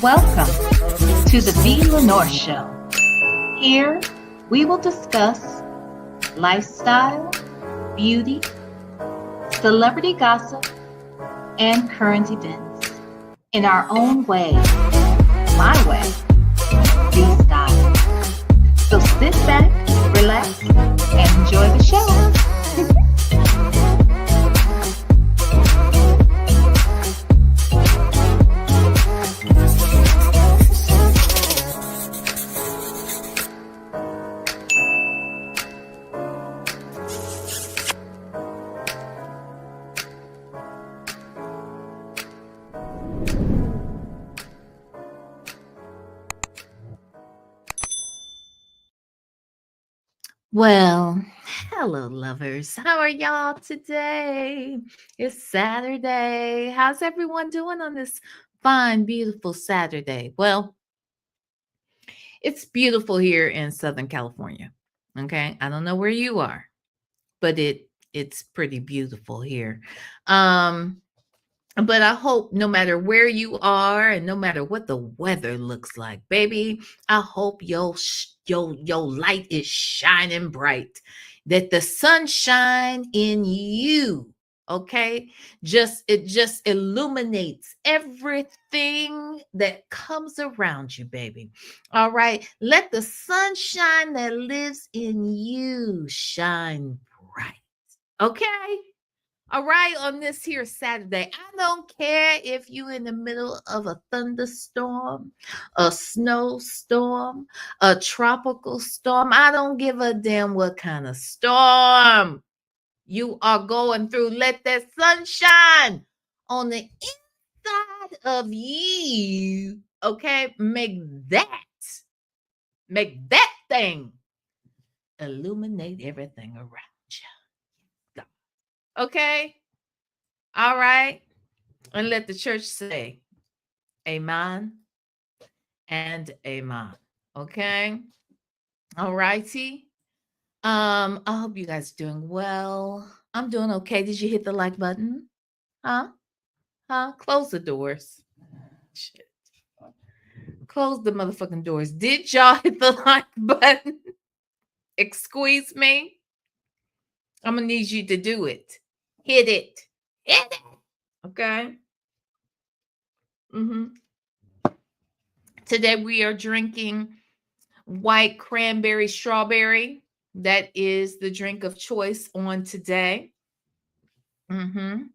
Welcome to the V. Lenore Show. Here, we will discuss lifestyle, beauty, celebrity gossip, and current events in our own way, my way, V style. So sit back, relax, and enjoy the show. Well, hello, lovers. How are y'all today? It's Saturday. How's everyone doing on this fine, beautiful Saturday? Well, it's beautiful here in Southern California. Okay, I don't know where you are, but it's pretty beautiful here. Um, but I hope no matter where you are and no matter what the weather looks like, baby, I hope your light is shining bright. That the sunshine in you, okay? It just illuminates everything that comes around you, baby. All right? Let the sunshine that lives in you shine bright. Okay? All right, on this here Saturday, I don't care if you in the middle of a thunderstorm, a snowstorm, a tropical storm. I don't give a damn what kind of storm you are going through. Let that sunshine on the inside of you, okay? Make that thing illuminate everything around you. Okay? All right. And let the church say amen and amen. Okay. All righty. I hope you guys are doing well. I'm doing okay. Did you hit the like button? Huh? Close the doors. Shit. Close the motherfucking doors. Did y'all hit the like button? Excuse me. I'm gonna need you to do it. Hit it. Hit it. Okay. Today we are drinking white cranberry strawberry. That is the drink of choice on today. And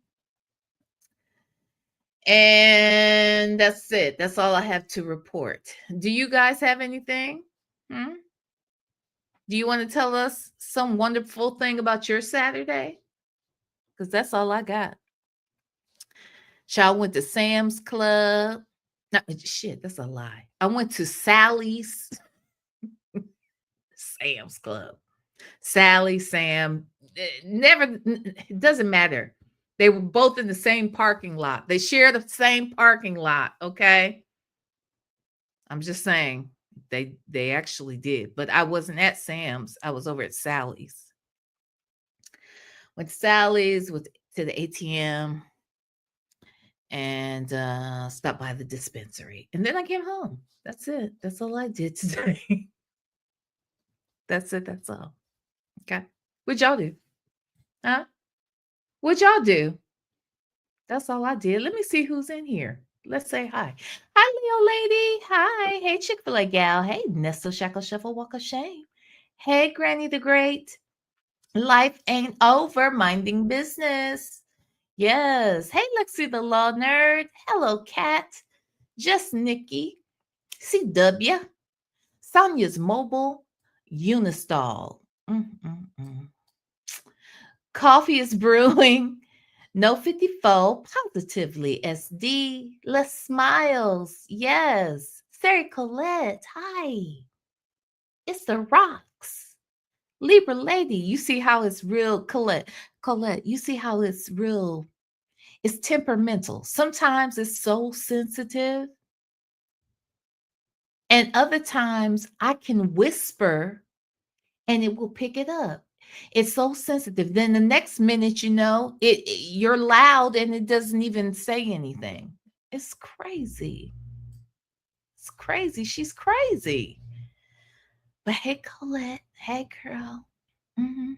that's it. That's all I have to report. Do you guys have anything? Do you want to tell us some wonderful thing about your Saturday? Because that's all I got. Child went to Sam's Club. No, shit, that's a lie. I went to Sally's. Sam's Club. Sally, Sam, it doesn't matter. They were both in the same parking lot. They share the same parking lot, okay? I'm just saying they actually did, but I wasn't at Sam's. I was over at Sally's. Went to Sally's, went to the ATM, and stopped by the dispensary. And then I came home. That's it. That's all I did today. That's it. That's all. Okay. What'd y'all do? Huh? What'd y'all do? That's all I did. Let me see who's in here. Let's say hi. Hi, Leo lady. Hi. Hey, Chick-fil-A gal. Hey, Nestle Shackle Shuffle Walk of Shame. Hey, Granny the Great. Life ain't over. Minding business. Yes. Hey, Lexi the Law Nerd. Hello, Cat. Just Nikki. CW. Sonia's Mobile. Unistall. Coffee is brewing. No 54, positively SD, less smiles, yes. Sarah Colette, hi. It's the rocks. Libra lady, you see how it's real, Colette, you see how it's real, it's temperamental. Sometimes it's so sensitive. And other times I can whisper and it will pick it up. It's so sensitive. Then the next minute, you're loud and it doesn't even say anything. It's crazy. It's crazy. She's crazy. But hey, Colette. Hey, girl. Hmm.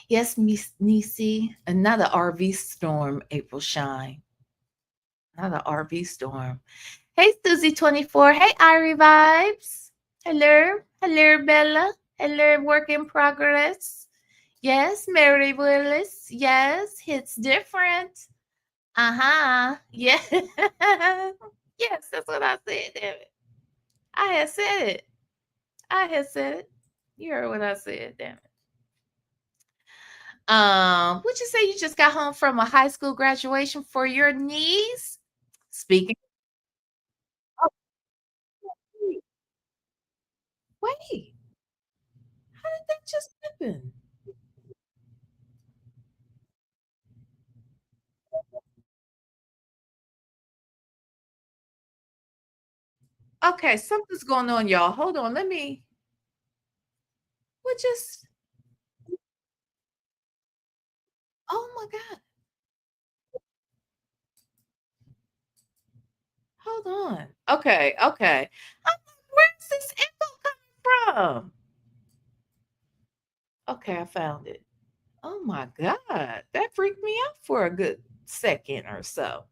Yes, Miss Nisi. Another RV storm, April Shine. Another RV storm. Hey, Susie24. Hey, Irie Vibes. Hello. Hello, Bella. Hello, work in progress. Yes, Mary Willis. Yes, it's different. Uh-huh. Yeah. Yes, that's what I said, damn it. I had said it. I had said it. You heard what I said, damn it. Would you say you just got home from a high school graduation for your niece? Speaking. Oh, wait. Wait. How did that just happen? Okay, something's going on, y'all. Hold on. Let me. What just? Oh my God. Hold on. Okay. Okay. Where's this info coming from? Okay, I found it. Oh my God. That freaked me out for a good second or so.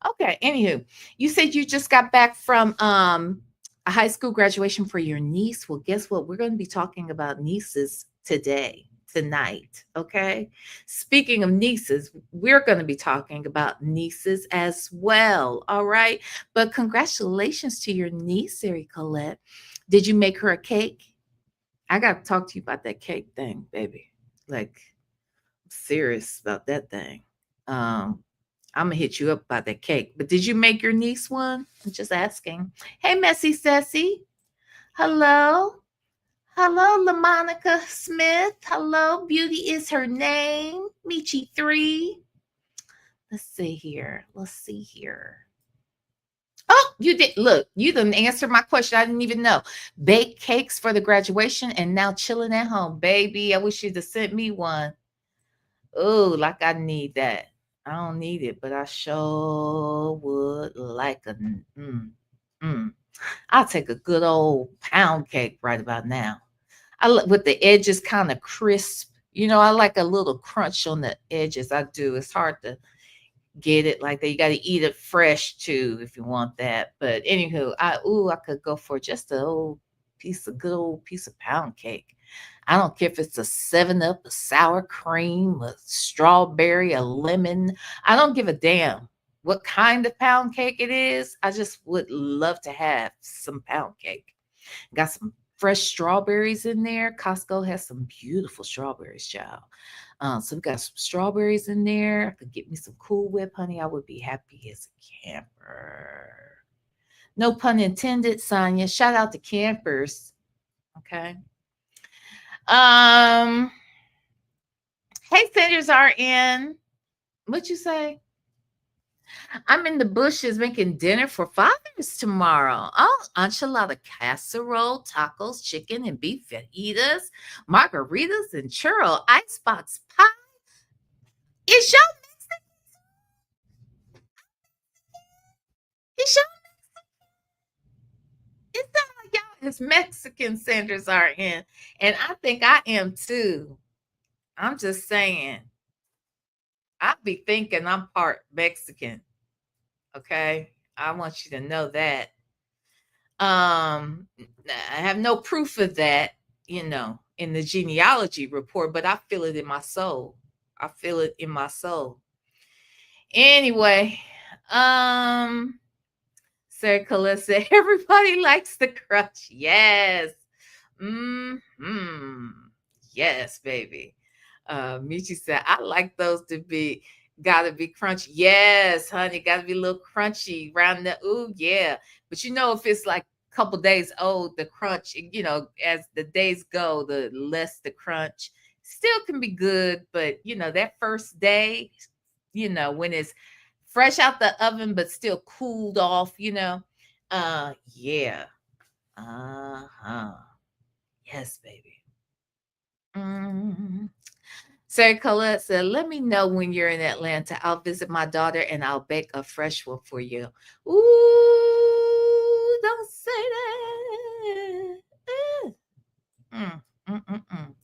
Okay, anywho, you said you just got back from a high school graduation for your niece. Well, guess what? We're going to be talking about nieces today, tonight. Okay. Speaking of nieces, we're going to be talking about nieces as well. All right. But congratulations to your niece, Sari Colette. Did you make her a cake? I got to talk to you about that cake thing, baby. Like, I'm serious about that thing. Um, I'm gonna hit you up about that cake. But did you make your niece one? I'm just asking. Hey, Messy Sassy. Hello. Hello, LaMonica Smith. Hello. Beauty is her name. Michi3. Let's see here. Let's see here. Oh, you did. Look, you didn't answer my question. I didn't even know. Bake cakes for the graduation and now chilling at home. Baby, I wish you'd have sent me one. Oh, like I need that. I don't need it, but I sure would like a mm. I'll take a good old pound cake right about now. With the edges kind of crisp. You know, I like a little crunch on the edges. I do. It's hard to get it like that. You got to eat it fresh too if you want that. But anywho, I could go for just a old good old piece of pound cake. I don't care if it's a 7 Up, a sour cream, a strawberry, a lemon. I don't give a damn what kind of pound cake it is. I just would love to have some pound cake. Got some fresh strawberries in there. Costco has some beautiful strawberries, child. So we got some strawberries in there. I could get me some Cool Whip, honey. I would be happy as a camper. No pun intended, Sonya. Shout out to campers. Okay. Um, hey, senders are in. What you say? I'm in the bushes making dinner for fathers tomorrow. Oh, enchilada casserole, tacos, chicken and beef fajitas, margaritas and churro, icebox pie. Is y'all is y'all is that how y'all as Mexican senders are in? And I think I am too. I'm just saying. I be thinking I'm part Mexican. Okay. I want you to know that. I have no proof of that, in the genealogy report, but I feel it in my soul. I feel it in my soul. Anyway, Sarah Calissa, everybody likes the crunch. Yes. Hmm. Yes, baby. Michi said, I like those to be gotta be crunchy. Yes, honey, gotta be a little crunchy around the ooh, yeah. But if it's like a couple days old, the crunch, as the days go, the less the crunch still can be good. But that first day, when it's fresh out the oven but still cooled off, yeah. Uh-huh. Yes, baby. Mm. Sarah Colette said, let me know when you're in Atlanta. I'll visit my daughter and I'll bake a fresh one for you. Ooh, don't say that. Mm, mm, mm, mm.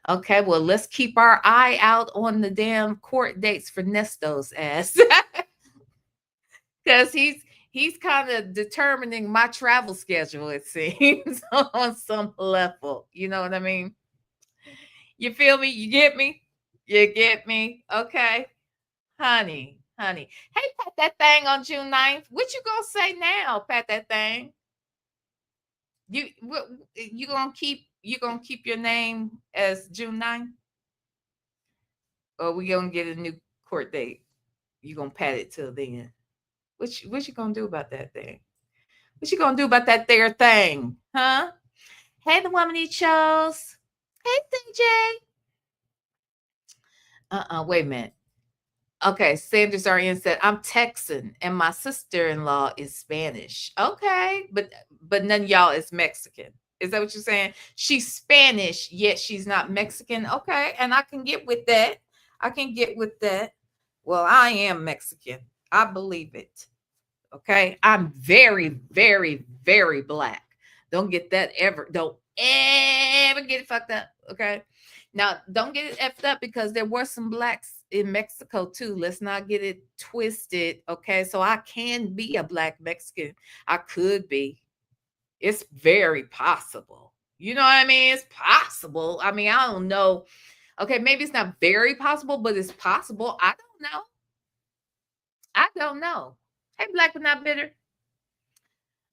Okay, well, let's keep our eye out on the damn court dates for Nesto's ass. Because he's kind of determining my travel schedule, it seems, on some level. You know what I mean? You feel me? You get me? You get me? Okay. Honey. Hey, pat that thing on June 9th. What you gonna say now? Pat that thing. You gonna keep your name as June 9th? Or we gonna get a new court date? You gonna pat it till then? What you gonna do about that thing? What you gonna do about that there thing? Huh? Hey, the woman he chose. Hey, CJ. Wait a minute. Okay, Sanders RN said, I'm Texan and my sister-in-law is Spanish. Okay, but none of y'all is Mexican. Is that what you're saying? She's Spanish, yet she's not Mexican. Okay, and I can get with that. I can get with that. Well, I am Mexican. I believe it. Okay, I'm very, very, very black. Don't get that ever. Don't ever get it fucked up. Okay. Now, don't get it effed up because there were some blacks in Mexico too. Let's not get it twisted. Okay. So I can be a black Mexican. I could be. It's very possible. You know what I mean? It's possible. I mean, I don't know. Okay. Maybe it's not very possible, but it's possible. I don't know. I don't know. Hey, black but not bitter.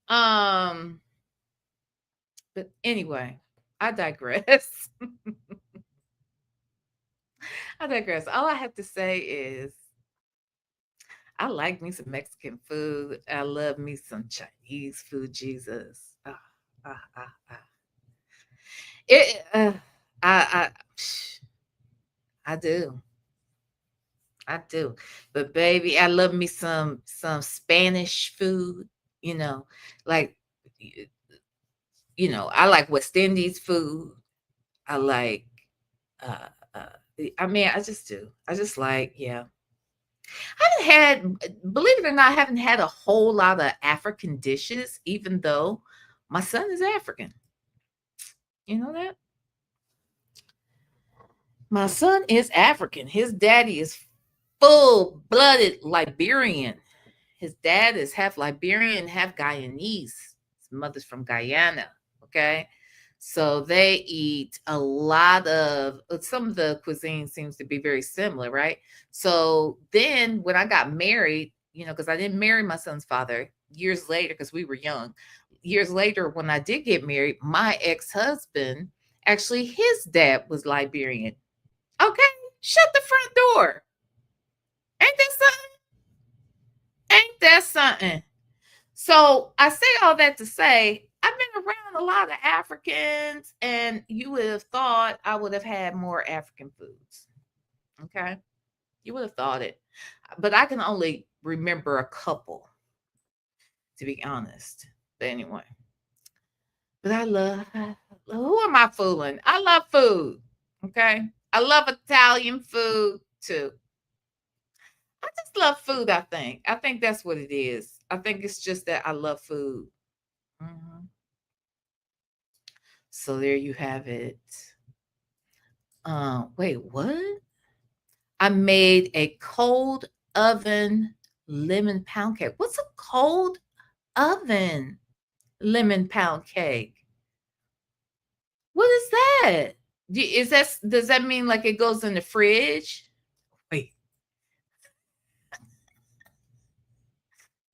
Um, but anyway, I digress. I digress. All I have to say is I like me some Mexican food. I love me some Chinese food, Jesus. Ah, ah, ah. It, I, I do. I do. But baby, I love me some Spanish food, you know, like I like West Indies food. I like uh uh I mean, I just do. I just like, yeah. I haven't had, believe it or not, I haven't had a whole lot of African dishes, even though my son is African. You know that? My son is African. His daddy is full blooded Liberian. His dad is half Liberian, half Guyanese. His mother's from Guyana. Okay. So they eat a lot of some of the cuisine seems to be very similar, right? So then when I got married, because I didn't marry my son's father years later because we were young. Years later, when I did get married, my ex-husband, actually his dad was Liberian. Okay, shut the front door. Ain't that something? Ain't that something? So I say all that to say I've been around a lot of Africans, and you would have thought I would have had more African foods. Okay. You would have thought it. But I can only remember a couple, to be honest. But anyway. But who am I fooling? I love food. Okay. I love Italian food too. I just love food, I think. I think that's what it is. I think it's just that I love food. Mhm. So there you have it. Wait, what? I made a cold oven lemon pound cake. What's a cold oven lemon pound cake? What is that? Does that mean like it goes in the fridge? Wait,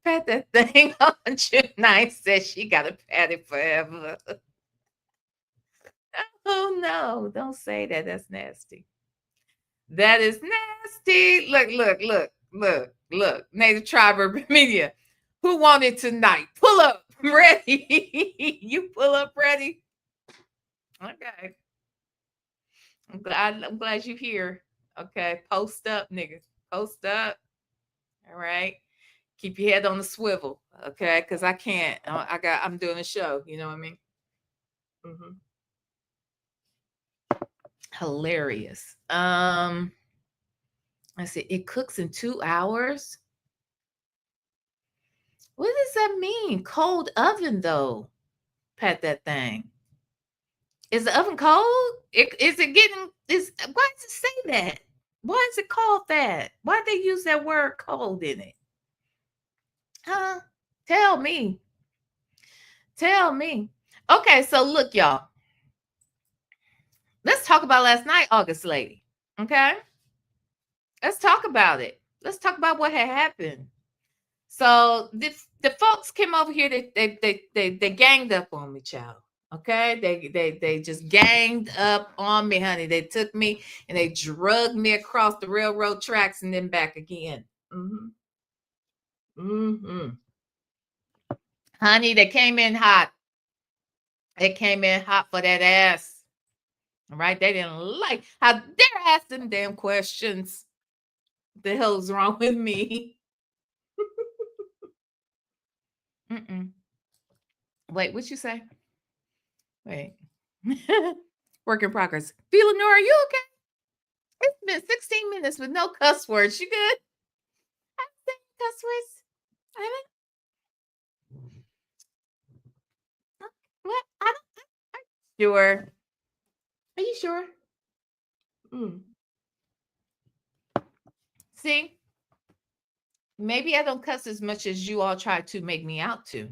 pat that thing on tonight says she gotta pat it forever. Oh no, don't say that. That's nasty. That is nasty. Look. Native Tribe Urban Media. Who want it tonight? Pull up. Ready. You pull up ready. Okay. I'm glad you here. Okay. Post up, nigga. Post up. All right. Keep your head on the swivel. Okay. Cause I can't. I'm doing a show. You know what I mean? Hmm. Hilarious. Let's see. It cooks in 2 hours. What does that mean? Cold oven, though. Pat that thing. Is the oven cold? Is it getting? Why does it say that? Why is it called that? Why they use that word cold in it? Huh? Tell me. Tell me. Okay, so look, y'all. Let's talk about last night, August lady. Okay, let's talk about it. Let's talk about what had happened. So the folks came over here. They ganged up on me, child. Okay, they just ganged up on me, honey. They took me and they drugged me across the railroad tracks and then back again. Mm-hmm. Mm-hmm. Honey, they came in hot. They came in hot for that ass. All right, they didn't like how dare ask them damn questions. What the hell is wrong with me? Mm-mm. Wait, what you say? Wait. Work in progress. Feeling, are you okay? It's been 16 minutes with no cuss words. You good? I said cuss words. I haven't. What? I don't. Are you sure? Are you sure? Mm. See, maybe I don't cuss as much as you all try to make me out to.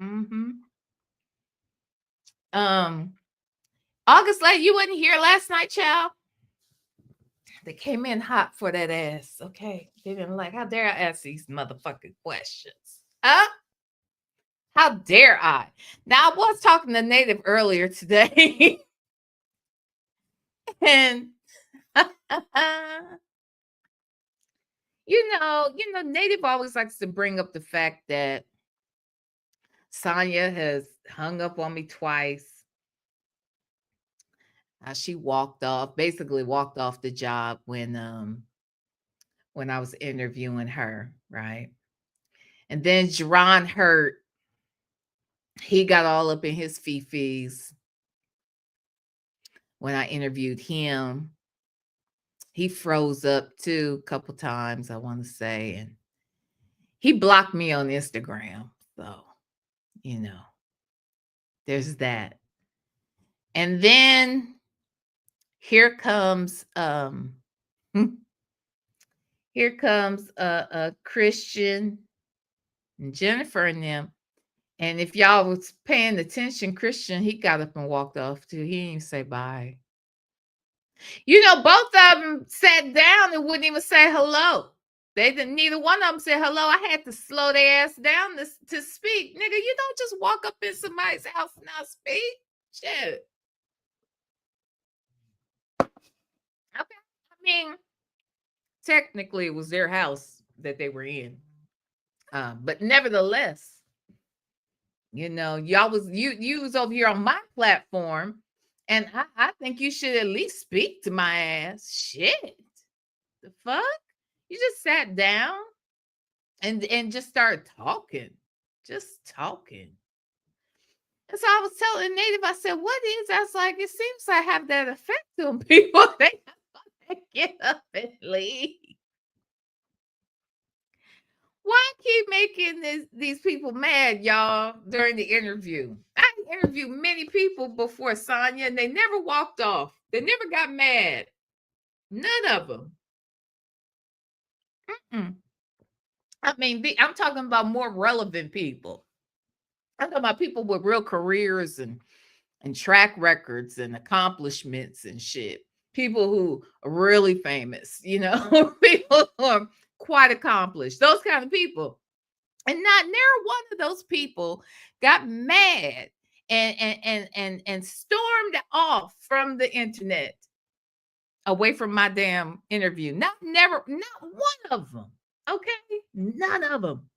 Mm-hmm. Um, August, like you wasn't here last night, child. They came in hot for that ass. Okay, they didn't like. How dare I ask these motherfucking questions? Huh? How dare I? Now, I was talking to Native earlier today, and Native always likes to bring up the fact that Sonya has hung up on me twice. She walked off, basically walked off the job when I was interviewing her, right? And then Jerron Hurt, he got all up in his fifis when I interviewed him. He froze up too a couple times, I want to say, and he blocked me on Instagram. So, you know, there's that. And then here comes here comes a Christian and Jennifer and them. And if y'all was paying attention, Christian, he got up and walked off too. He didn't even say bye. Both of them sat down and wouldn't even say hello. They didn't. Neither one of them said hello. I had to slow their ass down to speak. Nigga, you don't just walk up in somebody's house and not speak. Shit. Okay. I mean, technically, it was their house that they were in. But nevertheless, you was over here on my platform, and I think you should at least speak to my ass. Shit. The fuck? You just sat down and just started talking. Just talking. And so I was telling Native, I said, what is? I was like, it seems I have that effect on people. They get up and leave. Why keep making these people mad, y'all, during the interview? I interviewed many people before Sonya, and they never walked off. They never got mad. None of them. Mm-mm. I mean, I'm talking about more relevant people. I'm talking about people with real careers and track records and accomplishments and shit. People who are really famous, people who are quite accomplished. Those kind of people. And not near one of those people got mad and stormed off from the internet away from my damn interview. Not one of them. Okay? None of them.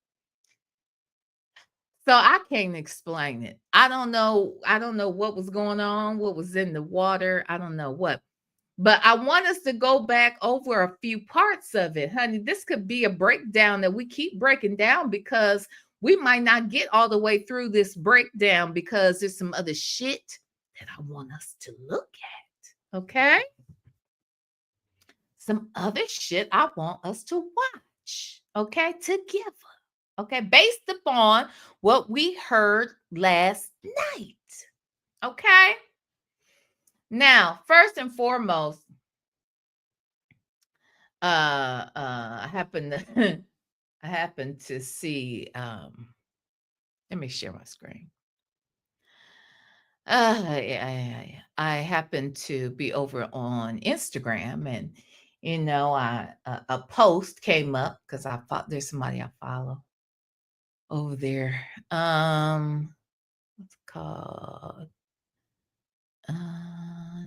So I can't explain it. I don't know. I don't know what was going on, what was in the water. I don't know what. But I want us to go back over a few parts of it, honey. This could be a breakdown that we keep breaking down because we might not get all the way through this breakdown because there's some other shit that I want us to look at. Okay? Some other shit I want us to watch. Okay? Together. Okay, based upon what we heard last night. Okay. Now, first and foremost, I happen to I happen to see let me share my screen. I happen to be over on Instagram, and a post came up because I thought there's somebody I follow over there. What's it called? Uh,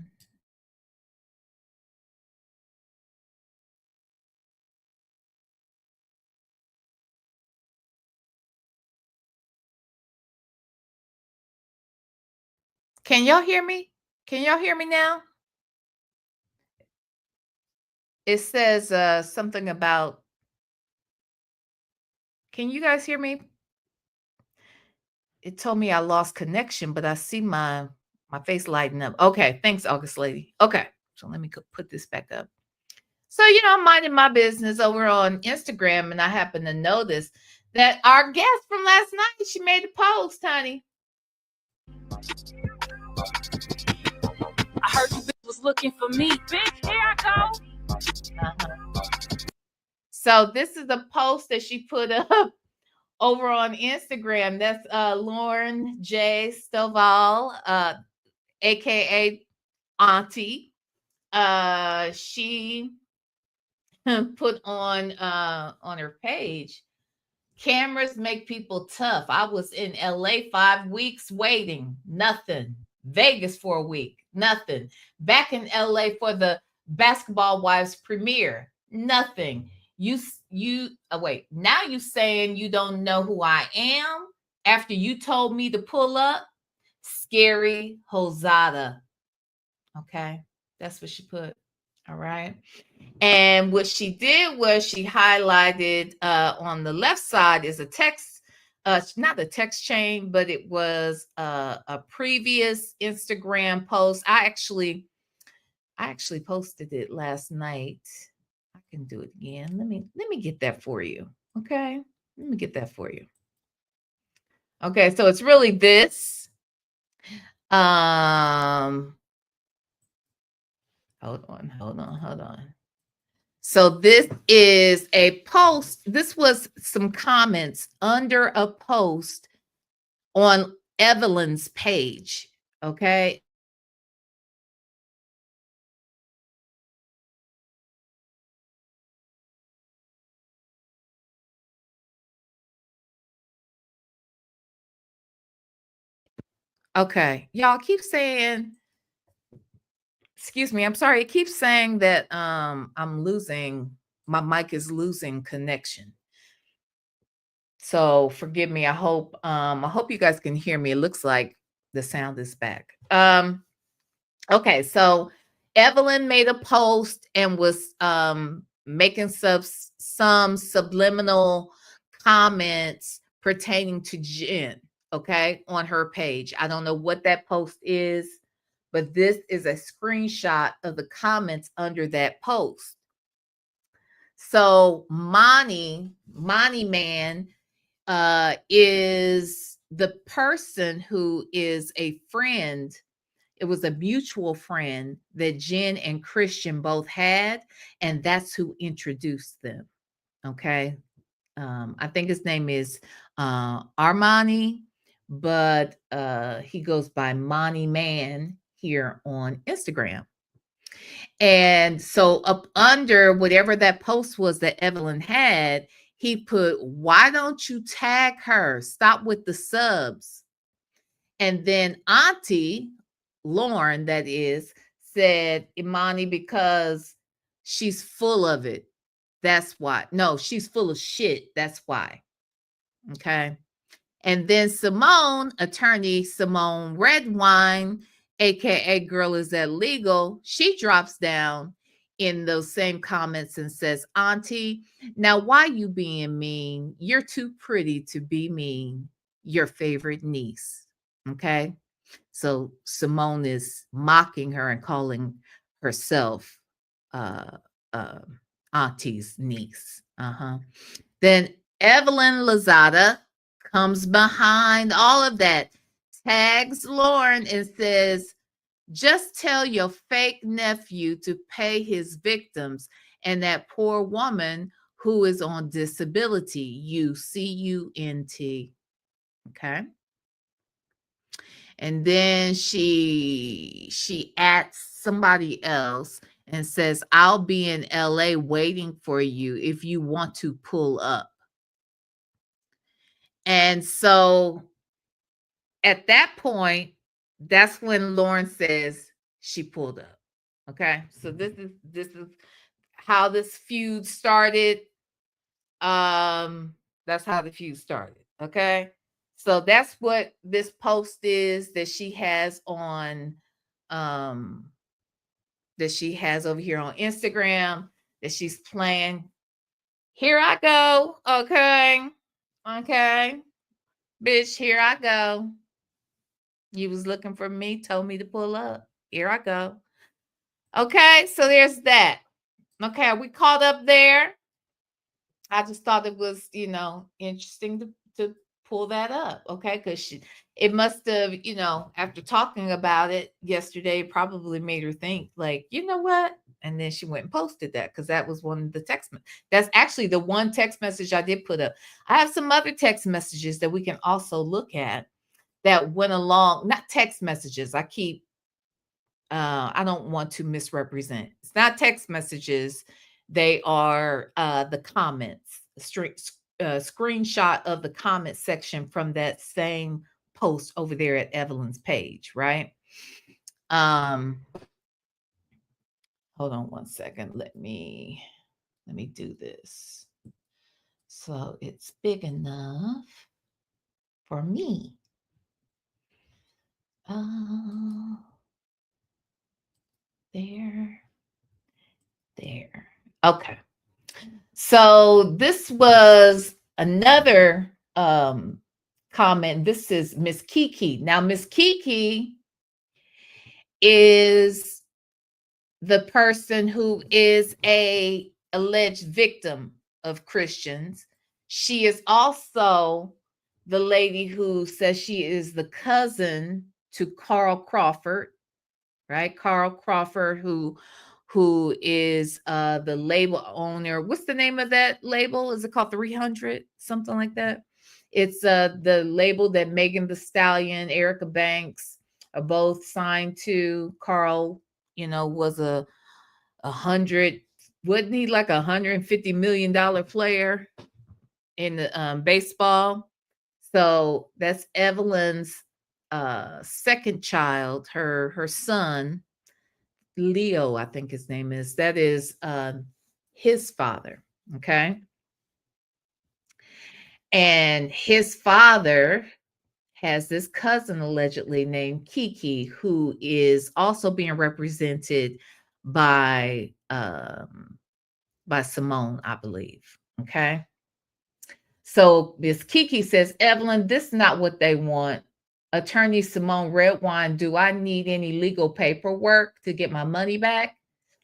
can y'all hear me? Can y'all hear me now? It says something about. Can you guys hear me? It told me I lost connection, but I see my face lighting up. Okay, thanks, August lady. Okay, so let me put this back up. So, I'm minding my business over on Instagram, and I happen to notice that our guest from last night, she made a post, honey. I heard you bitch was looking for me. Bitch, here I go. So this is a post that she put up over on Instagram. That's Lauren J. Stovall, aka Auntie. She put on her page, cameras make people tough. I was in LA 5 weeks waiting, nothing. Vegas for a week, nothing. Back in LA for the Basketball Wives premiere, nothing. Wait, now you saying you don't know who I am after you told me to pull up? Scary Hosada. Okay, that's what she put. All right. And what she did was she highlighted on the left side is a text, not a text chain, but it was a previous Instagram post. I actually posted it last night. I can do it again. Let me get that for you. Okay. Let me get that for you. Okay, so it's really this. Hold on. So this is a post. This was some comments under a post on Evelyn's page. Okay. Okay. Y'all keep saying, excuse me, I'm sorry. It keeps saying that I'm losing, my mic is losing connection. So forgive me. I hope you guys can hear me. It looks like the sound is back. Okay, so Evelyn made a post and was making some subliminal comments pertaining to Jen, okay, on her page. I don't know what that post is, but this is a screenshot of the comments under that post. So Monty Man is the person who is a friend. It was a mutual friend that Jen and Christian both had, and that's who introduced them. Okay. I think his name is Armani, but he goes by Monty Man here on Instagram. And so up under whatever that post was that Evelyn had, he put, "Why don't you tag her? Stop with the subs." And then Auntie Lauren, that is, said, "Imani, because she's full of it. That's why." No, she's full of shit. That's why. Okay. And then Simone, attorney Simone Redwine, aka Girl Is That Legal, she drops down in those same comments and says, "Auntie, now why you being mean? You're too pretty to be mean. Your favorite niece." Okay. So Simone is mocking her and calling herself uh, uh, Auntie's niece. Then Evelyn Lozada comes behind all of that, tags Lauren and says, just tell your fake nephew to pay his victims and that poor woman who is on disability, UCUNT. Okay. And then she adds somebody else and says, I'll be in LA waiting for you if you want to pull up. And so at that point, that's when Lauren says she pulled up. Okay. So this is how this feud started. That's how the feud started. Okay. So that's what this post is that she has on um that she has over here on Instagram that she's playing. Here I go. Okay. Okay. Bitch, here I go. You was looking for me, told me to pull up. Here I go. Okay, so there's that. Okay, we caught up there. I just thought it was, interesting to pull that up. Okay, because it must have, after talking about it yesterday, probably made her think, like, you know what? And then she went and posted that because that was one of the that's actually the one text message I did put up. I have some other text messages that we can also look at that went along, not text messages. I don't want to misrepresent. It's not text messages. They are the comments, screenshot of the comment section from that same post over there at Evelyn's page, right? Hold on one second. Let me do this. So it's big enough for me. There. Okay. So this was another comment. This is Miss Kiki. Now, Miss Kiki is the person who is a alleged victim of Christians. She is also the lady who says she is the cousin to Carl Crawford, right? Carl Crawford, who is the label owner. What's the name of that label? Is it called 300? Something like that. It's the label that Megan the Stallion, Erica Banks are both signed to. Carl, was a hundred, wasn't he like $150 million player in the baseball? So that's Evelyn's second child, her son, Leo, I think his name is. That is his father. Okay. And his father has this cousin allegedly named Kiki, who is also being represented by Simone, I believe. Okay. So Miss Kiki says, Evelyn, this is not what they want. Attorney Simone Redwine, do I need any legal paperwork to get my money back?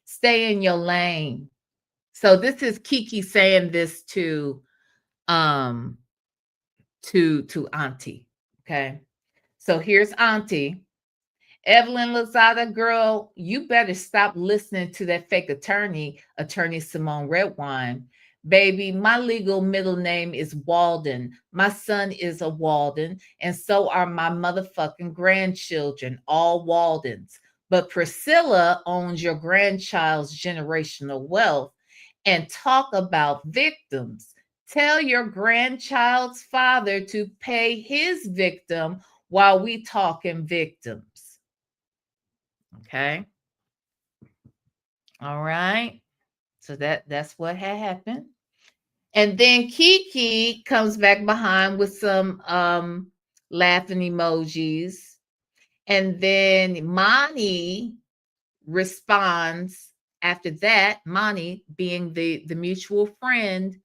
Stay in your lane. So this is Kiki saying this to Auntie. Okay. So here's Auntie. Evelyn Lozada, girl, you better stop listening to that fake attorney Simone Redwine. Baby, my legal middle name is Walden. My son is a Walden, and so are my motherfucking grandchildren, all Waldens. But Priscilla owns your grandchild's generational wealth. And talk about victims. Tell your grandchild's father to pay his victim while we talking victims. Okay. All right. So that's what had happened. And then Kiki comes back behind with some laughing emojis. And then Monty responds after that, Monty being the mutual friend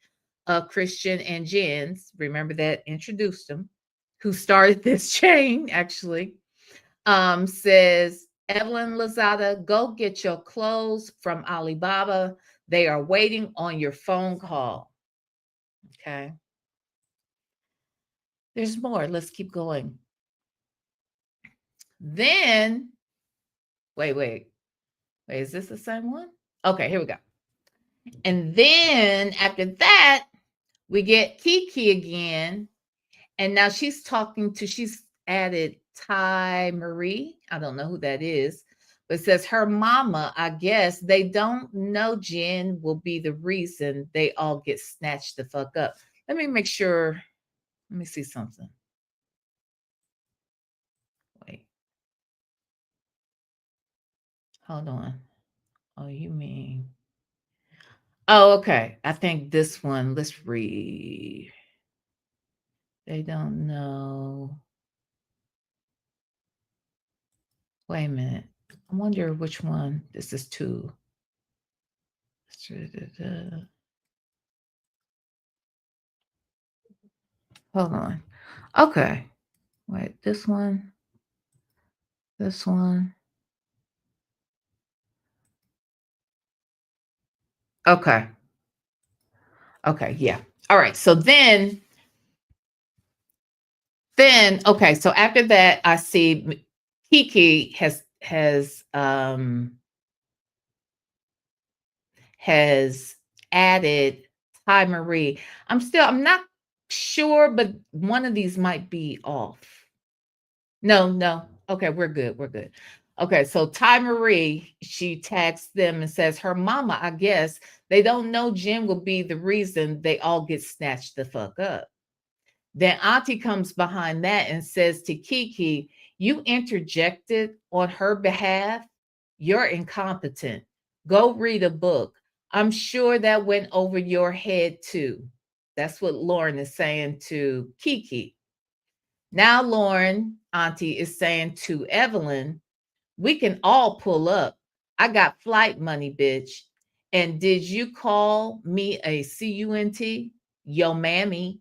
of Christian and Jen's, remember that introduced him, who started this chain actually, says, Evelyn Lozada, go get your clothes from Alibaba. They are waiting on your phone call. Okay. There's more. Let's keep going. Then, wait, is this the same one? Okay, here we go. And then after that, we get Kiki again. And now she's added Ty Marie. I don't know who that is, but it says her mama, I guess they don't know Jen will be the reason they all get snatched the fuck up. Let me make sure. Let me see something. Wait, hold on. Oh, you mean. Oh, okay. I think this one, let's read. They don't know. Wait a minute. I wonder which one. This is two. Hold on. Okay. Wait, this one. This one. Okay. Okay. Yeah. All right. So then okay. So after that, I see Kiki has added Ty Marie. I'm not sure, but one of these might be off. No, no. Okay, we're good. We're good. Okay, so Ty Marie, she tags them and says, her mama, I guess, they don't know Jen will be the reason they all get snatched the fuck up. Then Auntie comes behind that and says to Kiki, you interjected on her behalf. You're incompetent. Go read a book. I'm sure that went over your head too. That's what Lauren is saying to Kiki. Now, Lauren, Auntie, is saying to Evelyn, we can all pull up. I got flight money, bitch. And did you call me a CUNT? Yo, mammy.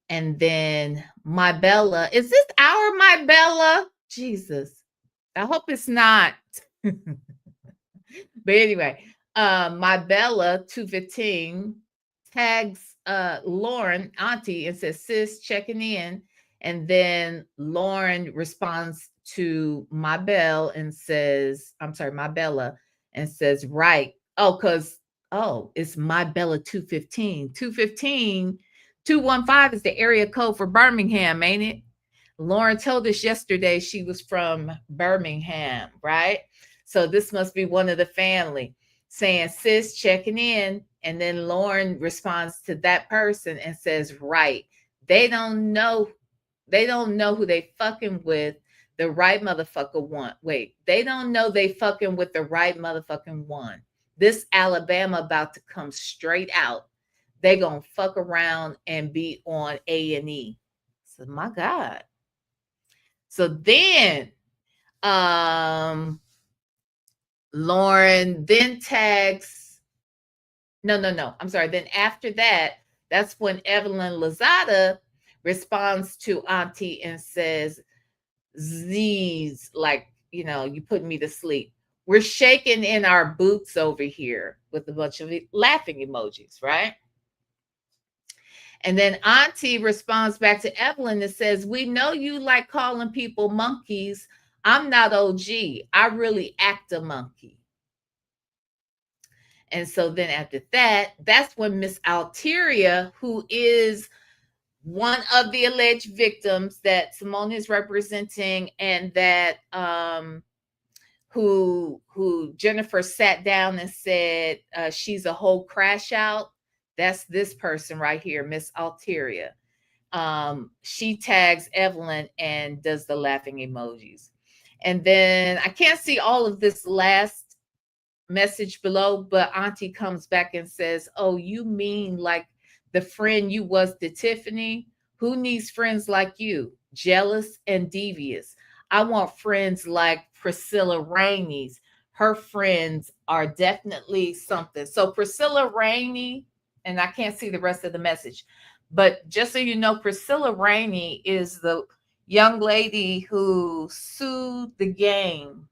And then my Bella. Is this our my Bella? Jesus. I hope it's not. But anyway, my Bella 215 tags Lauren, Auntie, and says, sis, checking in. And then Lauren responds to my Belle and says, I'm sorry, my Bella, and says, right. It's my Bella 215. 215, 215 is the area code for Birmingham, ain't it? Lauren told us yesterday she was from Birmingham, right? So this must be one of the family saying, sis, checking in. And then Lauren responds to that person and says, right. They don't know. They don't know who they fucking with. The right motherfucker one. Wait, they don't know they fucking with the right motherfucking one. This Alabama about to come straight out. They gonna fuck around and be on A&E. So my God. So then Lauren then tags, no. I'm sorry. Then after that, that's when Evelyn Lozada responds to Auntie and says, Z's, like, you put me to sleep. We're shaking in our boots over here with a bunch of laughing emojis, right? And then Auntie responds back to Evelyn and says, we know you like calling people monkeys. I'm not OG. I really act a monkey. And so then after that, that's when Miss Alteria, who is one of the alleged victims that Simone is representing, and that who Jennifer sat down and said she's a whole crash out. That's this person right here, Miss Alteria. She tags Evelyn and does the laughing emojis. And then I can't see all of this last message below, but Auntie comes back and says, oh, you mean like the friend you was to Tiffany? Who needs friends like you? Jealous and devious. I want friends like Priscilla Rainey's. Her friends are definitely something. So Priscilla Rainey, and I can't see the rest of the message, but just so you know, Priscilla Rainey is the young lady who sued the game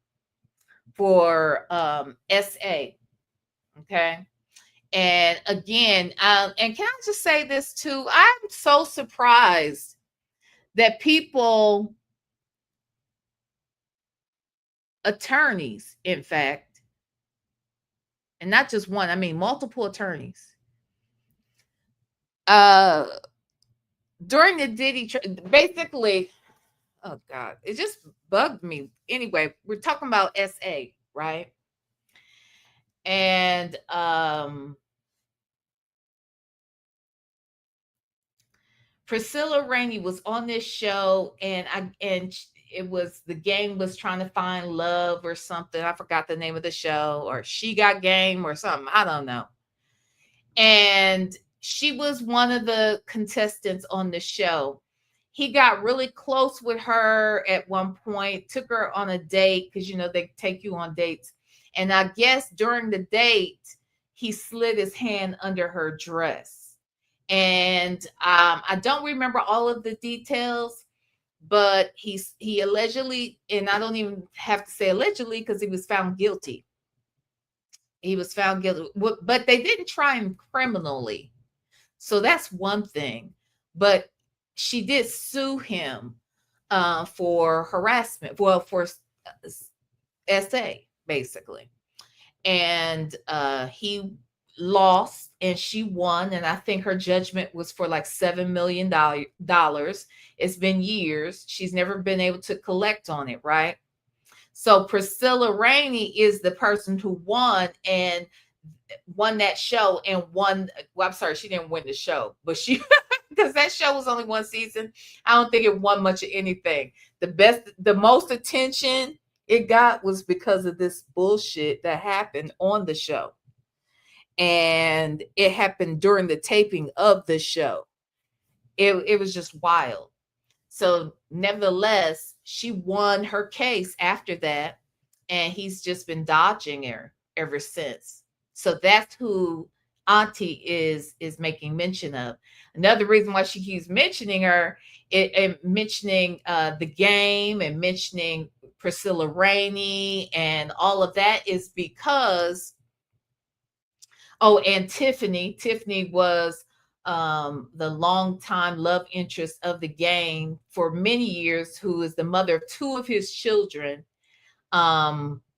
for SA. Okay. And again, and can I just say this too? I'm so surprised that people, attorneys, in fact, and not just one, I mean multiple attorneys, uh during the basically, oh God, it just bugged me. Anyway, we're talking about SA, right? And Priscilla Rainey was on this show, and it was, the game was trying to find love or something. I forgot the name of the show, or She Got Game or something. I don't know. And she was one of the contestants on the show. He got really close with her at one point, took her on a date, because they take you on dates. And I guess during the date, he slid his hand under her dress. And I don't remember all of the details, but he allegedly, and I don't even have to say allegedly because he was found guilty. He was found guilty, but they didn't try him criminally. So that's one thing. But she did sue him for harassment, well, for SA, basically. And he lost and she won. And I think her judgment was for like $7 million. It's been years. She's never been able to collect on it, right? So Priscilla Rainey is the person who won and won that show and won. Well, I'm sorry, she didn't win the show, but she, because that show was only one season. I don't think it won much of anything. The most attention it got was because of this bullshit that happened on the show. And it happened during the taping of the show. It was just wild. So nevertheless, she won her case after that, and he's just been dodging her ever since. So that's who Auntie is making mention of. Another reason why she keeps mentioning her, and mentioning the game, and mentioning Priscilla Rainey and all of that, is because, oh, and Tiffany. Tiffany was the longtime love interest of the game for many years, who is the mother of two of his children.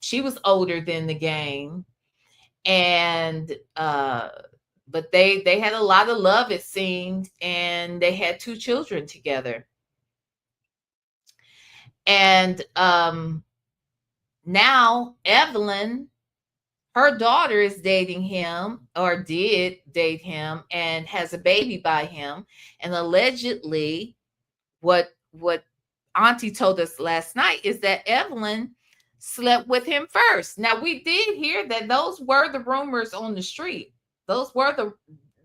She was older than the game, and but they had a lot of love, it seemed, and they had two children together. And now Evelyn, her daughter, is dating him, or did date him, and has a baby by him. And allegedly, what Auntie told us last night is that Evelyn slept with him first. Now, we did hear that those were the rumors on the street. Those were the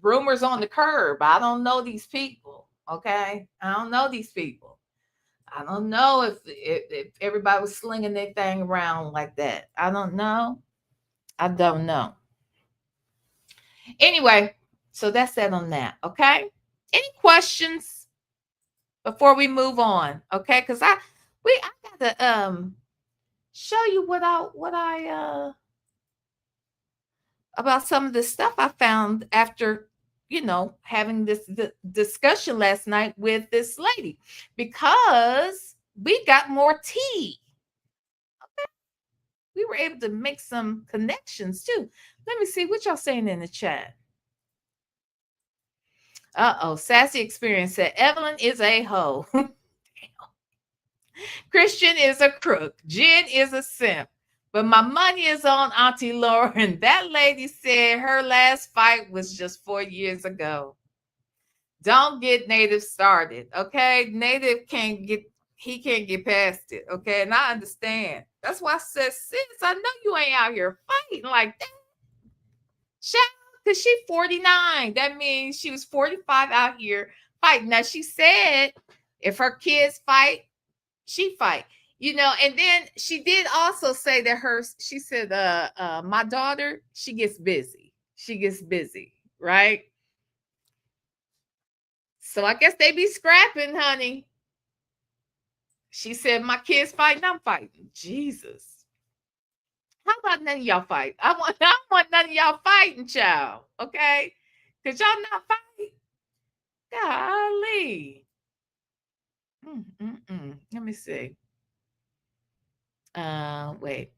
rumors on the curb. I don't know these people. Okay, I don't know these people. I don't know if everybody was slinging their thing around like that. I don't know. I don't know. Anyway, so that's that on that. Okay. Any questions before we move on? Okay, because I gotta show you what I about some of the stuff I found after having this discussion last night with this lady, because we got more tea. We were able to make some connections too. Let me see what y'all saying in the chat. Sassy Experience said Evelyn is a hoe. Christian is a crook. Jen is a simp. But my money is on Auntie Lauren. That lady said her last fight was just 4 years ago. Don't get Native started, okay? Native can't get past it, okay? And I understand. That's why I said, sis, I know you ain't out here fighting like that. Shout out, because she's 49. That means she was 45 out here fighting. Now, she said if her kids fight, she fight. And then she did also say that she said, my daughter, she gets busy. She gets busy, right? So I guess they be scrapping, honey. She said, my kids fighting, I'm fighting. Jesus. How about none of y'all fight? I want none of y'all fighting, child. Okay, cause y'all not fight. Golly. Let me see. Wait.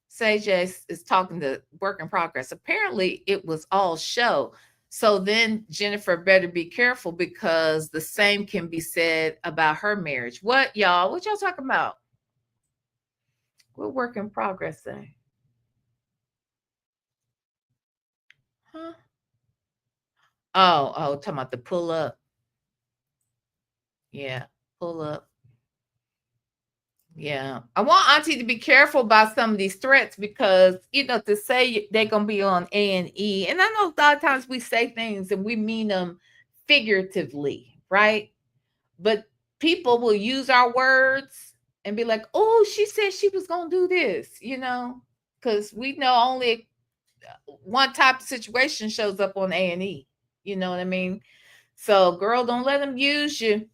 Sage is talking to work in progress. Apparently, it was all show. So then Jennifer better be careful because the same can be said about her marriage. What y'all? What y'all talking about? What work in progress say? Huh? Talking about the pull up. Yeah, pull up. Yeah. I want Auntie to be careful about some of these threats because, to say they're going to be on A&E. And I know a lot of times we say things and we mean them figuratively, right? But people will use our words and be like, oh, she said she was going to do this, because we know only one type of situation shows up on A&E. You know what I mean? So, girl, don't let them use you.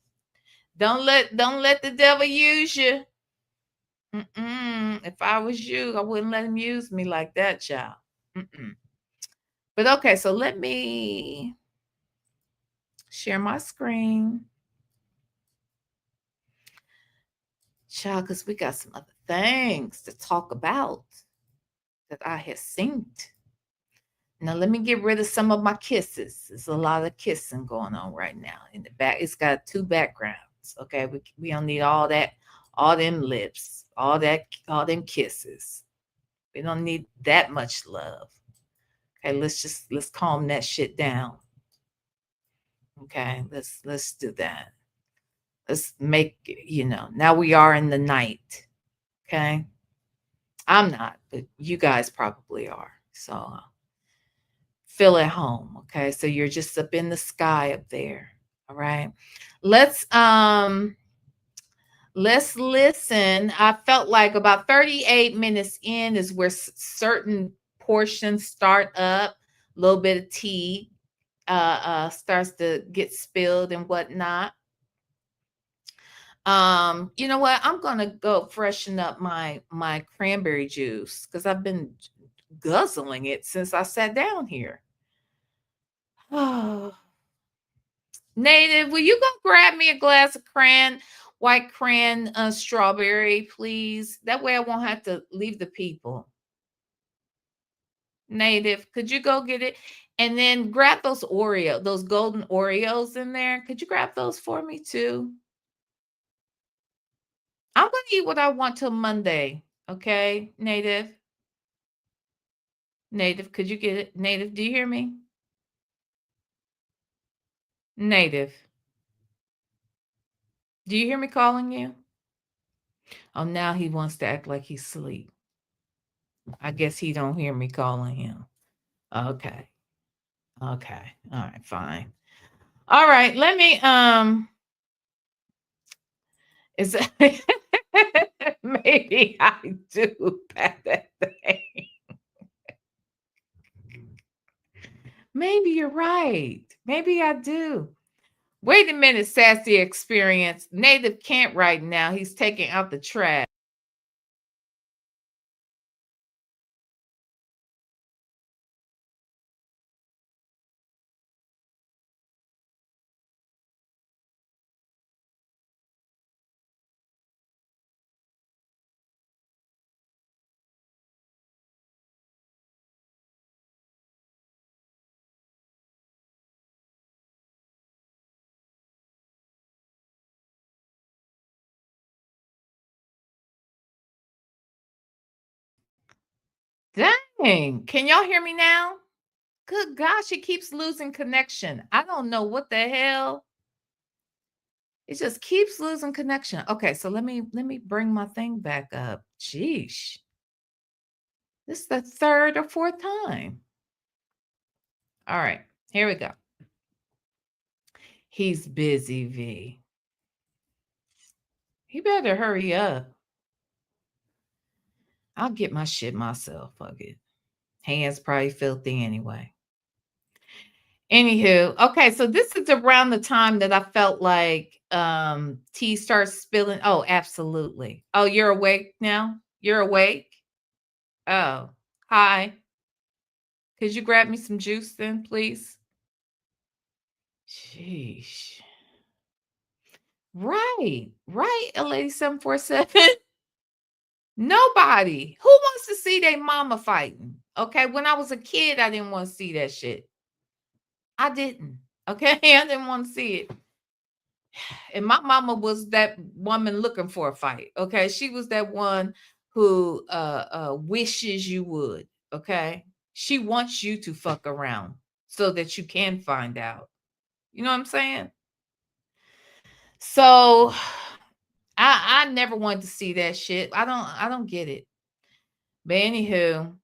Don't let the devil use you. If I was you, I wouldn't let him use me like that, child. But okay, so let me share my screen, child, because we got some other things to talk about that I have seen. Now let me get rid of some of my kisses. There's a lot of kissing going on right now in the back. It's got two backgrounds. Okay, we don't need all that, all them lips, all them kisses. We don't need that much love. Okay, let's calm that shit down. Okay, let's do that. Let's make now we are in the night. Okay. I'm not, but you guys probably are. So feel at home. Okay. So you're just up in the sky up there. All right. Let's listen. I felt like about 38 minutes in is where certain portions start up, a little bit of tea starts to get spilled and whatnot. You know what? I'm gonna go freshen up my cranberry juice because I've been guzzling it since I sat down here. Oh, Native, will you go grab me a glass of white cran strawberry, please? That way I won't have to leave the people. Native, could you go get it? And then grab those those golden Oreos in there. Could you grab those for me too? I'm gonna eat what I want till Monday. Okay, Native. Native, could you get it? Native, do you hear me? Native, do you hear me calling you? Oh, now he wants to act like he's asleep. I guess he don't hear me calling him. Okay. Okay. All right, fine. All right, let me is maybe I do that thing. Maybe you're right. Maybe I do. Wait a minute, sassy experience. Native can't right now. He's taking out the trash. Dang. Can y'all hear me now? Good gosh, it keeps losing connection. I don't know what the hell. It just keeps losing connection. Okay, so let me bring my thing back up. Jeesh. This is the third or fourth time. All right, here we go. He's busy, V. He better hurry up. I'll get my shit myself. Fuck it. Hands probably filthy anyway. Anywho, okay, so this is around the time that I felt like tea starts spilling. Oh, absolutely. Oh, you're awake now? You're awake? Oh, hi. Could you grab me some juice then, please? Sheesh. Right, right, a lady 747. Nobody. Who wants to see their mama fighting? Okay, when I was a kid, I didn't want to see that shit. I didn't. Okay, I didn't want to see it. And my mama was that woman looking for a fight. Okay, she was that one who wishes you would. Okay, she wants you to fuck around so that you can find out. You know what I'm saying? So I never wanted to see that shit. I don't get it. But anywho,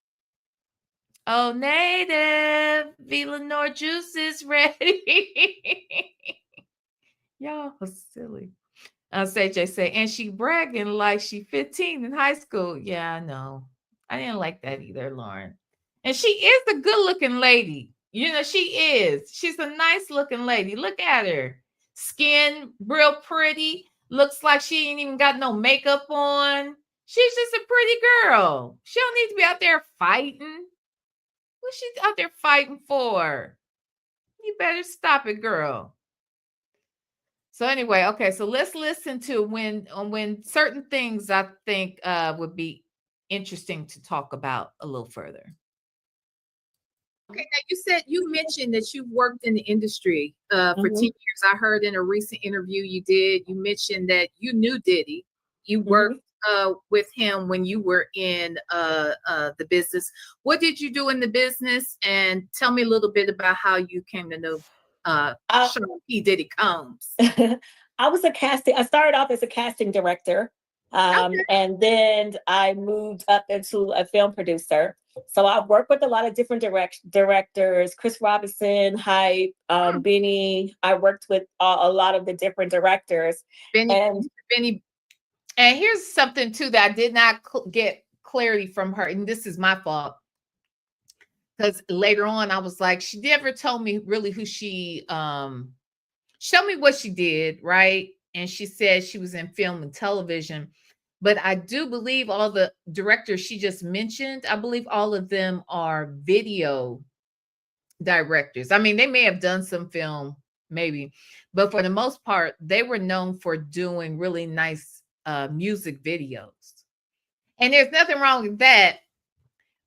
oh native Villanor juice is ready. Y'all are silly. CJ say, and she bragging like she 15 in high school. Yeah, I know. I didn't like that either, Lauren. And she is a good looking lady. You know, she is. She's a nice looking lady. Look at her. Skin real pretty. Looks like she ain't even got no makeup on. She's just a pretty girl. She don't need to be out there fighting. What's she out there fighting for? You better stop it, girl. So anyway, okay, so let's listen to when certain things I think would be interesting to talk about a little further. Okay, now you said you mentioned that you worked in the industry for 10 Mhm, years. I heard in a recent interview you did, you mentioned that you knew Diddy. You worked mhm. with him when you were in the business. What did you do in the business? And tell me a little bit about how you came to know I Sean P. Diddy Combs. I started off as a casting director, Okay. and then I moved up into a film producer. So I've worked with a lot of different directors, Chris Robinson, Hype, Benny. I worked with a lot of the different directors, Benny, and Benny, and here's something too that I did not get clarity from her, and this is my fault because later on I was like, she never told me really who show me what she did, right? And she said she was in film and television, but I do believe all the directors she just mentioned, I believe all of them are video directors. I mean, they may have done some film, maybe, but for the most part, they were known for doing really nice music videos. And there's nothing wrong with that.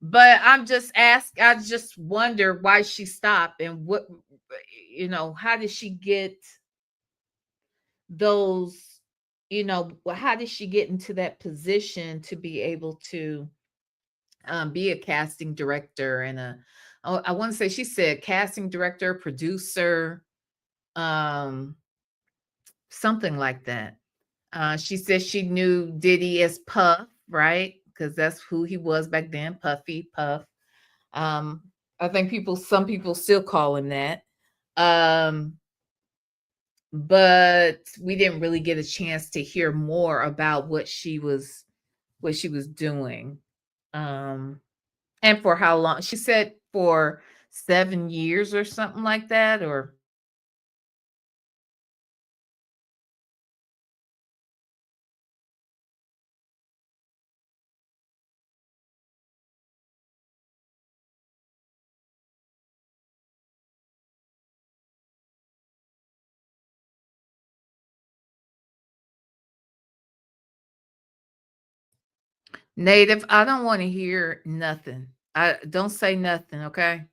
But I just wonder why she stopped and what, how did she get those, how did she get into that position to be able to be a casting director and I want to say she said casting director, producer, um, something like that. She said she knew Diddy as Puff, right? Because that's who he was back then, Puffy Puff. Um, I think some people still call him that. Um, but we didn't really get a chance to hear more about what she was doing. Um, and for how long? She said for 7 years or something like that, or native. I don't want to hear nothing. I don't say nothing, okay?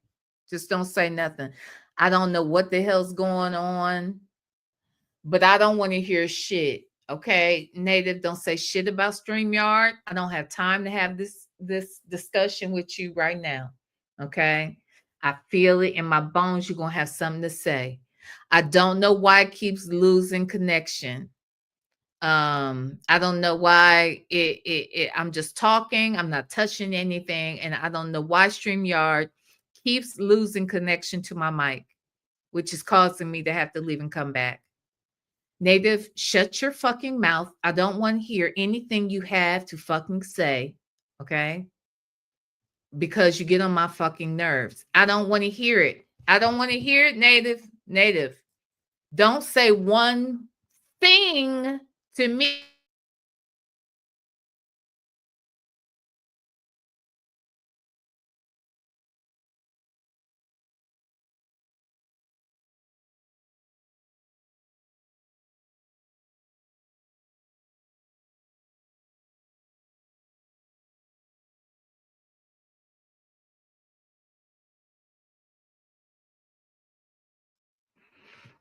Just don't say nothing. I don't know what the hell's going on, but I don't want to hear shit. Okay, native, don't say shit about StreamYard. I don't have time to have this discussion with you right now. Okay. I feel it in my bones. You're gonna have something to say. I don't know why it keeps losing connection. I don't know why I'm just talking, I'm not touching anything, and I don't know why StreamYard keeps losing connection to my mic, which is causing me to have to leave and come back. Native, shut your fucking mouth. I don't want to hear anything you have to fucking say. Okay? Because you get on my fucking nerves. I don't want to hear it. I don't want to hear it, native. Native. Don't say one thing to me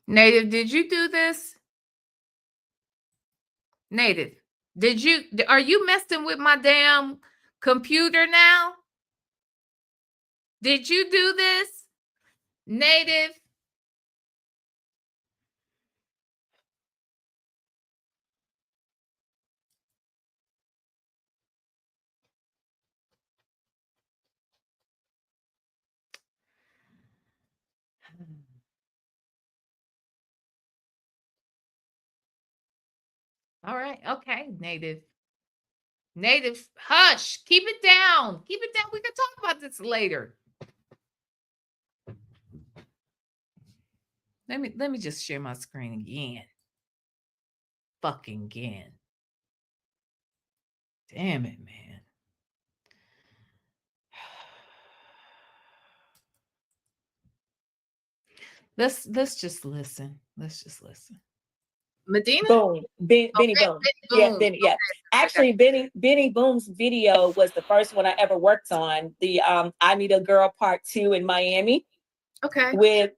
Native, did you do this? Native, are you messing with my damn computer now? Did you do this? Native? All right. Okay, Native. Native, hush. Keep it down. Keep it down. We can talk about this later. Let me just share my screen again. Fucking again. Damn it, man. Let's just listen. Let's just listen. Medina? Boom. Benny Okay, Boom. Benny Yeah, Boom. Benny. Yeah. Okay. Actually, Benny Boom's video was the first one I ever worked on. The I Need a Girl Part 2 in Miami. Okay. With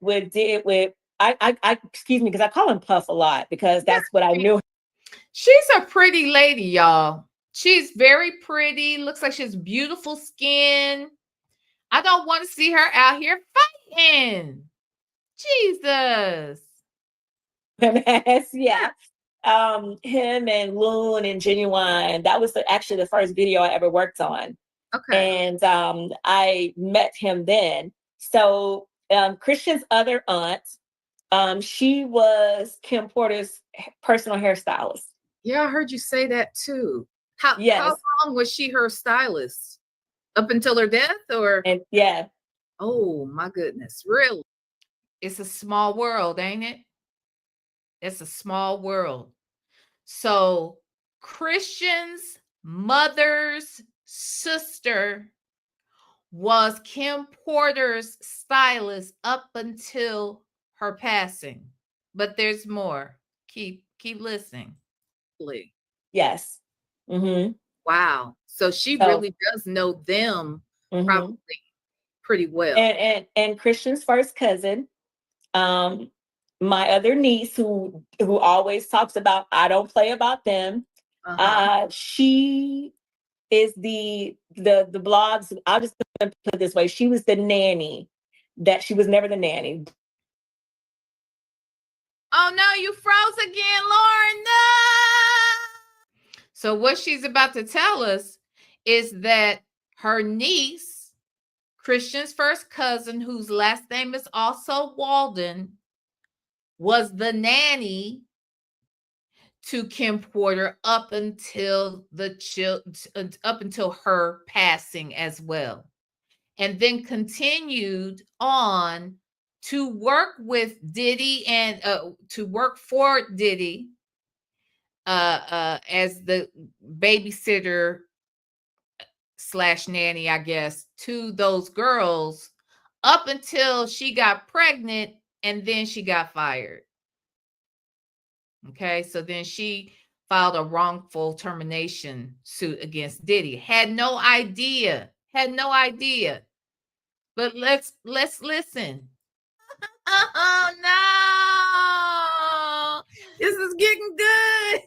I excuse me, because I call him Puff a lot because that's what I knew. She's a pretty lady, y'all. She's very pretty. Looks like she has beautiful skin. I don't want to see her out here fighting. Jesus. Yeah. Him and Loon and Genuine. That was actually the first video I ever worked on. Okay. And I met him then. So Christian's other aunt, she was Kim Porter's personal hairstylist. Yeah, I heard you say that too. Yes. How long was she her stylist? Up until her death, or? And yeah. Oh my goodness, really? It's a small world, ain't it? It's a small world. So Christian's mother's sister was Kim Porter's stylist up until her passing. But there's more. Keep listening. Yes. Mm-hmm. Wow. So she really does know them probably pretty well. And Christian's first cousin, my other niece who always talks about I don't play about them. She is the blogs. I'll just put it this way: she was the nanny. That she was never the nanny. Oh no, you froze again, Lauren. No. So what she's about to tell us is that her niece, Christian's first cousin, whose last name is also Walden, was the nanny to Kim Porter up until her passing as well, and then continued on to work with Diddy and to work for Diddy as the babysitter / nanny, I guess, to those girls up until she got pregnant, and then she got fired. Okay, so then she filed a wrongful termination suit against Diddy. Had no idea. But let's listen. Oh no! This is getting good.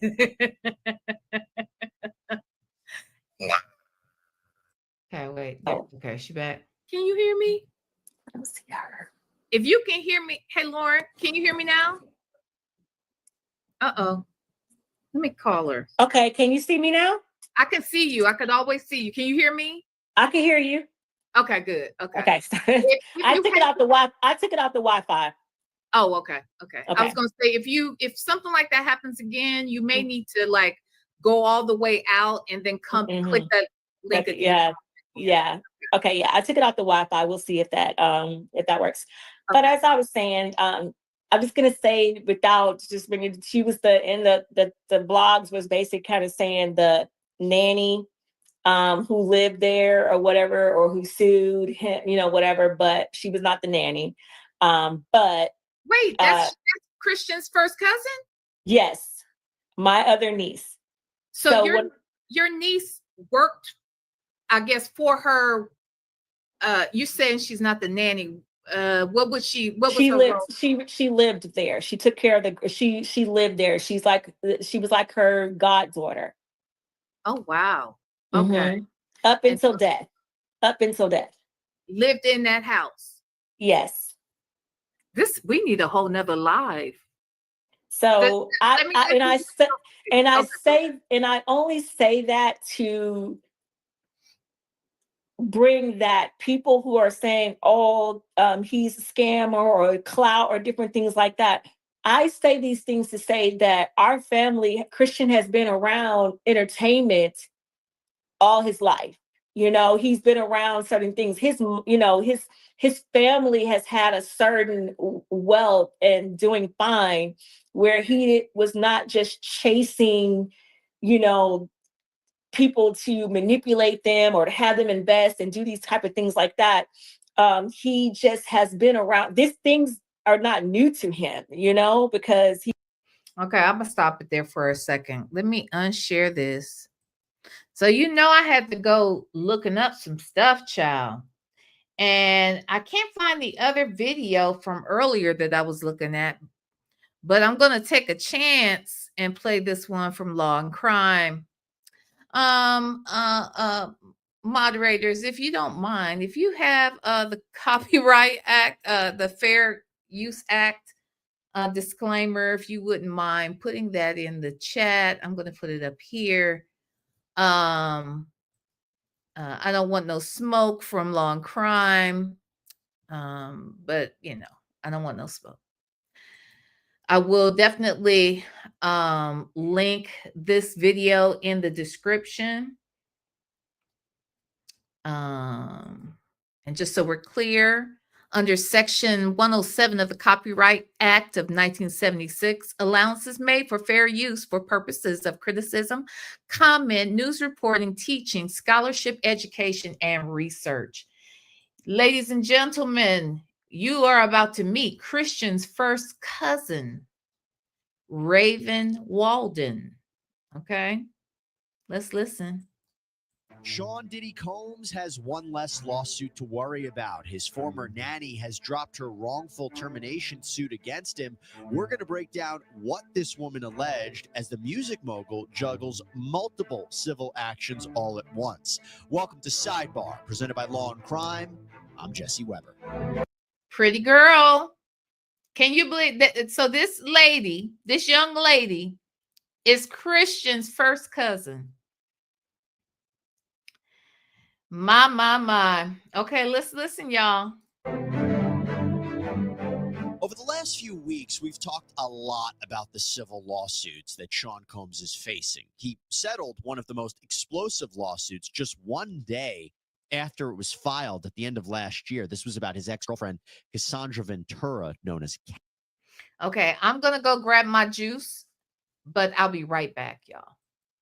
Okay, wait. Okay, she back. Can you hear me? I don't see her. If you can hear me, hey Lauren, can you hear me now? Uh-oh. Let me call her. Okay, can you see me now? I can see you. I could always see you. Can you hear me? I can hear you. Okay, good. Okay. I took it off the Wi-Fi. Oh, okay. I was gonna say if something like that happens again, you may need to like go all the way out and then come click that link again. Yeah. Okay, yeah. I took it off the Wi-Fi. We'll see if that works. Okay. But as I was saying, I'm just gonna say without just bringing, she was the blogs was basically kind of saying the nanny who lived there or whatever, or who sued him, whatever, but she was not the nanny. But wait, that's Christian's first cousin? Yes, my other niece. So your niece worked, I guess, for her. You saying she's not the nanny? What was she? What was She her lived. role? She lived there. She took care of the. She lived there. She was like her goddaughter. Oh wow. Okay. Hmm. Up And until so death. Up until death. lived in that house. Yes. This we need a whole nother live. Let, So let me let you and I only say that to bring that people who are saying, oh, he's a scammer or a clout or different things like that. I say these things to say that our family, Christian, has been around entertainment all his life. You know, he's been around certain things. His family has had a certain wealth and doing fine, where he was not just chasing, you know, people to manipulate them or to have them invest and do these type of things like that. He just has been around. These things are not new to him, you know, because he. Okay, I'm gonna stop it there for a second. Let me unshare this. So I had to go looking up some stuff, child. And I can't find the other video from earlier that I was looking at, but I'm gonna take a chance and play this one from Law and Crime. Um uh uh Moderators, if you don't mind, if you have the Copyright Act, the Fair Use Act disclaimer, if you wouldn't mind putting that in the chat. I'm going to put it up here. I don't want no smoke from Law and Crime, but I don't want no smoke. I will definitely link this video in the description. And just so we're clear, under Section 107 of the Copyright Act of 1976, allowances made for fair use for purposes of criticism, comment, news reporting, teaching, scholarship, education, and research. Ladies and gentlemen, you are about to meet Christian's first cousin, Raven Walden. Okay, let's listen. Sean Diddy Combs has one less lawsuit to worry about. His former nanny has dropped her wrongful termination suit against him. We're going to break down what this woman alleged as the music mogul juggles multiple civil actions all at once. Welcome to Sidebar, presented by Law and Crime. I'm Jesse Weber. Pretty girl. Can you believe that? So this young lady is Christian's first cousin. My. Okay, let's listen, y'all. Over the last few weeks, we've talked a lot about the civil lawsuits that Sean Combs is facing. He settled one of the most explosive lawsuits just one day after it was filed at the end of last year. This was about his ex-girlfriend, Cassandra Ventura, known as Cat. Okay, I'm going to go grab my juice, but I'll be right back, y'all.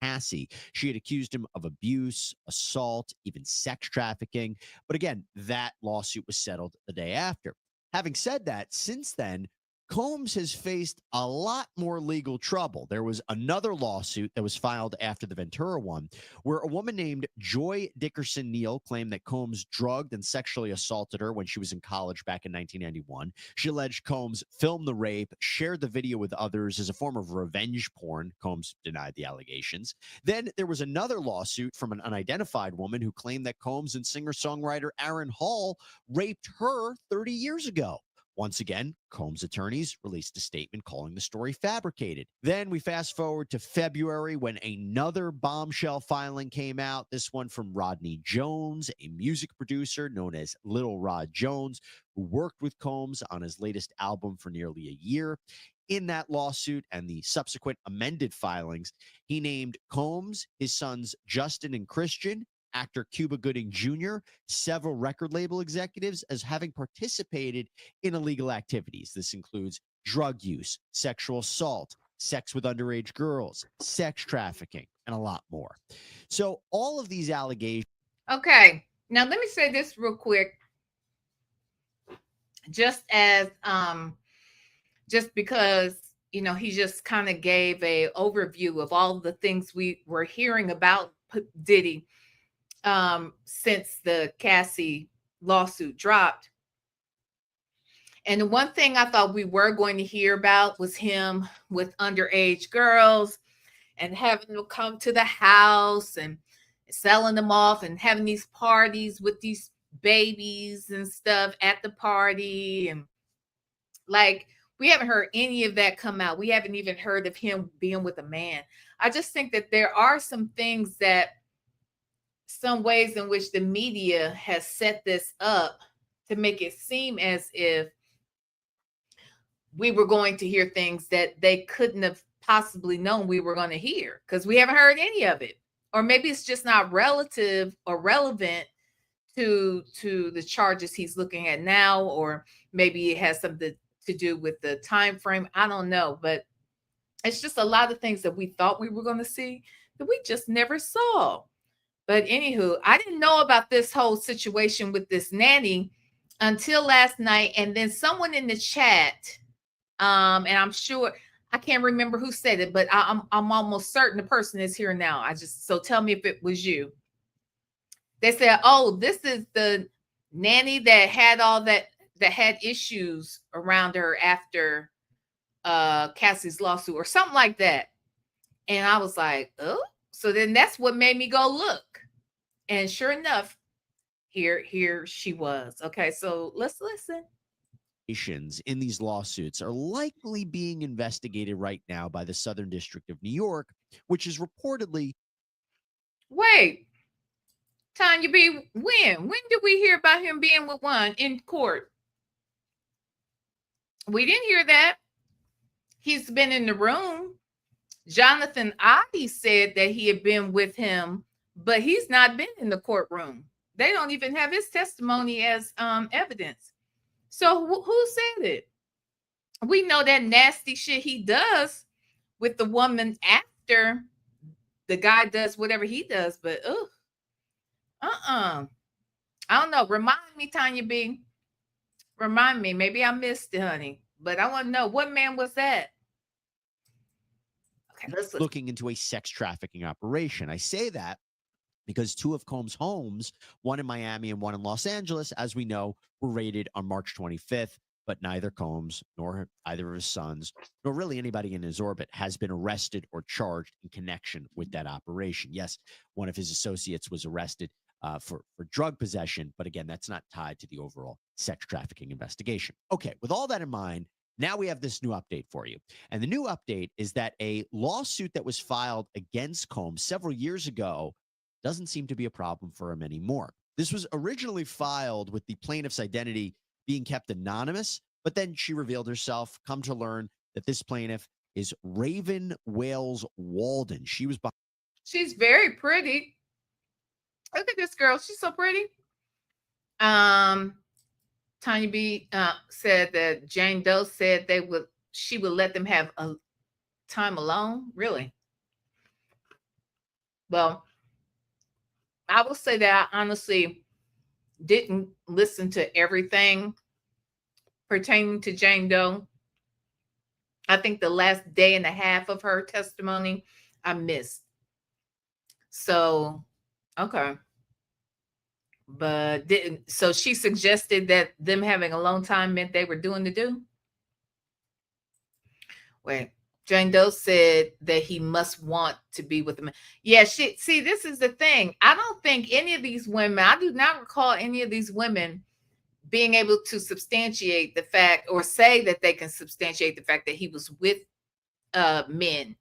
Cassie. She had accused him of abuse, assault, even sex trafficking. But again, that lawsuit was settled the day after. Having said that, since then, Combs has faced a lot more legal trouble. There was another lawsuit that was filed after the Ventura one, where a woman named Joy Dickerson Neal claimed that Combs drugged and sexually assaulted her when she was in college back in 1991. She alleged Combs filmed the rape, shared the video with others as a form of revenge porn. Combs denied the allegations. Then there was another lawsuit from an unidentified woman who claimed that Combs and singer-songwriter Aaron Hall raped her 30 years ago. Once again, Combs' attorneys released a statement calling the story fabricated. Then we fast forward to February when another bombshell filing came out, this one from Rodney Jones, a music producer known as Little Rod Jones, who worked with Combs on his latest album for nearly a year. In that lawsuit and the subsequent amended filings, he named Combs, his sons Justin and Christian, actor Cuba Gooding Jr., several record label executives as having participated in illegal activities. This includes drug use, sexual assault, sex with underage girls, sex trafficking, and a lot more. So all of these allegations. Okay, now let me say this real quick. Just because he just kind of gave a overview of all the things we were hearing about Diddy since the Cassie lawsuit dropped. And the one thing I thought we were going to hear about was him with underage girls and having them come to the house and selling them off and having these parties with these babies and stuff at the party. And like, we haven't heard any of that come out. We haven't even heard of him being with a man. I just think that there are some things that, some ways in which the media has set this up to make it seem as if we were going to hear things that they couldn't have possibly known we were going to hear, because we haven't heard any of it. Or maybe it's just not relative or relevant to the charges he's looking at now, or maybe it has something to do with the time frame. I don't know, but it's just a lot of things that we thought we were going to see that we just never saw. But anywho, I didn't know about this whole situation with this nanny until last night, and then someone in the chat, and I'm sure, I can't remember who said it, but I'm almost certain the person is here now. So tell me if it was you. They said, "Oh, this is the nanny that had all that had issues around her after Cassie's lawsuit or something like that." And I was like, "Oh." So then that's what made me go look. And sure enough, here she was. Okay, so let's listen. In these lawsuits are likely being investigated right now by the Southern District of New York, which is reportedly. Wait, Tanya B, when did we hear about him being with one in court? We didn't hear that. He's been in the room. Jonathan Adi said that he had been with him, but he's not been in the courtroom. They don't even have his testimony as evidence. So who said it? We know that nasty shit he does with the woman after the guy does whatever he does, but I don't know. Remind me, Tanya B. Remind me. Maybe I missed it, honey. But I want to know, what man was that? Okay, let's look. Looking into a sex trafficking operation. I say that because two of Combs' homes, one in Miami and one in Los Angeles, as we know, were raided on March 25th, but neither Combs nor either of his sons, nor really anybody in his orbit, has been arrested or charged in connection with that operation. Yes, one of his associates was arrested for drug possession, but again, that's not tied to the overall sex trafficking investigation. Okay, with all that in mind, now we have this new update for you. And the new update is that a lawsuit that was filed against Combs several years ago doesn't seem to be a problem for him anymore. This was originally filed with the plaintiff's identity being kept anonymous, but then she revealed herself. Come to learn that this plaintiff is Raven Wales Walden. She's very pretty. Look at this girl. She's so pretty. Tanya B said that Jane Doe said she would let them have a time alone. Really? Well, I will say that I honestly didn't listen to everything pertaining to Jane Doe. I think the last day and a half of her testimony I missed. So, okay. But so she suggested that them having a long time meant they were doing the do? Wait. Jane Doe said that he must want to be with him. Yeah, see, this is the thing. I don't think any of these women, I do not recall any of these women being able to substantiate the fact, or say that they can substantiate the fact that he was with men.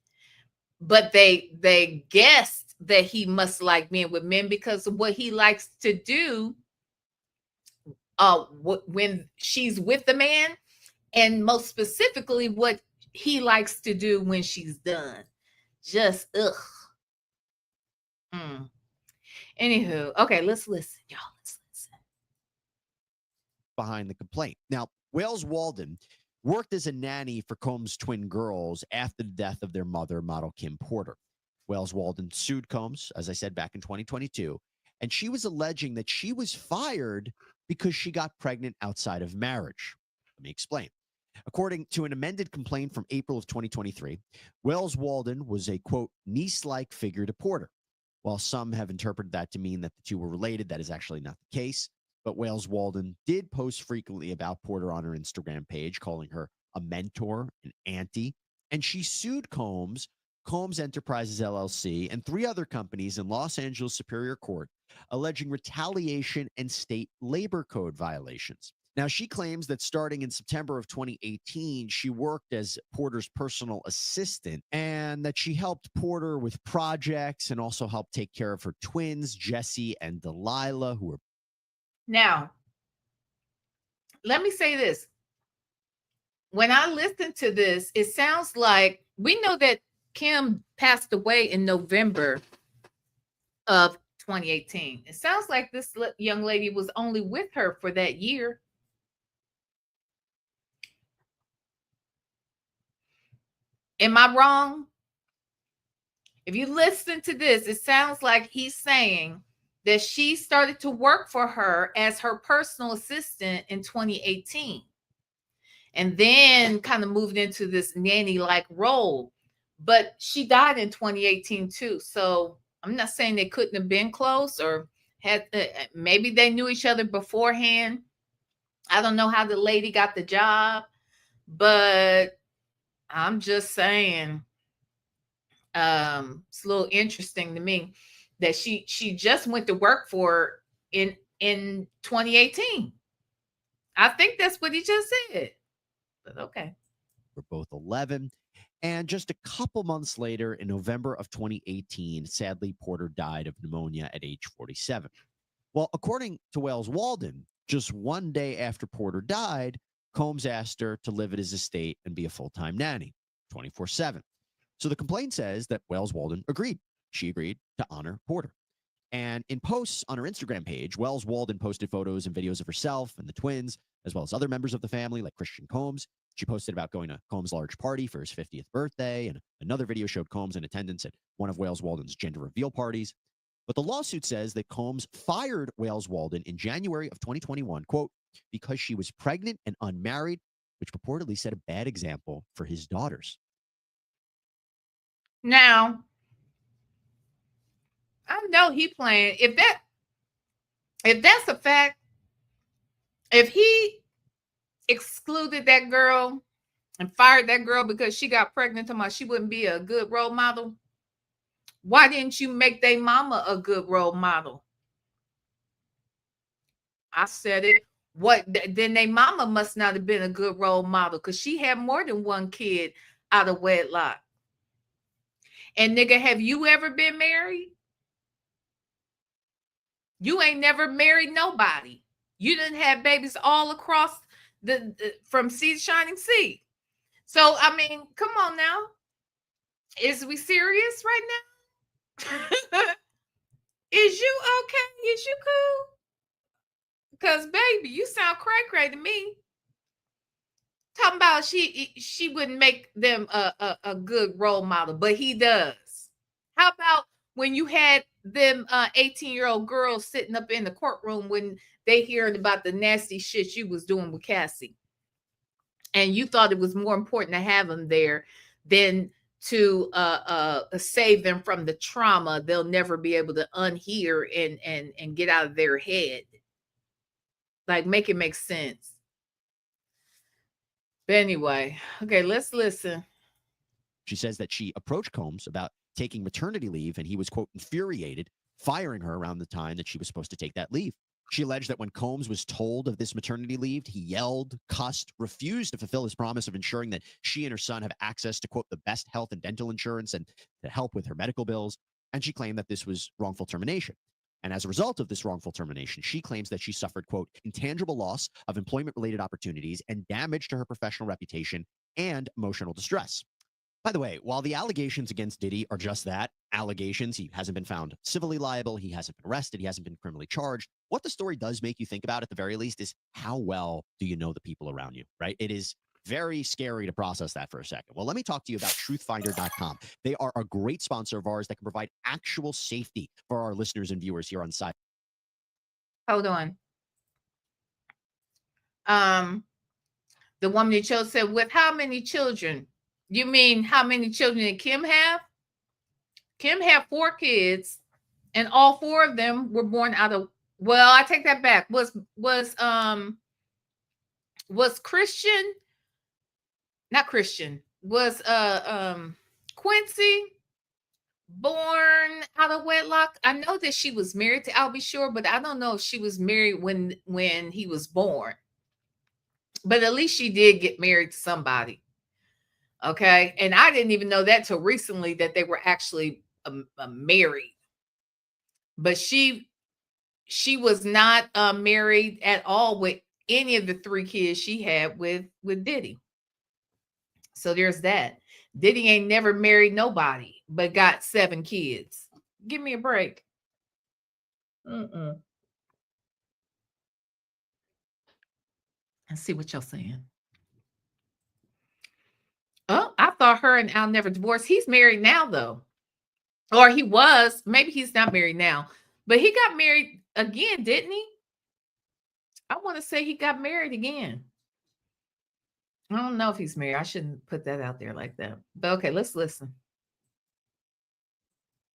But they guessed that he must like men with men because of what he likes to do when she's with the man, and most specifically what he likes to do when she's done. Just Anywho, okay, let's listen, y'all. Let's listen. Behind the complaint. Now, Wales Walden worked as a nanny for Combs' twin girls after the death of their mother, model Kim Porter. Wales Walden sued Combs, as I said, back in 2022, and she was alleging that she was fired because she got pregnant outside of marriage. Let me explain. According to an amended complaint from April of 2023, Wales Walden was a, quote, niece-like figure to Porter. While some have interpreted that to mean that the two were related, that is actually not the case. But Wales Walden did post frequently about Porter on her Instagram page, calling her a mentor, an auntie, and she sued Combs Enterprises LLC, and 3 other companies in Los Angeles Superior Court, alleging retaliation and state labor code violations. Now, she claims that starting in September of 2018, she worked as Porter's personal assistant and that she helped Porter with projects and also helped take care of her twins, Jesse and Delilah, who were. Now, let me say this. When I listen to this, it sounds like we know that Kim passed away in November of 2018. It sounds like this young lady was only with her for that year. Am I wrong? If you listen to this, it sounds like he's saying that she started to work for her as her personal assistant in 2018 and then kind of moved into this nanny-like role. But she died in 2018 too. So I'm not saying they couldn't have been close or had maybe they knew each other beforehand. I don't know how the lady got the job, but I'm just saying it's a little interesting to me that she just went to work for in 2018. I think that's what he just said. But okay. We're both 11. And just a couple months later, in November of 2018, sadly, Porter died of pneumonia at age 47. Well, according to Wales Walden, just one day after Porter died, Combs asked her to live at his estate and be a full-time nanny, 24/7. So the complaint says that Wales Walden agreed. She agreed to honor Porter. And in posts on her Instagram page, Wales Walden posted photos and videos of herself and the twins, as well as other members of the family, like Christian Combs. She posted about going to Combs' large party for his 50th birthday, and another video showed Combs in attendance at one of Wales Walden's gender reveal parties. But the lawsuit says that Combs fired Wales Walden in January of 2021, quote, because she was pregnant and unmarried, which purportedly set a bad example for his daughters. Now, I know he playing. If that's a fact, if he excluded that girl and fired that girl because she got pregnant, talking about she wouldn't be a good role model, why didn't you make their mama a good role model? I said it. What then? Their mama must not have been a good role model because she had more than one kid out of wedlock. And nigga, have you ever been married? You ain't never married nobody. You didn't have babies all across the from sea to shining sea. So I mean, come on now. Is we serious right now? Is you okay? Is you cool? Because baby, you sound cray-cray to me. Talking about she wouldn't make them a good role model, but he does. How about when you had them 18-year-old girls sitting up in the courtroom when they heard about the nasty shit you was doing with Cassie, and you thought it was more important to have them there than to save them from the trauma they'll never be able to unhear and get out of their head. Like, make it make sense. But anyway, okay, let's listen. She says that she approached Combs about taking maternity leave, and he was, quote, infuriated, firing her around the time that she was supposed to take that leave. She alleged that when Combs was told of this maternity leave, he yelled, cussed, refused to fulfill his promise of ensuring that she and her son have access to, quote, the best health and dental insurance and to help with her medical bills. And she claimed that this was wrongful termination. And as a result of this wrongful termination, she claims that she suffered, quote, intangible loss of employment-related opportunities and damage to her professional reputation and emotional distress. By the way, while the allegations against Diddy are just that, allegations, he hasn't been found civilly liable, he hasn't been arrested, he hasn't been criminally charged. What the story does make you think about, at the very least, is how well do you know the people around you, right? It is very scary to process that for a second. Well, let me talk to you about truthfinder.com. They are a great sponsor of ours that can provide actual safety for our listeners and viewers here on site. Hold on. The woman you chose said, with how many children? You mean how many children did Kim have? Kim had 4 kids, and all 4 of them were born out of Well, I take that back. Was Christian, not Christian, was Quincy born out of wedlock? I know that she was married to I'll be sure, but I don't know if she was married when he was born. But at least she did get married to somebody. Okay. And I didn't even know that till recently that they were actually married. But she was not married at all with any of the three kids she had with Diddy. So there's that. Diddy ain't never married nobody, but got 7 kids. Give me a break. Mm-mm. Let's see what y'all saying. Oh, I thought her and Al never divorced. He's married now, though. Or he was. Maybe he's not married now. But he got married again, didn't he? I want to say he got married again. I don't know if he's married. I shouldn't put that out there like that. But okay, let's listen.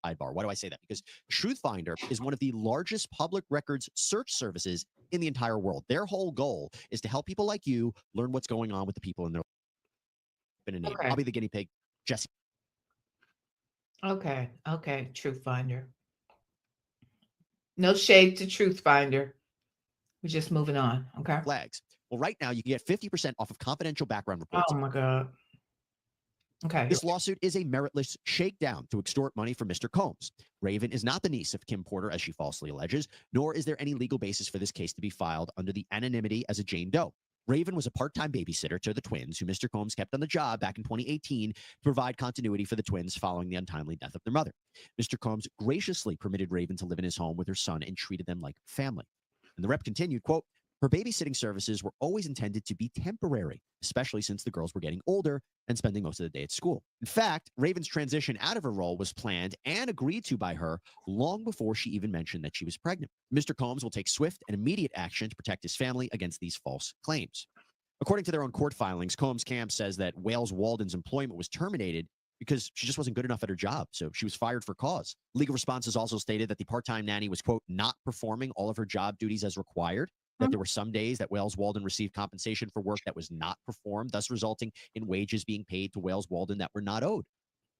Sidebar. Why do I say that? Because Truthfinder is one of the largest public records search services in the entire world. Their whole goal is to help people like you learn what's going on with the people in their life. Okay. I'll be the guinea pig. Jesse. Okay. Truth Finder. No shade to Truth Finder. We're just moving on. Okay. Flags. Well, right now you can get 50% off of confidential background reports. Oh my God. Okay. This lawsuit is a meritless shakedown to extort money from Mr. Combs. Raven is not the niece of Kim Porter, as she falsely alleges, nor is there any legal basis for this case to be filed under the anonymity as a Jane Doe. Raven was a part-time babysitter to the twins, who Mr. Combs kept on the job back in 2018 to provide continuity for the twins following the untimely death of their mother. Mr. Combs graciously permitted Raven to live in his home with her son and treated them like family. And the rep continued, quote, her babysitting services were always intended to be temporary, especially since the girls were getting older and spending most of the day at school. In fact, Raven's transition out of her role was planned and agreed to by her long before she even mentioned that she was pregnant. Mr. Combs will take swift and immediate action to protect his family against these false claims. According to their own court filings, Combs' camp says that Wales Walden's employment was terminated because she just wasn't good enough at her job, so she was fired for cause. Legal responses also stated that the part-time nanny was, quote, not performing all of her job duties as required, that there were some days that Wales Walden received compensation for work that was not performed, thus resulting in wages being paid to Wales Walden that were not owed.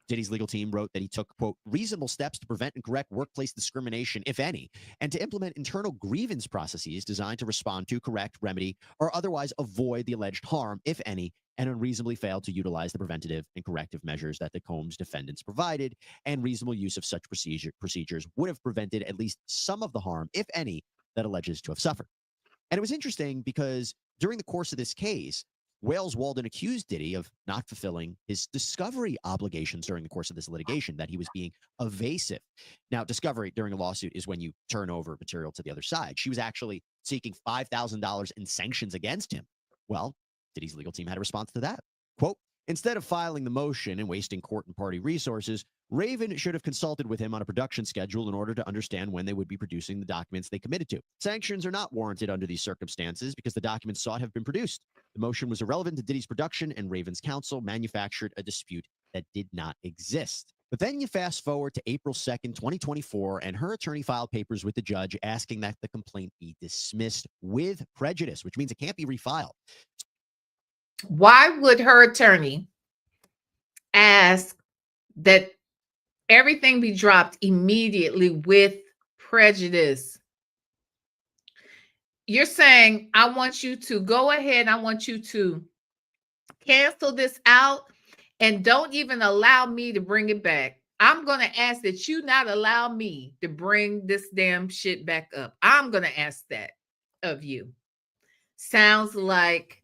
Diddy's legal team wrote that he took, quote, reasonable steps to prevent and correct workplace discrimination, if any, and to implement internal grievance processes designed to respond to, correct, remedy, or otherwise avoid the alleged harm, if any, and unreasonably failed to utilize the preventative and corrective measures that the Combs defendants provided, and reasonable use of such procedures would have prevented at least some of the harm, if any, that alleges to have suffered. And it was interesting because during the course of this case, Wales Walden accused Diddy of not fulfilling his discovery obligations during the course of this litigation, that he was being evasive. Now, discovery during a lawsuit is when you turn over material to the other side. She was actually seeking $5,000 in sanctions against him. Well, Diddy's legal team had a response to that. Quote, instead of filing the motion and wasting court and party resources, Raven should have consulted with him on a production schedule in order to understand when they would be producing the documents they committed to. Sanctions are not warranted under these circumstances because the documents sought have been produced. The motion was irrelevant to Diddy's production, and Raven's counsel manufactured a dispute that did not exist. But then you fast forward to April 2nd, 2024, and her attorney filed papers with the judge asking that the complaint be dismissed with prejudice, which means it can't be refiled. Why would her attorney ask that everything be dropped immediately with prejudice? You're saying, I want you to go ahead, I want you to cancel this out and don't even allow me to bring it back. I'm going to ask that you not allow me to bring this damn shit back up. I'm going to ask that of you. Sounds like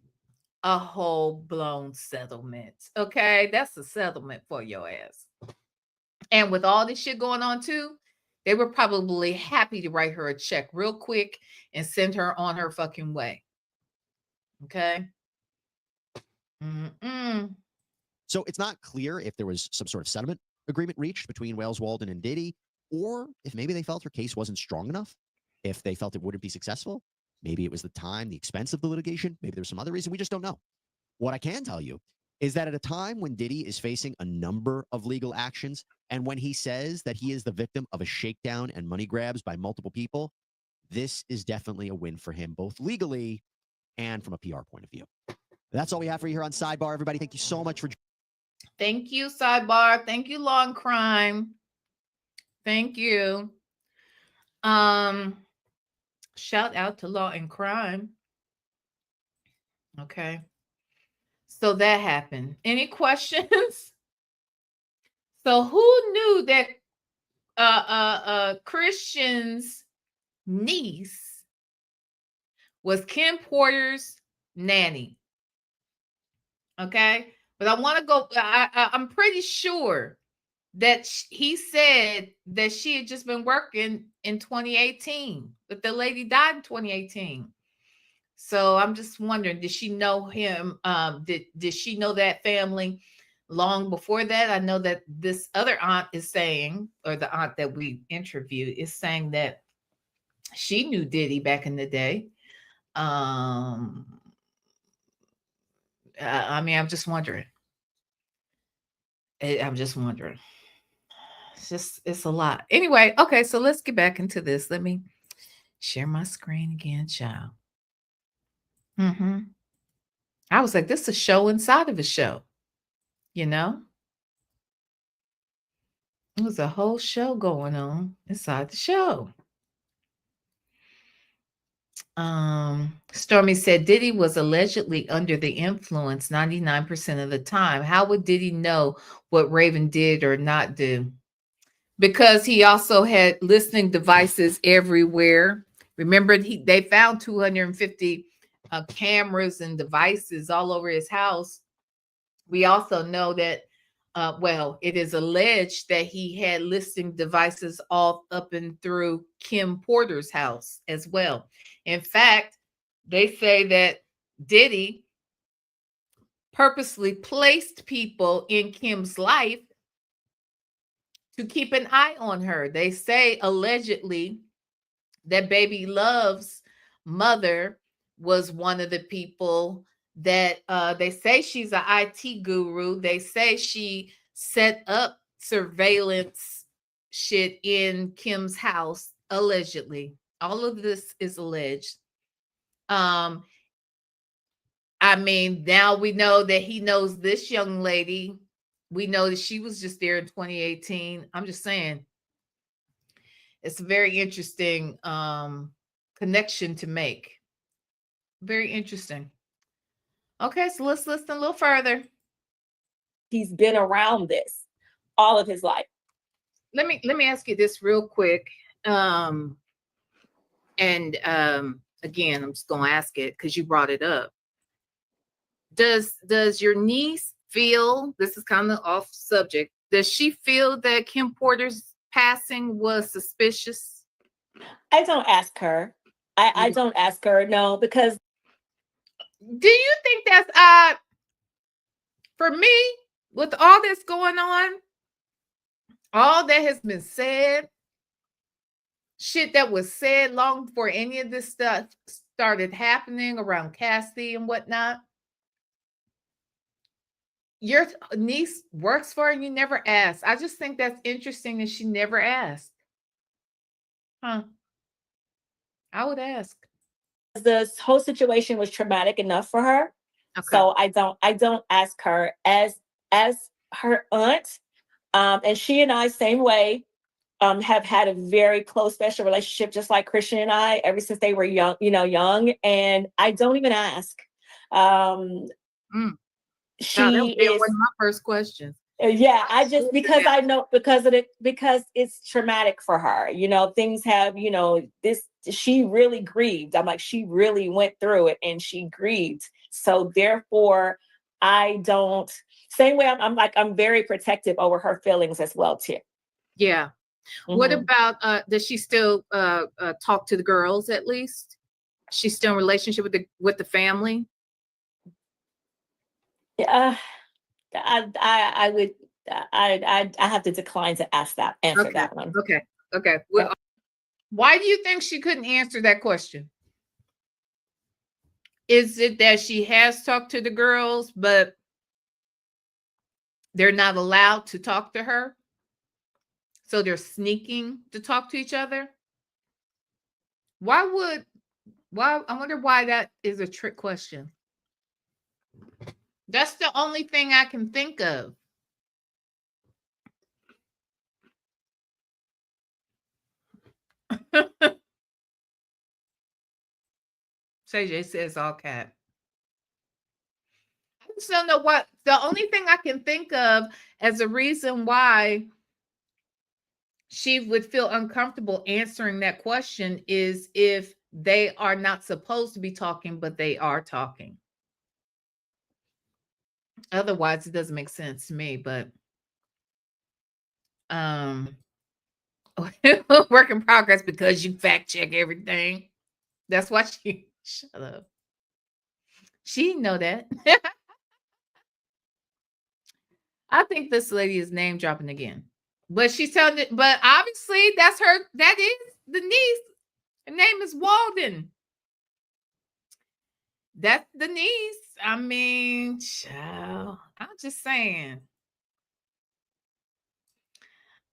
a whole-blown settlement. Okay, that's a settlement for your ass. And with all this shit going on too, they were probably happy to write her a check real quick and send her on her fucking way. Okay. So it's not clear if there was some sort of settlement agreement reached between Wales Walden and Diddy, or if maybe they felt her case wasn't strong enough, if they felt it wouldn't be successful. Maybe it was the time, the expense of the litigation. Maybe there's some other reason. We just don't know. What I can tell you is that at a time when Diddy is facing a number of legal actions, and when he says that he is the victim of a shakedown and money grabs by multiple people, this is definitely a win for him, both legally and from a PR point of view. That's all we have for you here on Sidebar, everybody. Thank you so much for. Thank you, Sidebar. Thank you, Law and Crime. Thank you. Shout out to Law and Crime. Okay. So that happened. Any questions? So who knew that Christian's niece was Kim Porter's nanny? Okay. But I want to go, I'm pretty sure that he said that she had just been working in 2018, but the lady died in 2018. So I'm just wondering, did she know him? Did she know that family long before that? I know that this other aunt is saying, or the aunt that we interviewed is saying that she knew Diddy back in the day. I mean, I'm just wondering. I'm just wondering. It's a lot. Anyway, okay, so let's get back into this. Let me share my screen again, child. I was like, this is a show inside of a show, you know? It was a whole show going on inside the show. Stormy said Diddy was allegedly under the influence 99% of the time. How would Diddy know what Raven did or not do? Because he also had listening devices everywhere. Remember, they found 250 cameras and devices all over his house. We also know that, it is alleged that he had listening devices all up and through Kim Porter's house as well. In fact, they say that Diddy purposely placed people in Kim's life to keep an eye on her. They say allegedly that Baby Love's mother was one of the people that they say she's an IT guru. They say she set up surveillance shit in Kim's house, allegedly. All of this is alleged. I mean, now we know that he knows this young lady. We know that she was just there in 2018. I'm just saying, it's a very interesting connection to make. Very interesting. Okay, so let's listen a little further. He's been around this all of his life. Let me ask you this real quick. Again, I'm just gonna ask it because you brought it up. Does your niece feel, this is kind of off subject, does she feel that Kim Porter's passing was suspicious? I don't ask her. I don't ask her, no, because. Do you think that's odd? For me, with all this going on, all that has been said, shit that was said long before any of this stuff started happening around Cassie and whatnot. Your niece works for her and you never asked. I just think that's interesting that she never asked. Huh. I would ask. This whole situation was traumatic enough for her. Okay. So I don't ask her as her aunt. And she and I, same way, have had a very close special relationship, just like Christian and I, ever since they were young, and I don't even ask. She is one of my first questions. Yeah, I just, because I know, because it's traumatic for her. Things have, she really grieved. I'm like, she really went through it and she grieved. So therefore, I don't, same way I'm very protective over her feelings as well, too. Yeah. Mm-hmm. What about, does she still talk to the girls at least? She's still in relationship with the family? Yeah. I would, I have to decline to answer that one. Okay. Well, why do you think she couldn't answer that question? Is it that she has talked to the girls, but they're not allowed to talk to her? So they're sneaking to talk to each other? Why I wonder why that is a trick question. That's the only thing I can think of. CJ says all cat. I just don't know what the only thing I can think of as a reason why she would feel uncomfortable answering that question is if they are not supposed to be talking, but they are talking. Otherwise, it doesn't make sense to me. But work in progress because you fact check everything. That's why she shut up. She didn't know that. I think this lady is name dropping again. But she's telling it, but obviously that's her, that is the niece. Her name is Walden. That's the niece. I mean, child, I'm just saying.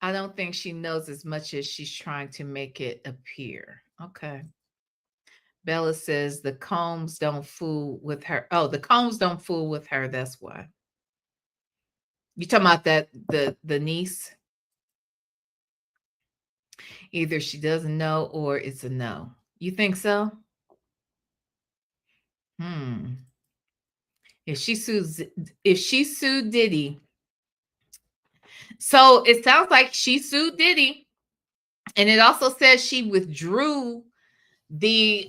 I don't think she knows as much as she's trying to make it appear. Okay. Bella says the Combs don't fool with her. Oh, the Combs don't fool with her. That's why. You talking about that the niece? Either she doesn't know or it's a no. You think so? If she sued Diddy. So it sounds like she sued Diddy. And it also says she withdrew the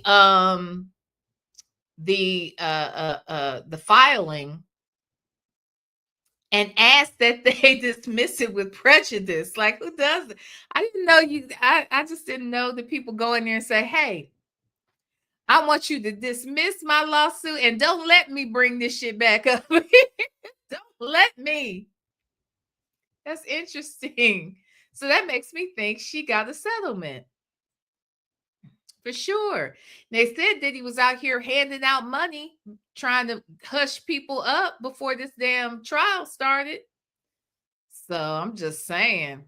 filing and asked that they dismiss it with prejudice. Like, who does it? I didn't know I just didn't know that people go in there and say, hey, I want you to dismiss my lawsuit and don't let me bring this shit back up. Don't let me. That's interesting. So that makes me think she got a settlement. For sure. They said that he was out here handing out money, trying to hush people up before this damn trial started. So I'm just saying.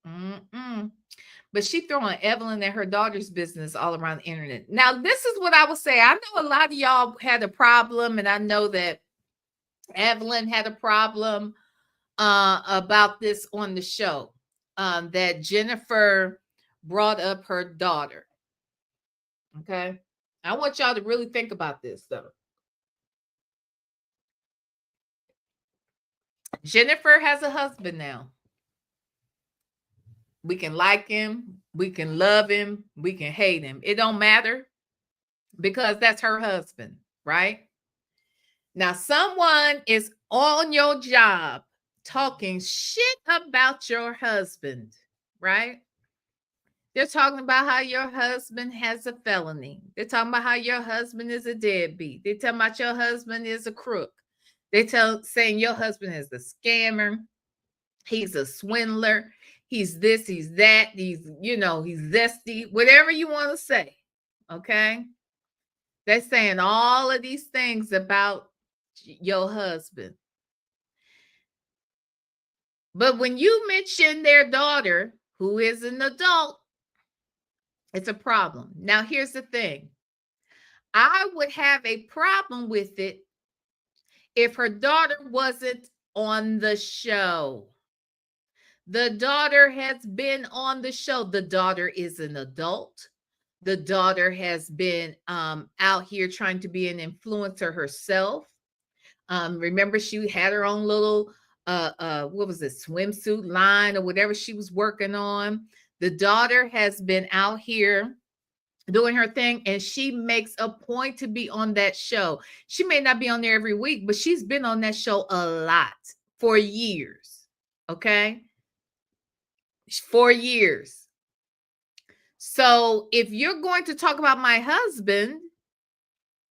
But she throwing Evelyn and her daughter's business all around the internet. Now, this is what I would say. I know a lot of y'all had a problem, and I know that Evelyn had a problem about this on the show, that Jennifer brought up her daughter. Okay. I want y'all to really think about this, though. Jennifer has a husband now. We can like him, we can love him, we can hate him. It don't matter because that's her husband, right? Now, someone is on your job talking shit about your husband, right? They're talking about how your husband has a felony. They're talking about how your husband is a deadbeat. They're talking about your husband is a crook. Saying your husband is a scammer. He's a swindler. He's this, he's that. He's zesty, whatever you want to say. Okay. They're saying all of these things about your husband. But when you mention their daughter, who is an adult, it's a problem. Now, here's the thing. I would have a problem with it if her daughter wasn't on the show. The daughter has been on the show. The daughter is an adult. The daughter has been out here trying to be an influencer herself. Remember, she had her own little what was it, swimsuit line or whatever she was working on. The daughter has been out here doing her thing, and she makes a point to be on that show. She may not be on there every week, but she's been on that show a lot for years. Okay? For years. So if you're going to talk about my husband,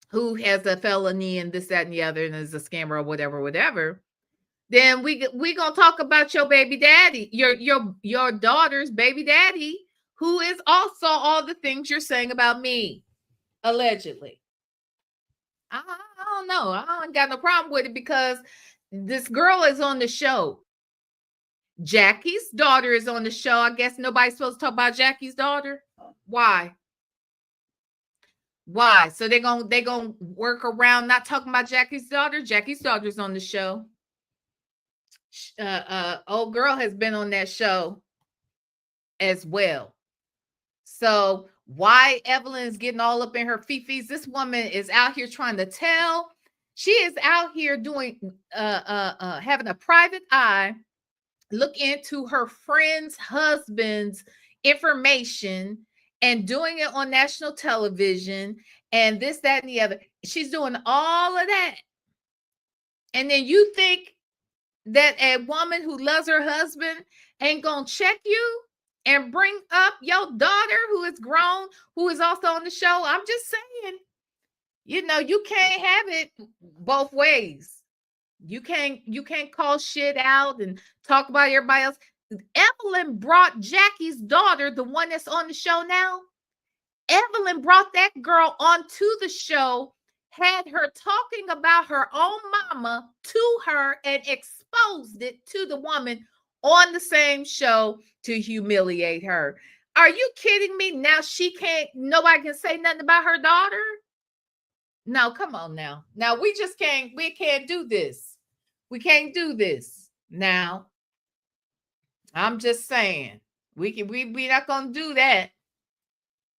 who has a felony and this, that, and the other, and is a scammer or whatever, then we gonna talk about your baby daddy, your daughter's baby daddy, who is also all the things you're saying about me, allegedly. I don't know. I don't got no problem with it because this girl is on the show. Jackie's daughter is on the show. I guess nobody's supposed to talk about Jackie's daughter. Why? Why? So they're gonna work around not talking about Jackie's daughter. Jackie's daughter's on the show. Old girl has been on that show as well. So why Evelyn's getting all up in her fifis? This woman is out here trying to tell. She is out here doing having a private eye look into her friend's husband's information and doing it on national television and this, that, and the other. She's doing all of that. And then you think that a woman who loves her husband ain't gonna check you and bring up your daughter who is grown, who is also on the show? I'm just saying, you can't have it both ways. You can't call shit out and talk about everybody else. Evelyn brought Jackie's daughter, the one that's on the show now. Evelyn brought that girl onto the show, had her talking about her own mama to her, and exposed it to the woman on the same show to humiliate her. Are you kidding me? Now nobody can say nothing about her daughter? No, come on now. Now we can't do this. We can't do this. Now, I'm just saying, we not gonna do that.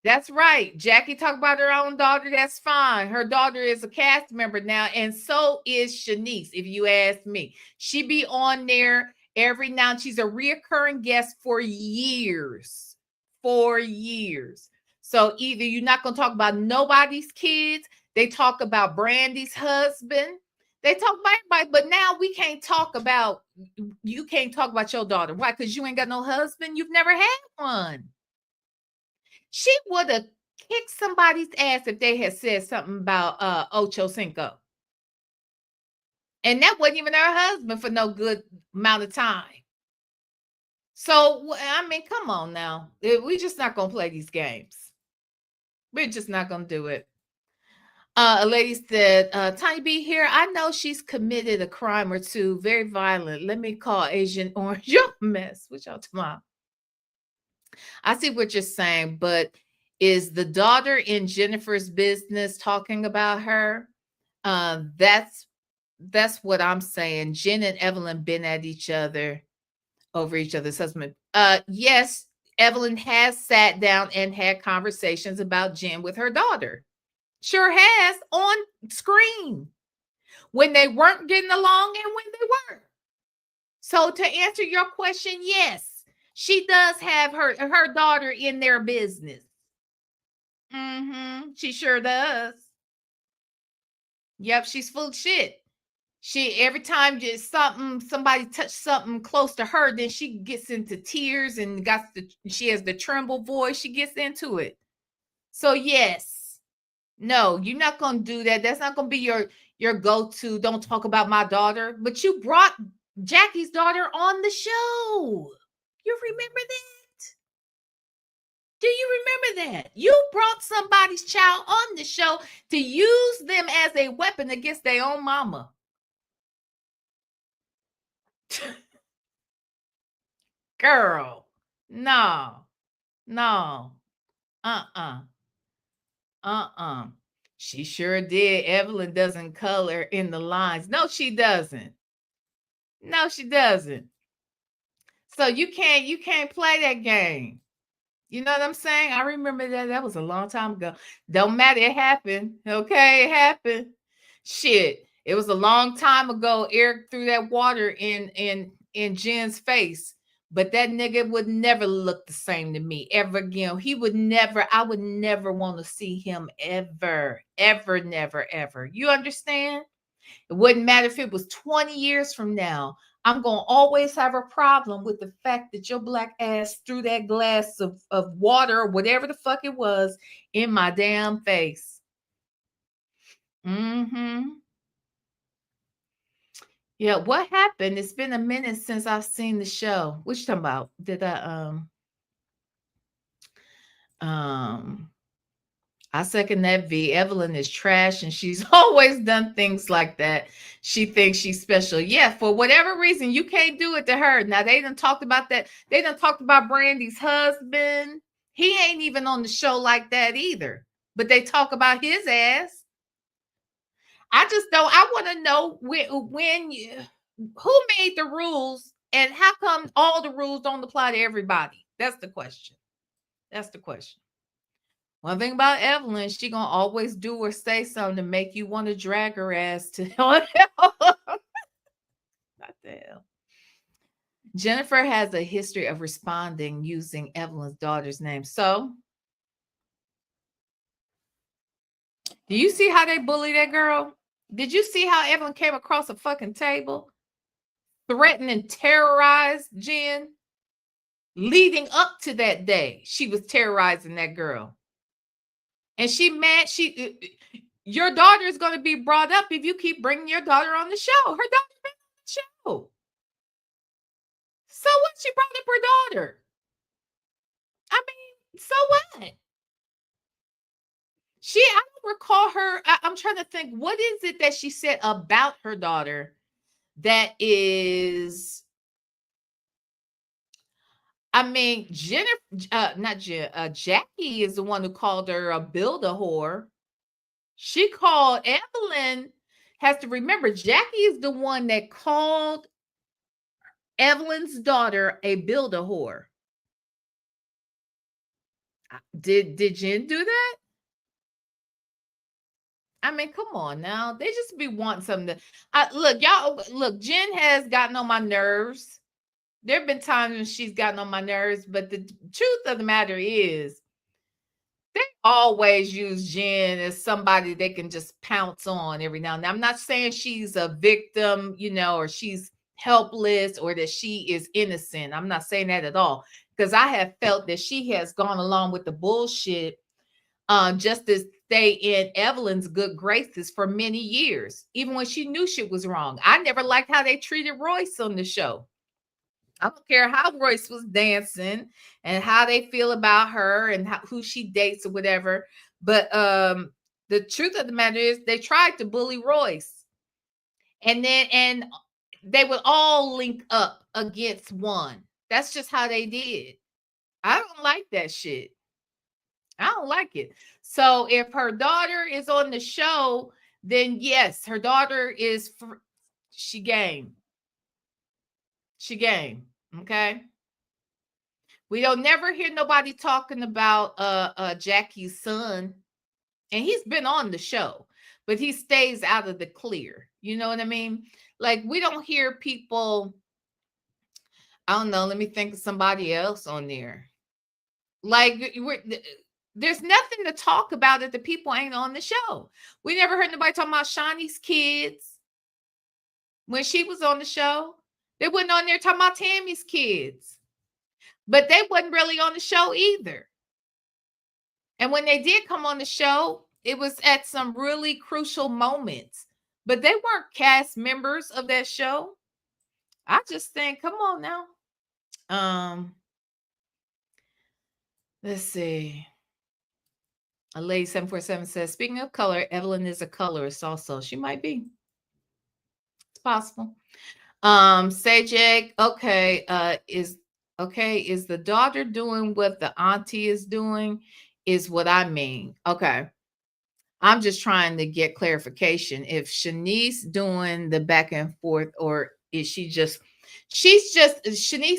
That's right. Jackie talked about her own daughter. That's fine. Her daughter is a cast member now, and so is Shanice, if you ask me. She be on there every now and she's a reoccurring guest for years. For years. So either you're not going to talk about nobody's kids. They talk about Brandy's husband. They talk about everybody, but now you can't talk about your daughter. Why? Because you ain't got no husband. You've never had one. She would have kicked somebody's ass if they had said something about Ocho Cinco. And that wasn't even her husband for no good amount of time. So, I mean, come on now. We're just not going to play these games. We're just not going to do it. A lady said, Tiny B here, I know she's committed a crime or two, very violent. Let me call Agent Orange. You're a mess. What y'all talking about? I see what you're saying, but is the daughter in Jennifer's business talking about her? That's what I'm saying. Jen and Evelyn been at each other over each other's husband. Yes, Evelyn has sat down and had conversations about Jen with her daughter. Sure has, on screen, when they weren't getting along and when they were. So to answer your question, yes, she does have her daughter in their business. She sure does. Yep, she's full of shit. She every time just somebody touched something close to her, then she gets into tears and she has the tremble voice. She gets into it. So yes, no, you're not gonna do that. That's not gonna be your go-to. Don't talk about my daughter. But you brought Jackie's daughter on the show. You remember that? Do you remember that? You brought somebody's child on the show to use them as a weapon against their own mama. Girl, no. She sure did. Evelyn doesn't color in the lines. No, she doesn't. So you can't play that game. You know what I'm saying? I remember that was a long time ago. Don't matter, it happened. Okay, it happened. Shit, it was a long time ago. Eric threw that water in Jen's face, but that nigga would never look the same to me ever again. I would never want to see him ever, never, ever. You understand? It wouldn't matter if it was 20 years from now. I'm going to always have a problem with the fact that your black ass threw that glass of water or whatever the fuck it was in my damn face. Yeah, what happened? It's been a minute since I've seen the show. What you talking about? Did I I second that V. Evelyn is trash and she's always done things like that. She thinks she's special. Yeah, for whatever reason, you can't do it to her. Now, they done talked about that. They done talked about Brandy's husband. He ain't even on the show like that either. But they talk about his ass. I just don't. I want to know who made the rules and how come all the rules don't apply to everybody? That's the question. That's the question. One thing about Evelyn, she gonna always do or say something to make you want to drag her ass to hell. What the hell? Jennifer has a history of responding using Evelyn's daughter's name. So, do you see how they bully that girl? Did you see how Evelyn came across a fucking table, threatened and terrorized Jen? Leading up to that day, she was terrorizing that girl. And she mad. Your daughter is going to be brought up if you keep bringing your daughter on the show. Her daughter's been on the show. So what? She brought up her daughter. I mean, so what? I don't recall her. I'm trying to think. What is it that she said about her daughter that is? I mean, Jackie is the one who called her a build-a-whore. She called Evelyn, has to remember, Jackie is the one that called Evelyn's daughter a build-a-whore. Did Jen do that? I mean, come on now. They just be wanting something to look, Jen has gotten on my nerves. There have been times when she's gotten on my nerves, but the truth of the matter is they always use Jen as somebody they can just pounce on every now and then. I'm not saying she's a victim, or she's helpless or that she is innocent. I'm not saying that at all, because I have felt that she has gone along with the bullshit just to stay in Evelyn's good graces for many years, even when she knew shit was wrong. I never liked how they treated Royce on the show. I don't care how Royce was dancing and how they feel about her and who she dates or whatever. But the truth of the matter is they tried to bully Royce. And they would all link up against one. That's just how they did. I don't like that shit. I don't like it. So if her daughter is on the show, then yes, her daughter is she game. She game. Okay. We don't never hear nobody talking about Jackie's son. And he's been on the show, but he stays out of the clear. You know what I mean? Like, we don't hear people. I don't know. Let me think of somebody else on there. Like, there's nothing to talk about if the people ain't on the show. We never heard nobody talking about Shawnee's kids when she was on the show. They wasn't on there talking about Tammy's kids, but they wasn't really on the show either. And when they did come on the show, it was at some really crucial moments, but they weren't cast members of that show. I just think, come on now. Let's see. A lady 747 says, speaking of color, Evelyn is a colorist also. She might be. It's possible. Sajak, is the daughter doing what the auntie is doing? Is what I mean. Okay. I'm just trying to get clarification. If Shanice doing the back and forth, or is Shanice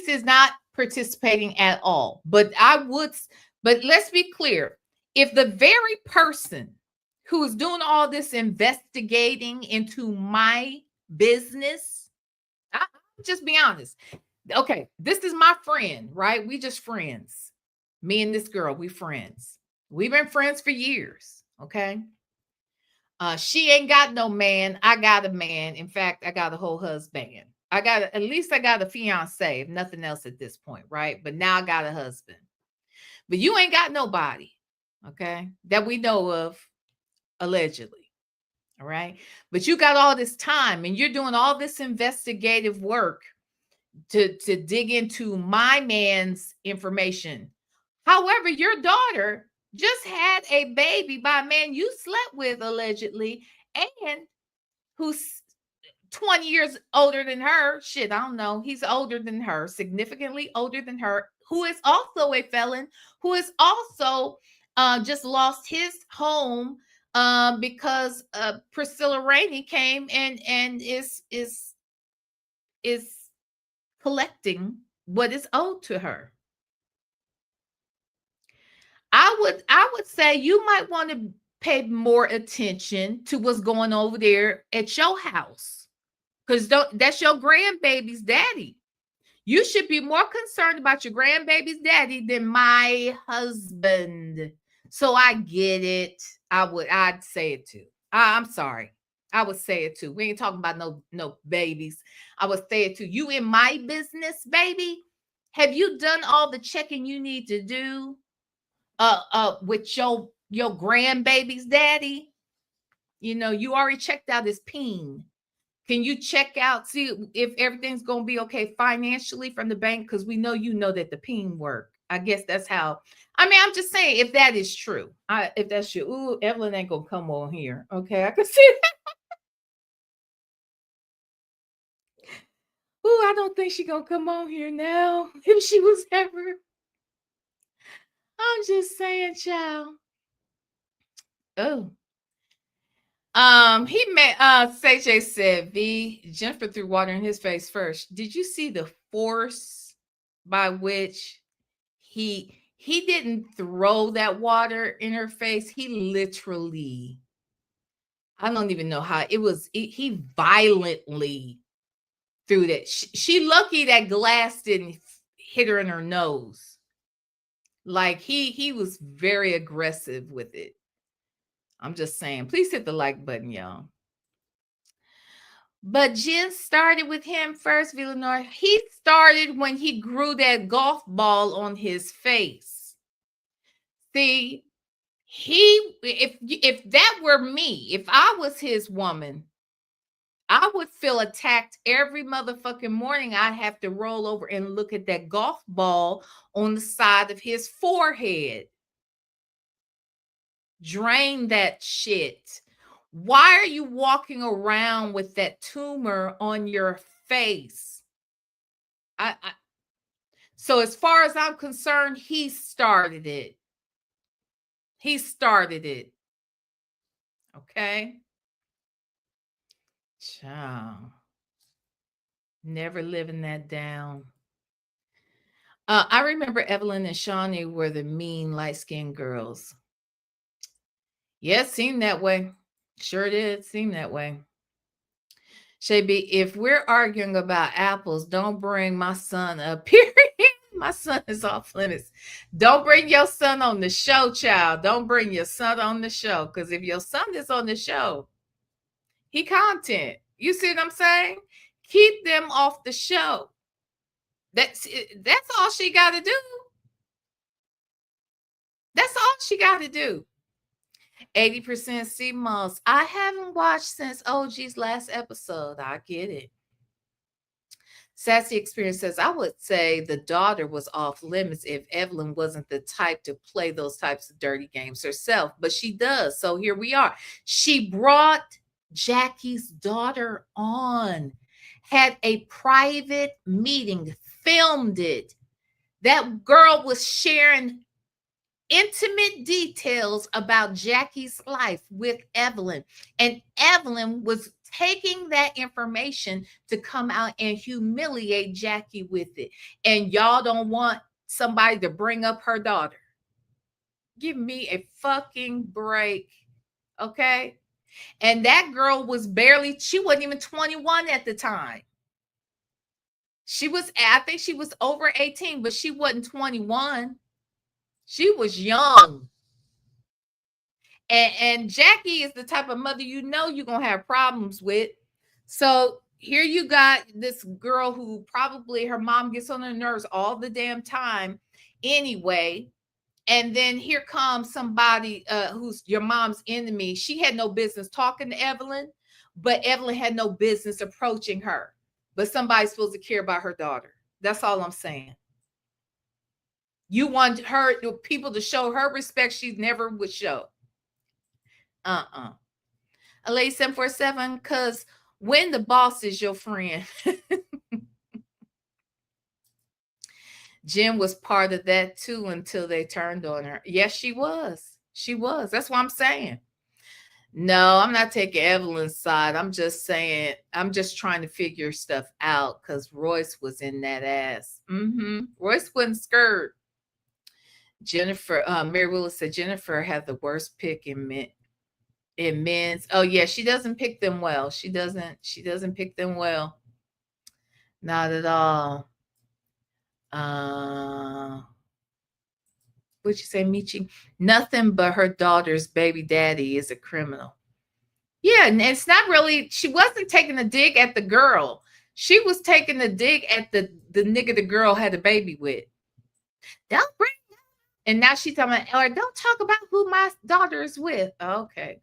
is not participating at all. But let's be clear. If the very person who is doing all this investigating into my business, I'll just be honest. Okay, this is my friend, right? We just friends. Me and this girl, we friends. We've been friends for years, okay? She ain't got no man. I got a man. In fact, I got a whole husband. At least I got a fiance, if nothing else at this point, right? But now I got a husband. But you ain't got nobody, okay, that we know of, allegedly, all right? But you got all this time and you're doing all this investigative work to dig into my man's information. However, your daughter just had a baby by a man you slept with allegedly, and who's 20 years older than her. Shit, I don't know. He's older than her, significantly older than her, who is also a felon, who is also just lost his home because Priscilla Rainey came and is collecting what is owed to her. I would say you might want to pay more attention to what's going over there at your house, because that's your grandbaby's daddy. You should be more concerned about your grandbaby's daddy than my husband. So I get it. I'd say it too. I'm sorry. I would say it too. We ain't talking about no babies. I would say it too. You in my business, baby? Have you done all the checking you need to do with your grandbaby's daddy? You know, you already checked out his peen. Can you check out, see if everything's going to be okay financially from the bank? Because we know you know that the peen work. I guess that's how. I mean, I'm just saying, if that is true, if that's true, ooh, Evelyn ain't gonna come on here. Okay, I can see that. Ooh, I don't think she gonna come on here now. If she was ever, I'm just saying, child. Oh, he met CJ said Jennifer threw water in his face first. Did you see the force by which he didn't throw that water in her face? He literally, I don't even know how it was. He violently threw that. She lucky that glass didn't hit her in her nose. Like he was very aggressive with it. I'm just saying, please hit the like button, y'all. But Jen started with him first, Villanor. He started when he grew that golf ball on his face. See, if that were me, if I was his woman, I would feel attacked every motherfucking morning. I have to roll over and look at that golf ball on the side of his forehead. Drain that shit. Why are you walking around with that tumor on your face? So as far as I'm concerned, he started it. He started it. Okay. Child. Never living that down. I remember Evelyn and Shawnee were the mean light-skinned girls. Yeah, it seemed that way. Sure did seem that way. Shaby, if we're arguing about apples, don't bring my son up here. My son is off limits. Don't bring your son on the show, child. Don't bring your son on the show. Because if your son is on the show, he content. You see what I'm saying? Keep them off the show. That's all she got to do. That's all she got to do. 80% sea moss. I haven't watched since OG's last episode. I get it. Sassy Experience says, I would say the daughter was off limits if Evelyn wasn't the type to play those types of dirty games herself, but she does. So here we are. She brought Jackie's daughter on, had a private meeting, filmed it. That girl was sharing intimate details about Jackie's life with Evelyn. And Evelyn was taking that information to come out and humiliate Jackie with it. And y'all don't want somebody to bring up her daughter. Give me a fucking break. Okay? And that girl was she wasn't even 21 at the time. I think she was over 18, but she wasn't 21. She was young. And Jackie is the type of mother you're going to have problems with. So here you got this girl who probably her mom gets on her nerves all the damn time anyway. And then here comes somebody who's your mom's enemy. She had no business talking to Evelyn, but Evelyn had no business approaching her. But somebody's supposed to care about her daughter. That's all I'm saying. You want her people to show her respect she never would show. Elay 747, because when the boss is your friend. Jen was part of that too until they turned on her. Yes, she was. She was. That's what I'm saying. No, I'm not taking Evelyn's side. I'm just saying, I'm just trying to figure stuff out because Royce was in that ass. Royce wasn't scared. Jennifer, Mary Willis said Jennifer had the worst pick in men's. Oh yeah, she doesn't pick them well. She doesn't pick them well. Not at all. What'd you say, Michi? Nothing but her daughter's baby daddy is a criminal. Yeah, and it's not really, she wasn't taking a dig at the girl. She was taking a dig at the nigga the girl had a baby with. Don't bring that. And now she's talking about, or don't talk about who my daughter is with. Okay,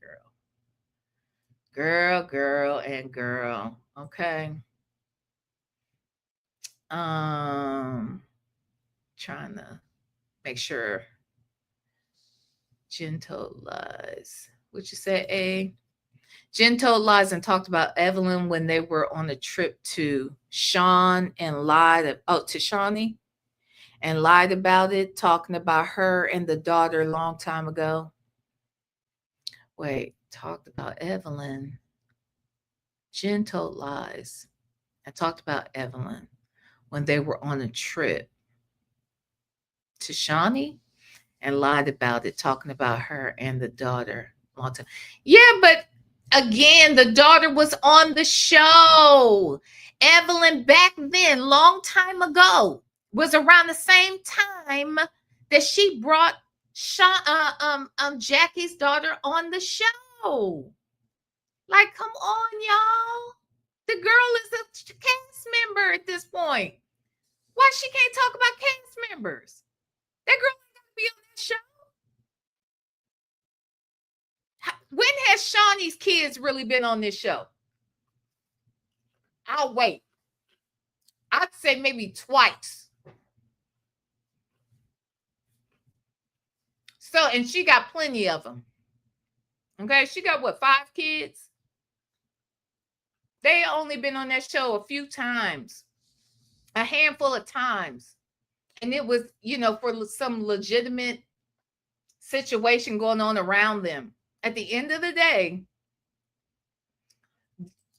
girl. Girl, and girl. Okay. Trying to make sure. Jen told lies. What you say, A? Jen told lies and talked about Evelyn when they were on a trip to Sean and lied. To Shawnee and lied about it, talking about her and the daughter a long time ago. Wait, talked about Evelyn. Jen told lies and talked about Evelyn when they were on a trip to Shawnee and lied about it, talking about her and the daughter long time. Yeah, but again, the daughter was on the show. Evelyn back then, long time ago, was around the same time that she brought Jackie's daughter on the show. Like, come on, y'all. The girl is a cast member at this point. Why she can't talk about cast members? That girl ain't got to be on that show. When has Shawnee's kids really been on this show? I'll wait. I'd say maybe twice. So, and she got plenty of them. Okay, she got what, 5 kids? They only been on that show a few times, a handful of times. And it was, for some legitimate situation going on around them. At the end of the day,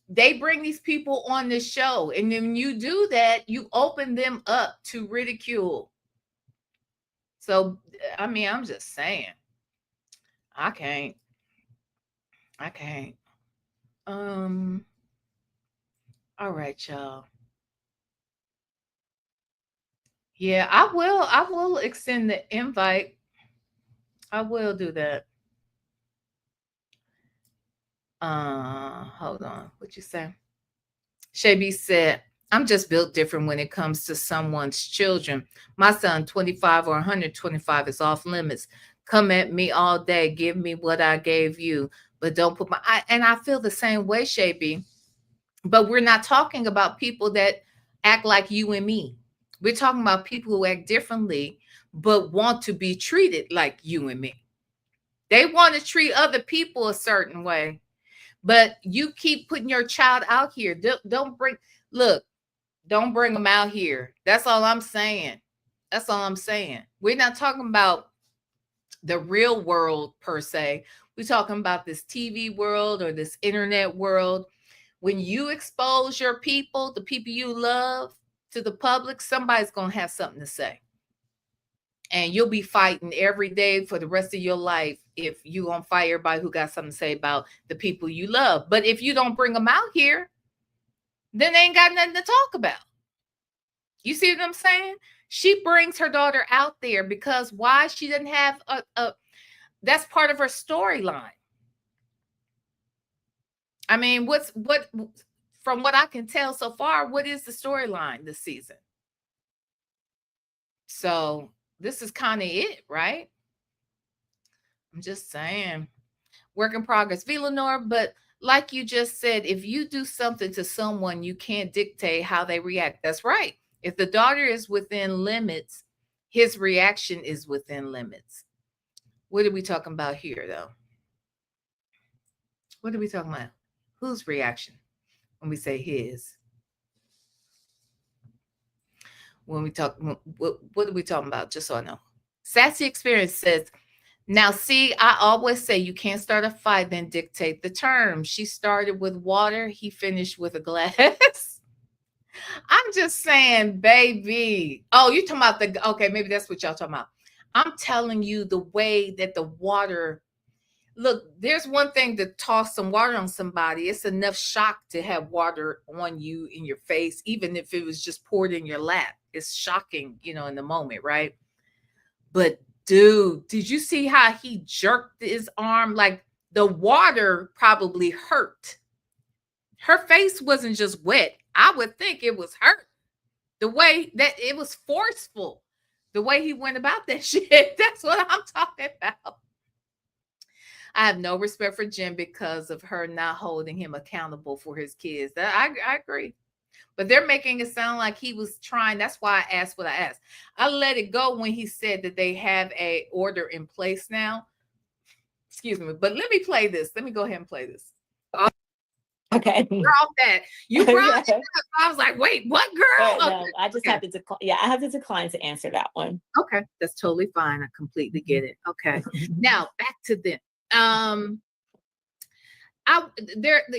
they bring these people on this show. And when you do that, you open them up to ridicule. So, I mean, I'm just saying, I can't. All right, y'all. Yeah, I will extend the invite. I will do that. Hold on. What you say? Shaby said, I'm just built different when it comes to someone's children. My son, 25 or 125, is off limits. Come at me all day. Give me what I gave you, but don't put and I feel the same way, Shaby. But we're not talking about people that act like you and me. We're talking about people who act differently, but want to be treated like you and me. They want to treat other people a certain way. But you keep putting your child out here. Don't bring them out here. That's all I'm saying. That's all I'm saying. We're not talking about the real world per se. We're talking about this TV world or this internet world. When you expose your people, the people you love, to the public, somebody's going to have something to say. And you'll be fighting every day for the rest of your life if you on fire everybody who got something to say about the people you love. But if you don't bring them out here, then they ain't got nothing to talk about. You see what I'm saying? She brings her daughter out there because why? She didn't have that's part of her storyline. I mean, from what I can tell so far, what is the storyline this season? So this is kind of it, right? I'm just saying. Work in progress. Villanor, but like you just said, if you do something to someone, you can't dictate how they react. That's right. If the daughter is within limits, his reaction is within limits. What are we talking about here, though? What are we talking about? Whose reaction when we say his? When we talk, what are we talking about? Just so I know. Sassy Experience says, now, see, I always say you can't start a fight, then dictate the terms. She started with water, he finished with a glass. I'm just saying, baby. Oh, you're talking about the, okay, maybe that's what y'all talking about. I'm telling you the way that the water, look, there's one thing to toss some water on somebody. It's enough shock to have water on you in your face, even if it was just poured in your lap. It's shocking, in the moment, right? But dude, did you see how he jerked his arm? Like the water probably hurt. Her face wasn't just wet. I would think it was hurt. The way that it was forceful, the way he went about that shit. That's what I'm talking about. I have no respect for Jen because of her not holding him accountable for his kids. I agree. But they're making it sound like he was trying. That's why I asked what I asked. I let it go when he said that they have a order in place now. Excuse me. But let me play this. Let me go ahead and play this. Okay. Brought that. You brought it up. I was like, wait, what, girl? No, okay. I just have to decline. Yeah, I have to decline to answer that one. Okay. That's totally fine. I completely get it. Okay. Now back to them.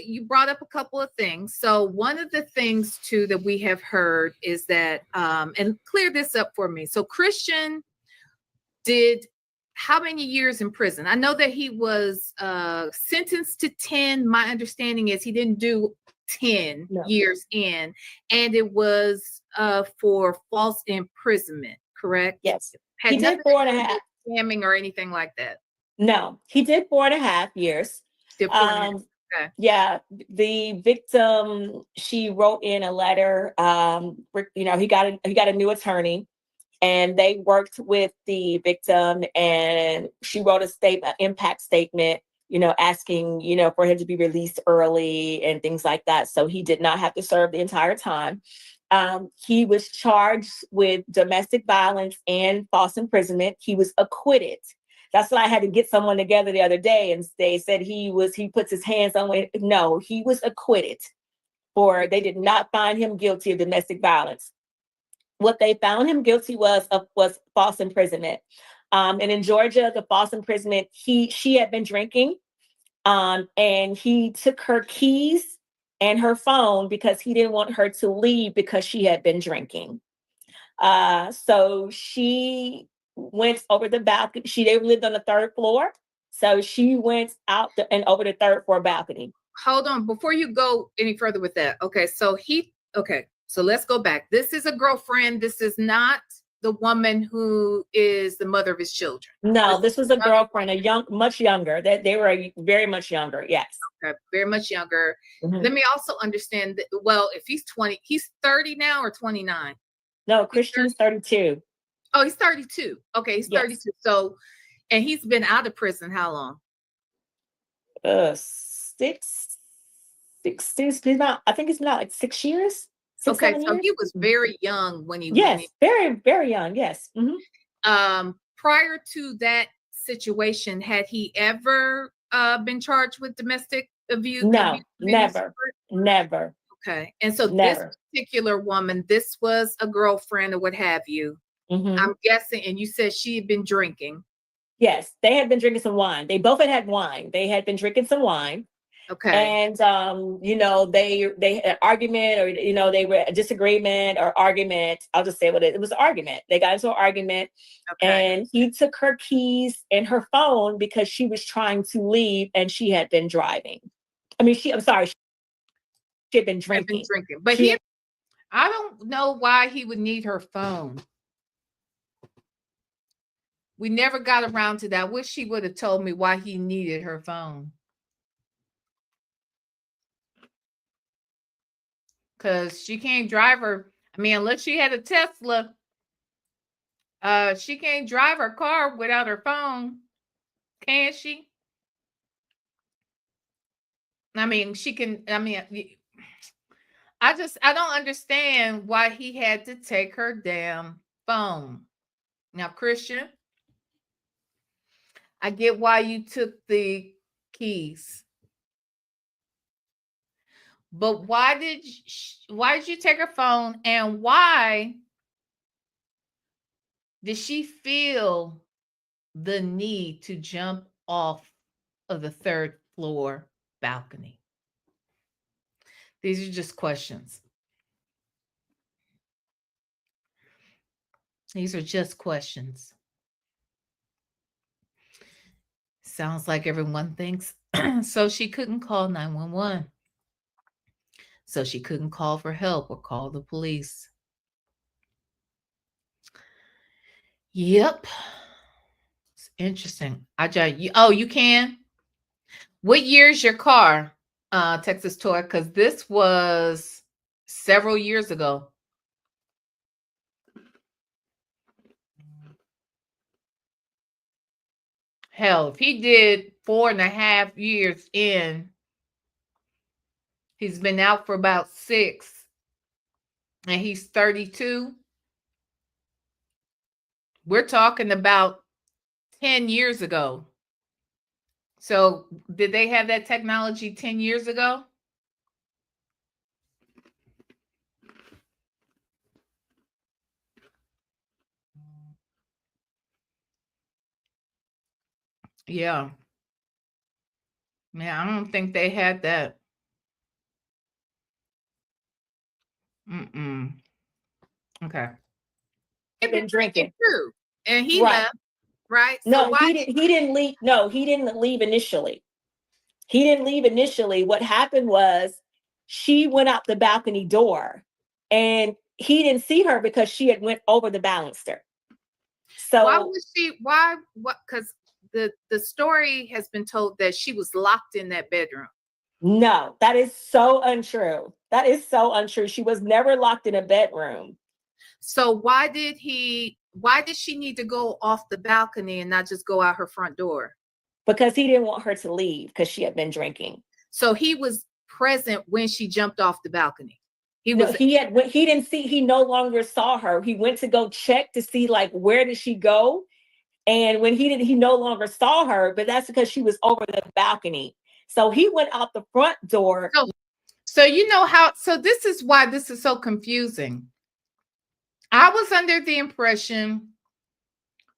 You brought up a couple of things. So one of the things too that we have heard is that, and clear this up for me. So Christian did how many years in prison? I know that he was sentenced to 10. My understanding is he didn't do 10 years in, and it was for false imprisonment, correct? Yes. He did 4.5. Scamming or anything like that. No, he did 4.5 years. Okay. Yeah, the victim, she wrote in a letter. He got a new attorney, and they worked with the victim, and she wrote an impact statement, asking, for him to be released early and things like that. So he did not have to serve the entire time. He was charged with domestic violence and false imprisonment. He was acquitted. That's why I had to get someone together the other day, and they said he puts his hands on it. No, he was acquitted. They did not find him guilty of domestic violence. What they found him guilty was false imprisonment. And in Georgia, the false imprisonment, she had been drinking, and he took her keys and her phone because he didn't want her to leave because she had been drinking. So she went over the balcony. They lived on the 3rd floor. So she went out and over the 3rd floor balcony. Hold on, before you go any further with that. Okay, so so let's go back. This is a girlfriend. This is not the woman who is the mother of his children. No, this was a girlfriend, much younger. That they were very much younger. Yes. Okay, very much younger. Mm-hmm. Let me also understand that. Well, if he's 20, he's 30 now or 29. No, Christian's 32. Oh, he's 32. Okay, he's 32. So, and he's been out of prison how long? 6. I think it's not like 6 years. Okay, so years? He was very young when he. Yes, very, very young. Yes. Mm-hmm. Prior to that situation, had he ever been charged with domestic abuse? No, never. Okay, and so this particular woman, this was a girlfriend or what have you. Mm-hmm. I'm guessing, and you said she had been drinking. Yes, they had been drinking some wine. They both had wine. They had been drinking some wine. Okay. And they had an argument, or they were a disagreement or argument. I'll just say it was an argument. They got into an argument, and he took her keys and her phone because she was trying to leave and she had been driving. She had been drinking. But I don't know why he would need her phone. We never got around to that. I wish she would have told me why he needed her phone. Because she can't drive her. Unless she had a Tesla, she can't drive her car without her phone. Can she? She can. I don't understand why he had to take her damn phone. Now, Christian, I get why you took the keys. But why did you take her phone, and why did she feel the need to jump off of the third floor balcony? These are just questions. These are just questions. Sounds like everyone thinks so she couldn't call 911. So she couldn't call for help or call the police. Yep. It's interesting. You can? What year is your car? Texas Toy, because this was several years ago. Hell, if he did 4.5 years in, he's been out for about 6, and he's 32. We're talking about 10 years ago. So did they have that technology 10 years ago? Yeah. Man, I don't think they had that. Mm-mm. Okay. He'd been drinking. True. And he Right. left, right? So No, why? he didn't leave. No, he didn't leave initially. He didn't leave initially. What happened was she went out the balcony door, and he didn't see her because she had went over the baluster. So Why was she? Why? What? Because the story has been told that she was locked in that bedroom. no, that is so untrue. That is so untrue. She was never locked in a bedroom. So why did he? Why did she need to go off the balcony and not just go out her front door? Because he didn't want her to leave because she had been drinking. So he was present when she jumped off the balcony. He didn't see, he no longer saw her. He went to go check to see like where did she go. And when he no longer saw her, but that's because she was over the balcony. So he went out the front door. So you know how, so this is why this is so confusing. I was under the impression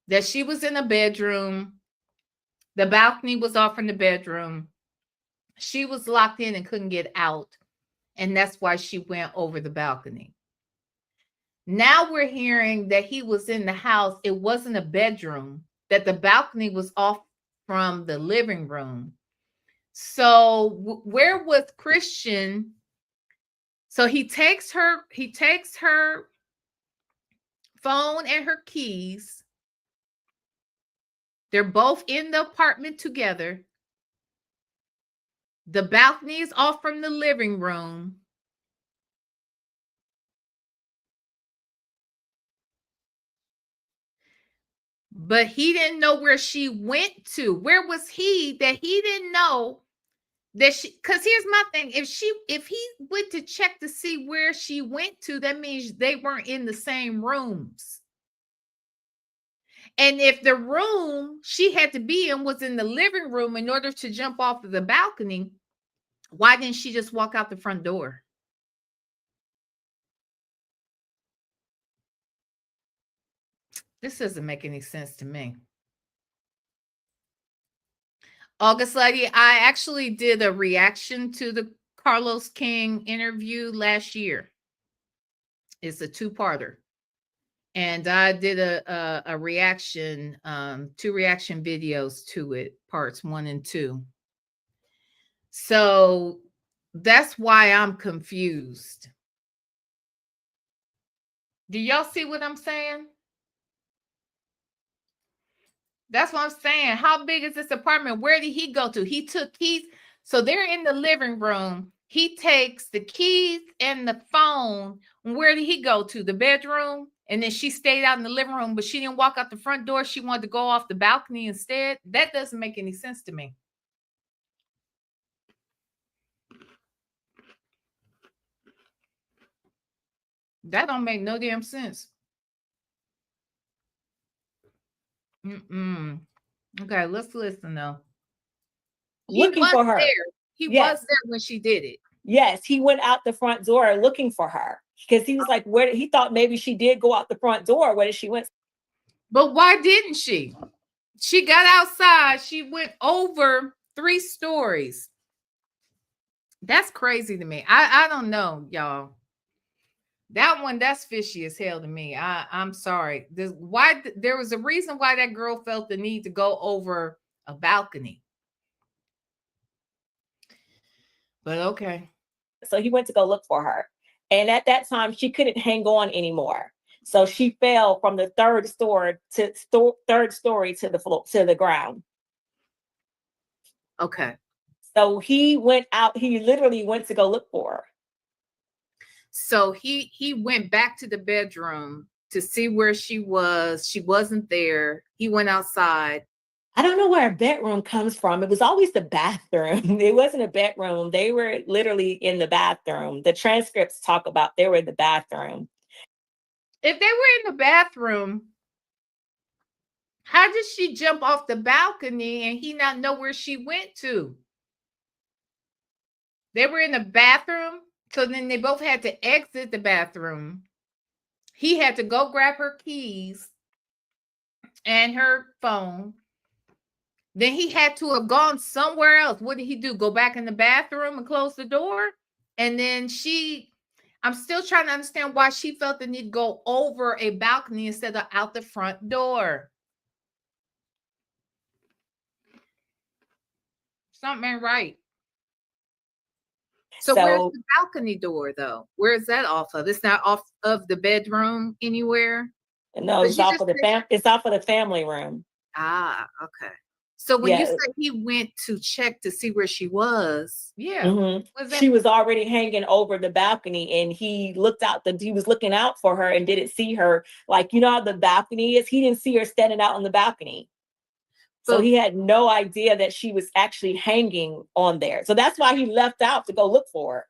that she was in a bedroom. The balcony was off from the bedroom. She was locked in and couldn't get out. And that's why she went over the balcony. Now we're hearing that he was in the house. It wasn't a bedroom, that the balcony was off from the living room. So where was Christian? So he takes her phone and her keys. They're both in the apartment together. The balcony is off from the living room. But he didn't know where she went to. Where was he that he didn't know that she, because here's my thing. If he went to check to see where she went to, that means they weren't in the same rooms. And if the room she had to be in was in the living room in order to jump off of the balcony, why didn't she just walk out the front door? This doesn't make any sense to me. August Lady, I actually did a reaction to the Carlos King interview last year. It's a 2-parter. And I did a reaction, 2 reaction videos to it, parts 1 and 2. So that's why I'm confused. Do y'all see what I'm saying? That's what I'm saying. How big is this apartment? Where did he go to? He took keys. So they're in the living room. He takes the keys and the phone. Where did he go to? The bedroom? And then she stayed out in the living room, but she didn't walk out the front door. She wanted to go off the balcony instead. That doesn't make any sense to me. That don't make no damn sense. Mm-mm. Okay, let's listen though. He looking was for her. there. He Yes. was there when she did it. Yes, he went out the front door looking for her because he was like, where he thought maybe she did go out the front door. Where did she went? But why didn't she? She got outside. She went over 3 stories. That's crazy to me. I don't know, y'all. That one, that's fishy as hell to me. I'm sorry. There was a reason why that girl felt the need to go over a balcony. But okay. So he went to go look for her. And at that time, she couldn't hang on anymore. So she fell from the third story to the floor to the ground. Okay. So he went out. He literally went to go look for her. So he went back to the bedroom to see where she was. She wasn't there. He went outside. I don't know where a bedroom comes from. It was always the bathroom. It wasn't a bedroom. They were literally in the bathroom. The transcripts talk about they were in the bathroom. If they were in the bathroom, how did she jump off the balcony and he not know where she went to? They were in the bathroom, so then they both had to exit the bathroom. He had to go grab her keys and her phone. Then he had to have gone somewhere else. What did he do? Go back in the bathroom and close the door? And then I'm still trying to understand why she felt the need to go over a balcony instead of out the front door. Something ain't right. So where's the balcony door, though? Where is that off of? It's not off of the bedroom anywhere? No, it's off of the family room. Ah, okay. So when you said he went to check to see where she was, she was already hanging over the balcony, and he looked out. He was looking out for her and didn't see her. Like, you know how the balcony is? He didn't see her standing out on the balcony. So he had no idea that she was actually hanging on there. So that's why he left out to go look for her.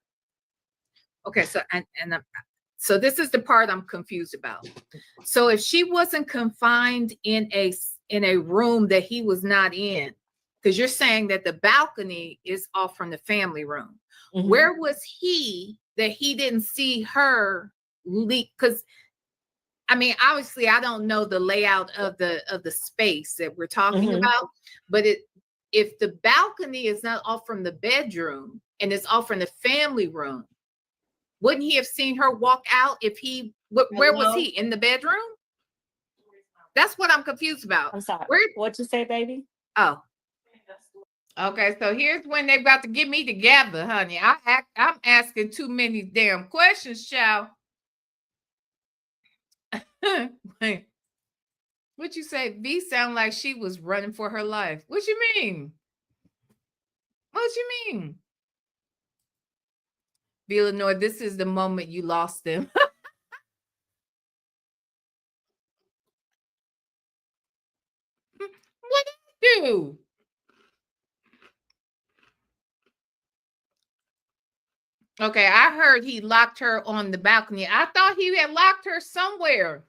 Okay, so so this is the part I'm confused about. So if she wasn't confined in a room that he was not in, because you're saying that the balcony is off from the family room, where was he that he didn't see her leak? Because I mean, obviously, I don't know the layout of the space that we're talking about, but if the balcony is not off from the bedroom and it's off from the family room, wouldn't he have seen her walk out? Where was he? In the bedroom? That's what I'm confused about. I'm sorry. What'd you say, baby? Oh. Okay, so here's when they about to get me together, honey. I'm asking too many damn questions, child. Wait. What you say? V sound like she was running for her life. What you mean? What you mean? V Lenore, this is the moment you lost them. What did you do? Okay, I heard he locked her on the balcony. I thought he had locked her somewhere.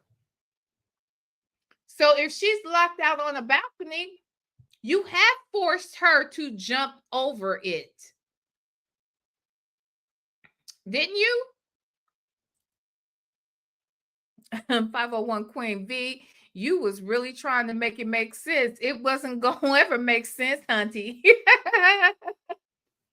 So if she's locked out on a balcony, you have forced her to jump over it. Didn't you? 501 Queen V, you was really trying to make it make sense. It wasn't going to ever make sense, hunty.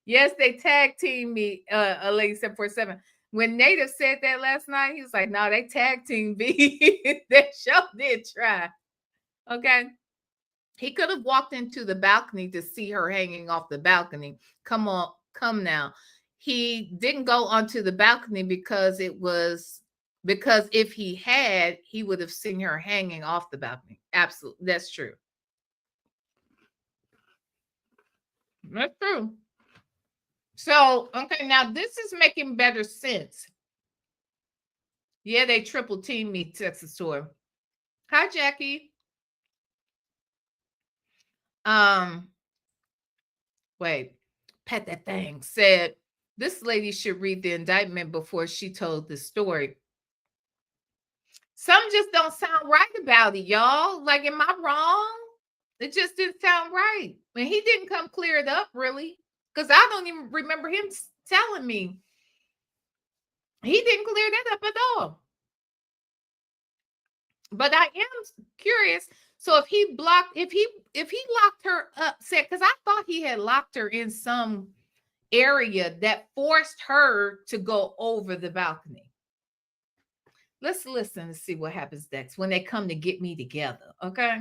Yes, they tag team me, a lady 747. When Native said that last night, he was like, no, they tag team V. That show did try. Okay. He could have walked into the balcony to see her hanging off the balcony. Come on, come now. He didn't go onto the balcony because if he had, he would have seen her hanging off the balcony. Absolutely. That's true. That's true. So, okay, now this is making better sense. Yeah, they triple team me, Texas Tour. Hi, Jackie. Wait, Pat that thing said this lady should read the indictment before she told the story. Some just don't sound right about it, y'all. Like, am I wrong? It just didn't sound right. And he didn't come clear it up, really, because I don't even remember him telling me. He didn't clear that up at all. But I am curious. So if he locked her up, said, because I thought he had locked her in some area that forced her to go over the balcony. Let's listen and see what happens next when they come to get me together. Okay.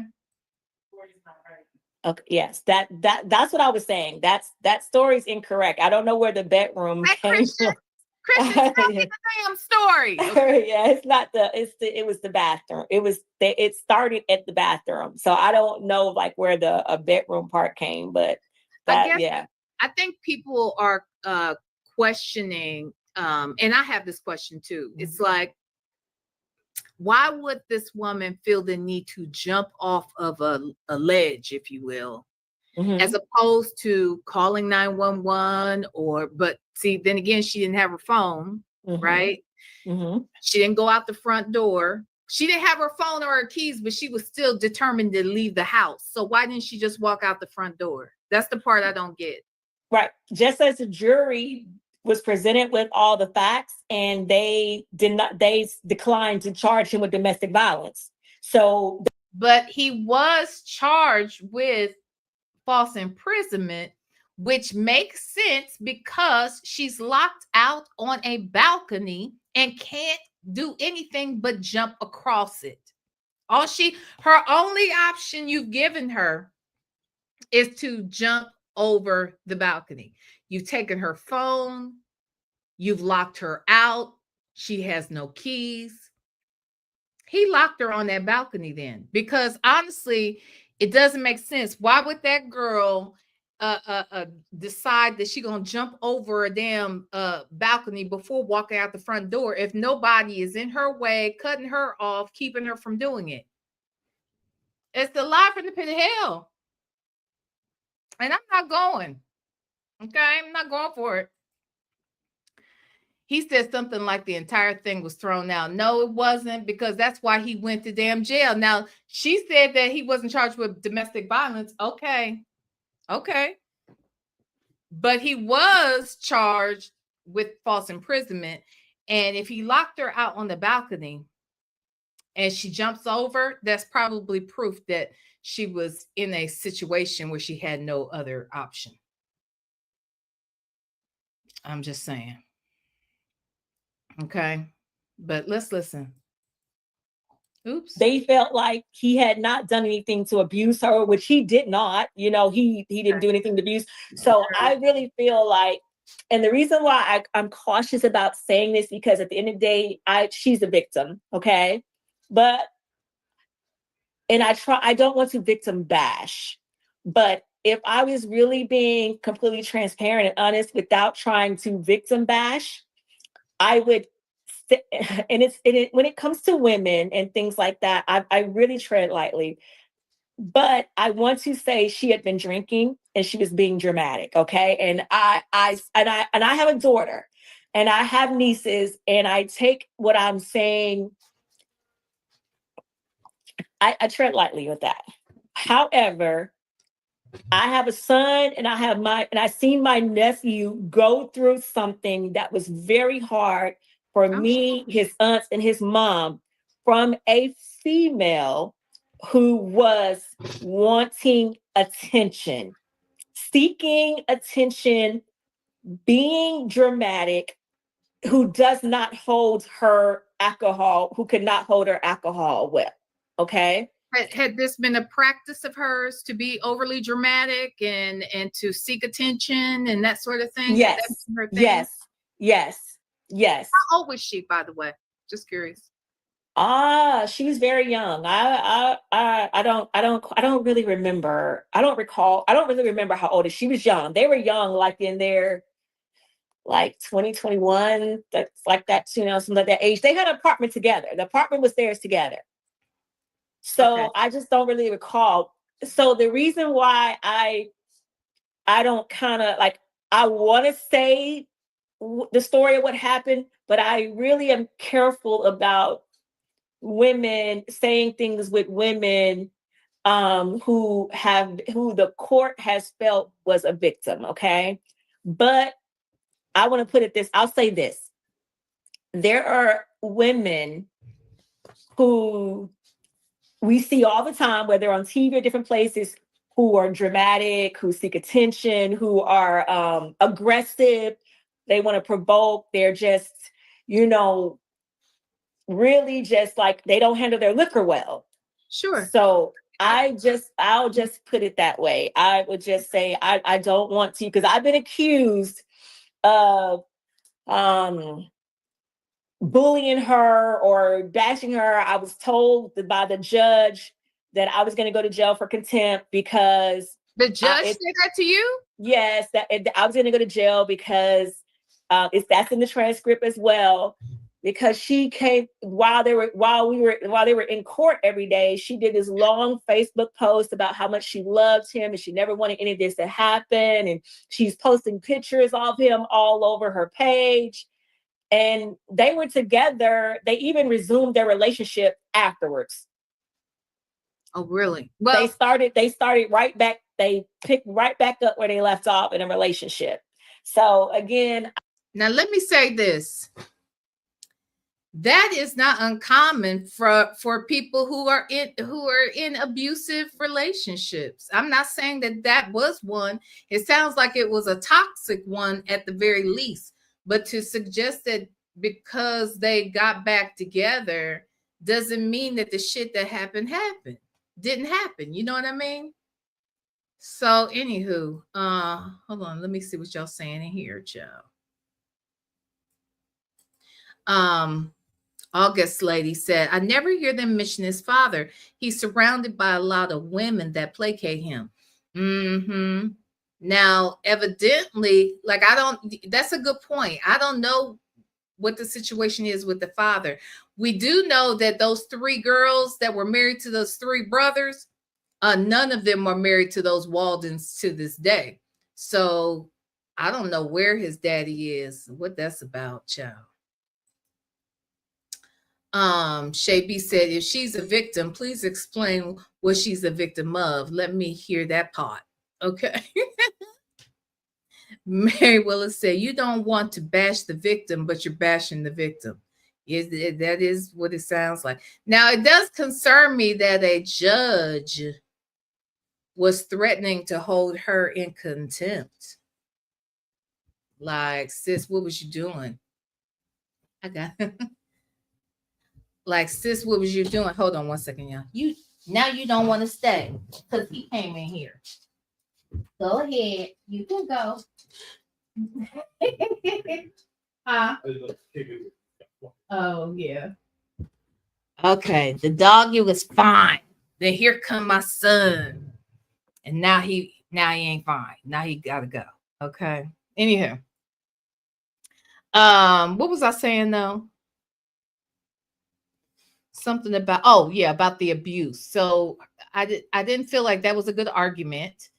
Okay, yes, that's what I was saying. That story's incorrect. I don't know where the bedroom Hey, came Christian, from. Christian, tell me the damn story. Okay? Yeah, it was the bathroom. It started at the bathroom. So I don't know like where the bedroom part came, but I think people are questioning, and I have this question too. It's like, why would this woman feel the need to jump off of a ledge, if you will, as opposed to calling 911? But see, then again, she didn't have her phone, right? She didn't go out the front door. She didn't have her phone or her keys, but she was still determined to leave the house. So why didn't she just walk out the front door? That's the part I don't get. Right. Just as the jury was presented with all the facts and they declined to charge him with domestic violence. So, but he was charged with false imprisonment, which makes sense because she's locked out on a balcony and can't do anything but jump across it. Her only option you've given her is to jump over the balcony. You've taken her phone, you've locked her out, she has no keys. He locked her on that balcony then, because honestly, it doesn't make sense. Why would that girl decide that she's gonna jump over a damn balcony before walking out the front door if nobody is in her way, cutting her off, keeping her from doing it? It's the lie from the pit of hell. And I'm not going. Okay, I'm not going for it. He said something like the entire thing was thrown out. No, it wasn't, because that's why he went to damn jail. Now, she said that he wasn't charged with domestic violence. Okay. But he was charged with false imprisonment. And if he locked her out on the balcony and she jumps over, that's probably proof that she was in a situation where she had no other option. I'm just saying. Okay. But let's listen. Oops. They felt like he had not done anything to abuse her, which he did not. You know, he didn't do anything to abuse. So I really feel like, and the reason why I'm cautious about saying this, because at the end of the day, she's a victim, okay? I don't want to victim bash, but if I was really being completely transparent and honest without trying to victim bash, I would. And when it comes to women and things like that, I really tread lightly. But I want to say she had been drinking and she was being dramatic. Okay. And I have a daughter and I have nieces, and I take what I'm saying. I tread lightly with that. However, I have a son and I seen my nephew go through something that was very hard for me, his aunts, and his mom, from a female who was wanting attention, seeking attention, being dramatic, who does not hold her alcohol, who could not hold her alcohol well. Okay. Had this been a practice of hers to be overly dramatic and to seek attention and that sort of thing? Yes. Yes. How old was she, by the way? Just curious. She was very young. I don't really remember. I don't really remember how old she was. Young. They were young, like in their like 2021. That's like that, something like that age. They had an apartment together. The apartment was theirs together. So I just don't really recall. So the reason why I don't kind of like, I want to say the story of what happened, but I really am careful about women, saying things with women who the court has felt was a victim, okay? But I want to put it this, I'll say this. There are women who we see all the time, whether on TV or different places, who are dramatic, who seek attention, who are aggressive. They want to provoke. They're just, you know, really just like they don't handle their liquor well. Sure. So I'll just put it that way. I would just say I don't want to, because I've been accused of bullying her or bashing her. I was told by the judge that I was going to go to jail for contempt because the judge said that to you. Yes, that I was going to go to jail because that's in the transcript as well. Because she came while they were in court every day. She did this long Facebook post about how much she loved him and she never wanted any of this to happen. And she's posting pictures of him all over her page. And they were together. They even resumed their relationship afterwards. Oh, really? Well, they started right back. They picked right back up where they left off in a relationship. So again, now let me say this. That is not uncommon for people who are in abusive relationships. I'm not saying that was one. It sounds like it was a toxic one at the very least. But to suggest that because they got back together doesn't mean that the shit that didn't happen. You know what I mean? So anywho, hold on, let me see what y'all saying in here, Joe. August lady said, I never hear them mention his father. He's surrounded by a lot of women that placate him. Mm-hmm. Now, evidently, that's a good point. I don't know what the situation is with the father. We do know that those 3 girls that were married to those 3 brothers, none of them are married to those Waldens to this day. So I don't know where his daddy is, what that's about, child. Shay B said, if she's a victim, please explain what she's a victim of. Let me hear that part. Okay. Mary Willis said, you don't want to bash the victim, but you're bashing the victim. That is what it sounds like. Now, it does concern me that a judge was threatening to hold her in contempt. Like, sis, what was you doing? I got like, sis, what was you doing? Hold on one second, y'all. You don't want to stay because he came in here. Go ahead. You can go. Oh, yeah. Okay. The doggy was fine. Then here come my son. And now he ain't fine. Now he gotta go. Okay. Anyhow. What was I saying though? Something about about the abuse. So I didn't feel like that was a good argument,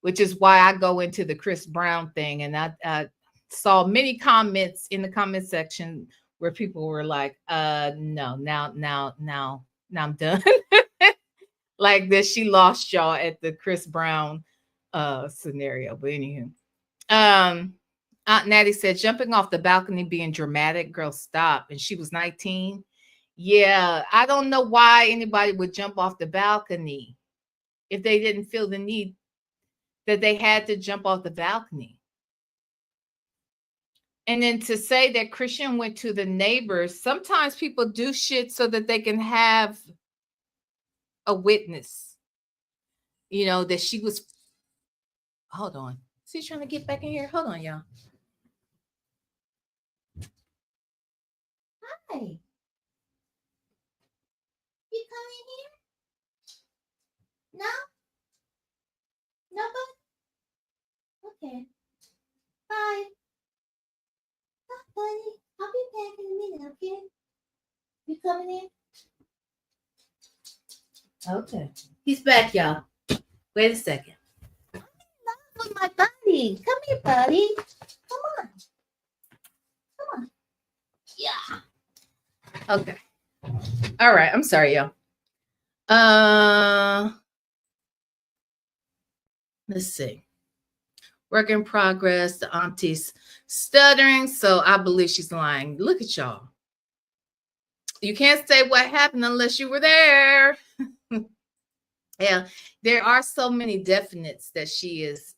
which is why I go into the Chris Brown thing. And I saw many comments in the comment section where people were like, no, now I'm done. Like that she lost y'all at the Chris Brown scenario. But anywho. Aunt Natty said, jumping off the balcony being dramatic, girl, stop. And she was 19. Yeah, I don't know why anybody would jump off the balcony if they didn't feel the need that they had to jump off the balcony. And then to say that Christian went to the neighbors, sometimes people do shit so that they can have a witness. You know, that she was. Hold on. Is he trying to get back in here? Hold on, y'all. Hi. You come in here? No? Nobody? Okay. Bye. Bye, buddy. I'll be back in a minute, okay? You coming in? Okay. He's back, y'all. Wait a second. I'm in love with my buddy. Come here, buddy. Come on. Come on. Yeah. Okay. All right. I'm sorry, y'all. Let's see. Work in progress. The auntie's stuttering, so I believe she's lying. Look at y'all. You can't say what happened unless you were there. Yeah, there are so many definites that she is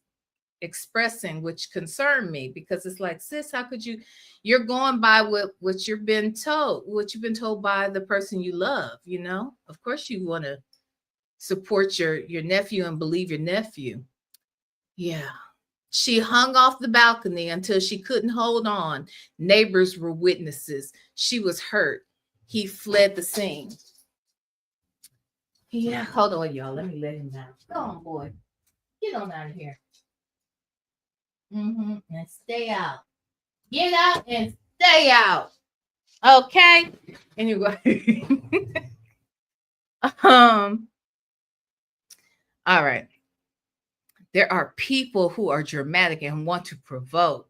expressing, which concern me, because it's like, sis, how could you're going by what you've been told by the person you love, you know? Of course you want to support your nephew and believe your nephew. Yeah. She hung off the balcony until she couldn't hold on. Neighbors were witnesses. She was hurt. He fled the scene. Yeah, hold on, y'all. Let me let him down. Go on, boy. Get on out of here. And stay out. Get out and stay out. Okay. Anyway. All right. There are people who are dramatic and want to provoke.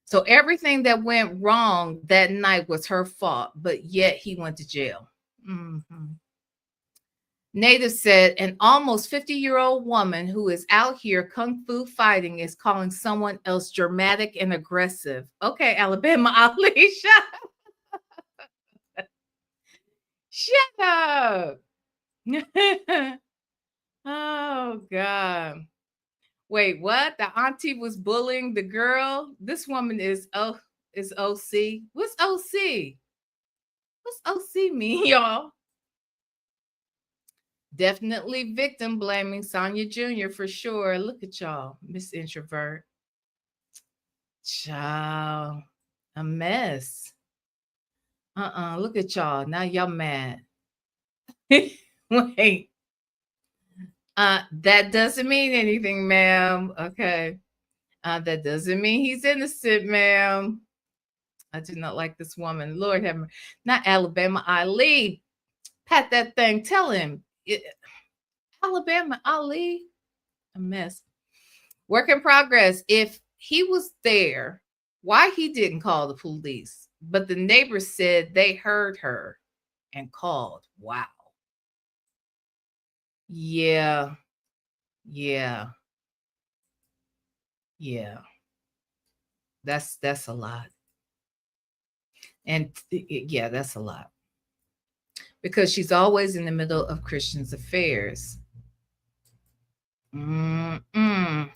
So everything that went wrong that night was her fault, but yet he went to jail. Native said an almost 50-year-old woman who is out here kung fu fighting is calling someone else dramatic and aggressive. Okay, Alabama Ali, shut up. Oh, God. Wait, what? The auntie was bullying the girl? This woman is OC. What's OC? What's OC mean, y'all? Definitely victim blaming Sonia Jr. for sure. Look at y'all, Miss Introvert. Child, a mess. Look at y'all. Now y'all mad. Wait. That doesn't mean anything, ma'am. Okay. That doesn't mean he's innocent, ma'am. I do not like this woman. Lord have mercy. Not Alabama Ali. Pat that thing. Tell him. Alabama Ali. A mess. Work in progress. If he was there, why he didn't call the police? But the neighbors said they heard her and called. Wow. Yeah. That's a lot. And yeah, that's a lot. Because she's always in the middle of Christian's affairs.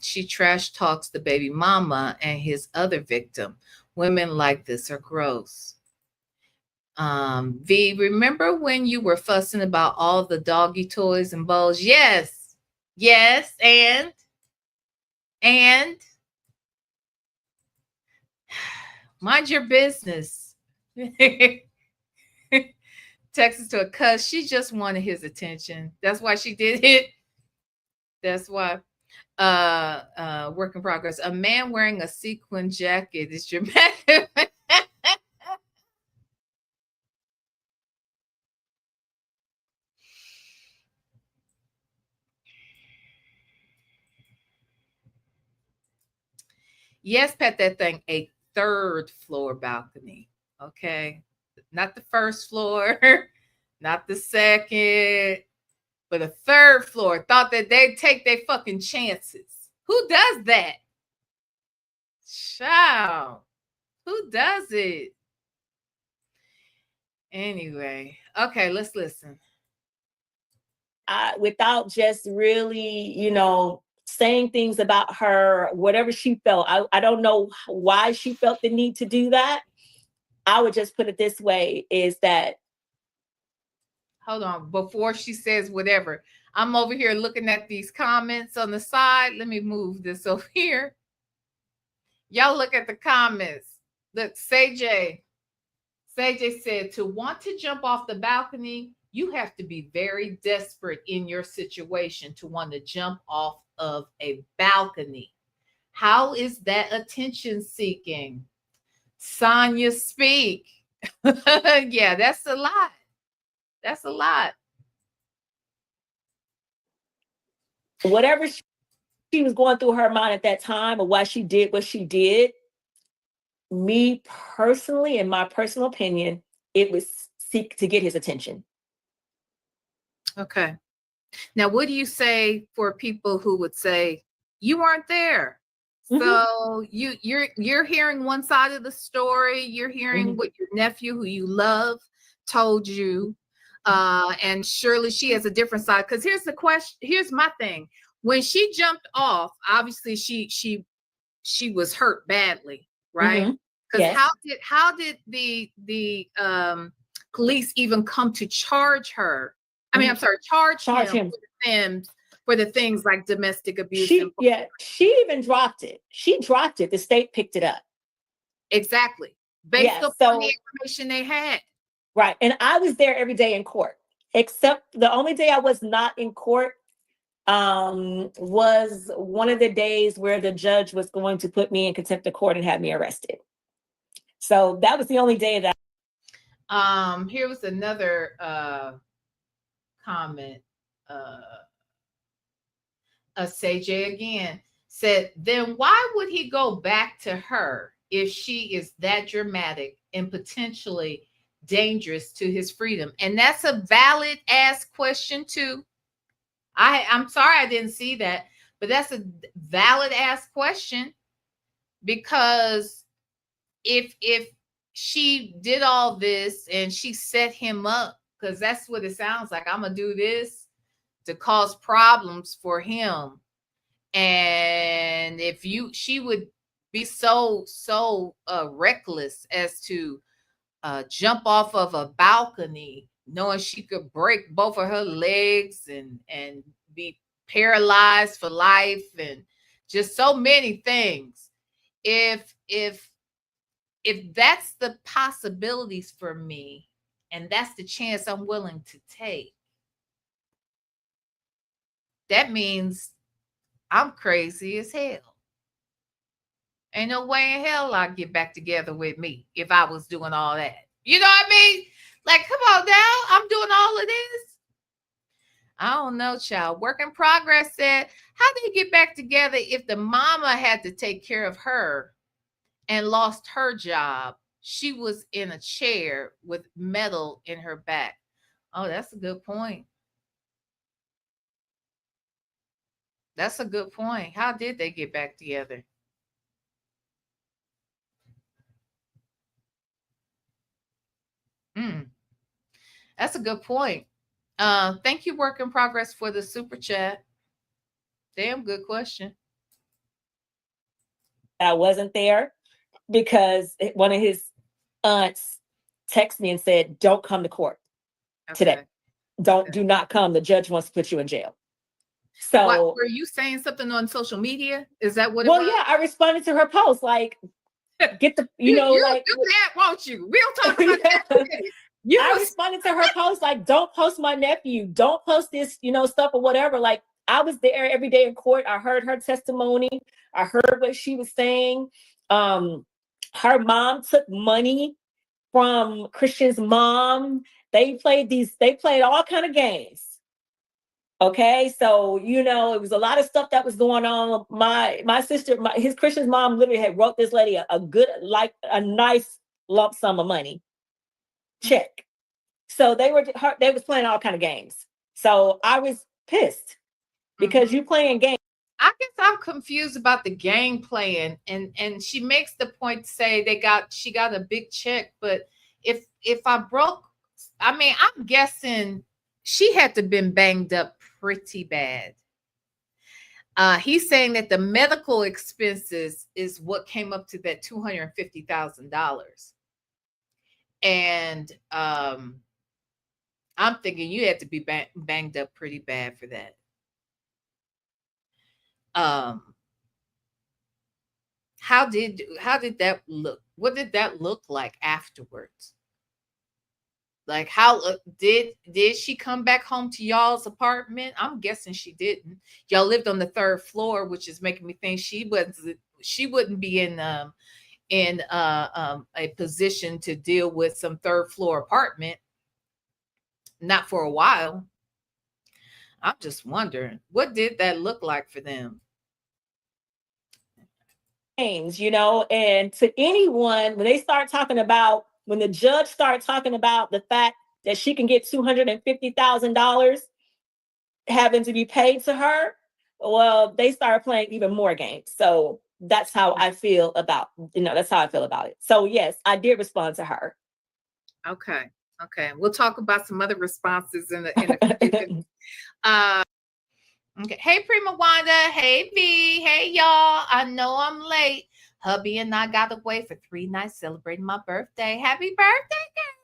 She trash talks the baby mama and his other victim. Women like this are gross. V, remember when you were fussing about all the doggy toys and bowls? Yes, and mind your business. Texas to a cuss. She just wanted his attention. That's why she did it. That's why. Work in progress. A man wearing a sequin jacket is dramatic. Yes, pet that thing. A third floor balcony. Okay. Not the first floor, not the second, but a third floor. Thought that they'd take their fucking chances. Who does that? Child. Who does it? Anyway. Okay, let's listen. Without just really, saying things about her, whatever she felt. I don't know why she felt the need to do that. I would just put it this way, is that. Hold on. Before she says whatever, I'm over here looking at these comments on the side. Let me move this over here. Y'all look at the comments. Look, Say said, to want to jump off the balcony, you have to be very desperate in your situation to want to jump off of a balcony. How is that attention seeking? Sonia, speak. Yeah, that's a lot. That's a lot. Whatever she was going through her mind at that time, or why she did what she did, me personally, in my personal opinion, it was seek to get his attention. Okay. Now, what do you say for people who would say you weren't there? So you're hearing one side of the story. You're hearing what your nephew, who you love, told you, and surely she has a different side. Because here's the question. Here's my thing. When she jumped off, obviously she was hurt badly, right? Because Yes. how did the police even come to charge her? I mean, I'm sorry, charge him for the things like domestic abuse. She even dropped it. She dropped it. The state picked it up. Exactly. Based upon the information they had. Right. And I was there every day in court, except the only day I was not in court was one of the days where the judge was going to put me in contempt of court and have me arrested. So that was the only day that. Here was another comment. Sage again said, then why would he go back to her if she is that dramatic and potentially dangerous to his freedom? And that's a valid ass question too. I'm sorry I didn't see that, but that's a valid ass question, because if she did all this and she set him up, because that's what it sounds like, I'm gonna do this to cause problems for him. And if she would be so reckless as to jump off of a balcony, knowing she could break both of her legs and be paralyzed for life, and just so many things. If that's the possibilities for me, and that's the chance I'm willing to take, that means I'm crazy as hell. Ain't no way in hell I'd get back together with me if I was doing all that. You know what I mean? Like, come on now. I'm doing all of this. I don't know, child. Work in progress said, how did they get back together if the mama had to take care of her and lost her job? She was in a chair with metal in her back. Oh, that's a good point. That's a good point. How did they get back together? That's a good point. Thank you, Work in Progress, for the super chat. Damn good question. I wasn't there because one of his aunts texted me and said, don't come to court today. Do not come. The judge wants to put you in jail. So what, were you saying something on social media? Is that what it was? Yeah, I responded to her post, like, get the, you know, like, do that, won't you? We'll talk about that. I responded to her post, like, don't post my nephew, don't post this, stuff or whatever. Like, I was there every day in court. I heard her testimony. I heard what she was saying. Her mom took money from Christian's mom. They played all kind of games. Okay, so it was a lot of stuff that was going on. My sister, his Christian's mom, literally had wrote this lady a nice lump sum of money check. So they was playing all kind of games. So I was pissed because you playing games. I guess I'm confused about the game playing, and she makes the point to say she got a big check, but if I broke, I mean, I'm guessing she had to been banged up pretty bad. He's saying that the medical expenses is what came up to that $250,000, and I'm thinking you had to be banged up pretty bad for that. How did that look? What did that look like afterwards? Like, how did she come back home to y'all's apartment? I'm guessing she didn't. Y'all lived on the 3rd floor, which is making me think she wouldn't be in a position to deal with some 3rd floor apartment. Not for a while. I'm just wondering, what did that look like for them? And to anyone, when the judge started talking about the fact that she can get $250,000 having to be paid to her, well, they started playing even more games. So that's how I feel about, that's how I feel about it. So yes, I did respond to her. Okay. Okay. We'll talk about some other responses in the okay. Hey, Prima Wanda. Hey, V. Hey, y'all. I know I'm late. Hubby and I got away for 3 nights celebrating my birthday. Happy birthday, girl.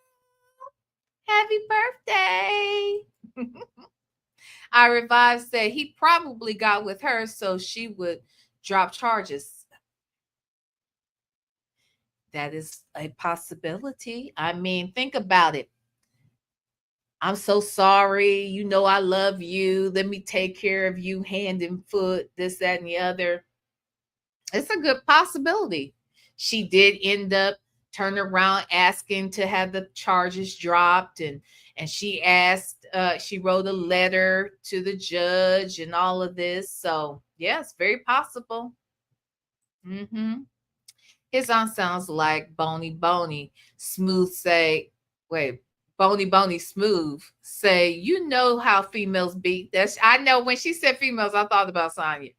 Happy birthday. I Revived said he probably got with her so she would drop charges. That is a possibility. I mean, think about it. I'm so sorry. You know, I love you. Let me take care of you hand and foot, this, that, and the other. It's a good possibility. She did end up turning around asking to have the charges dropped, and she asked, she wrote a letter to the judge and all of this. So yeah, it's very possible. Mm-hmm. His aunt sounds like Bony Smooth say, wait, Bony Smooth say, you know how females beat. That's, I know when she said females, I thought about Sonya.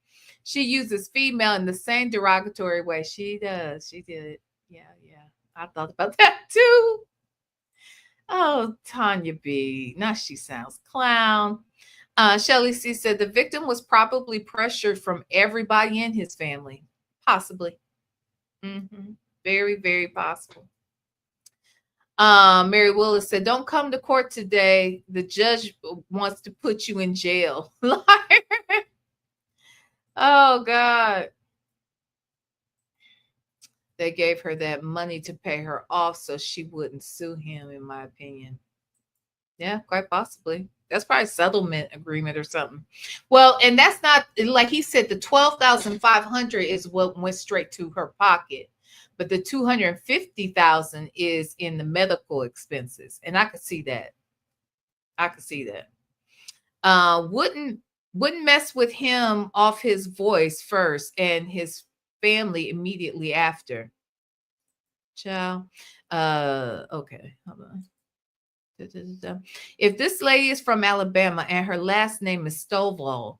She uses female in the same derogatory way. She does. She did. Yeah. I thought about that too. Oh, Tanya B. Now she sounds clown. Shelly C said the victim was probably pressured from everybody in his family. Possibly. Mm-hmm. Very, very possible. Mary Willis said, don't come to court today. The judge wants to put you in jail. Oh, God. They gave her that money to pay her off so she wouldn't sue him, in my opinion. Yeah, quite possibly. That's probably a settlement agreement or something. Well, and that's not, like he said, the $12,500 is what went straight to her pocket, but the $250,000 is in the medical expenses, and I could see that. Wouldn't mess with him off his voice first, and his family immediately after. Ciao. Okay, hold on. If this lady is from Alabama and her last name is Stovall,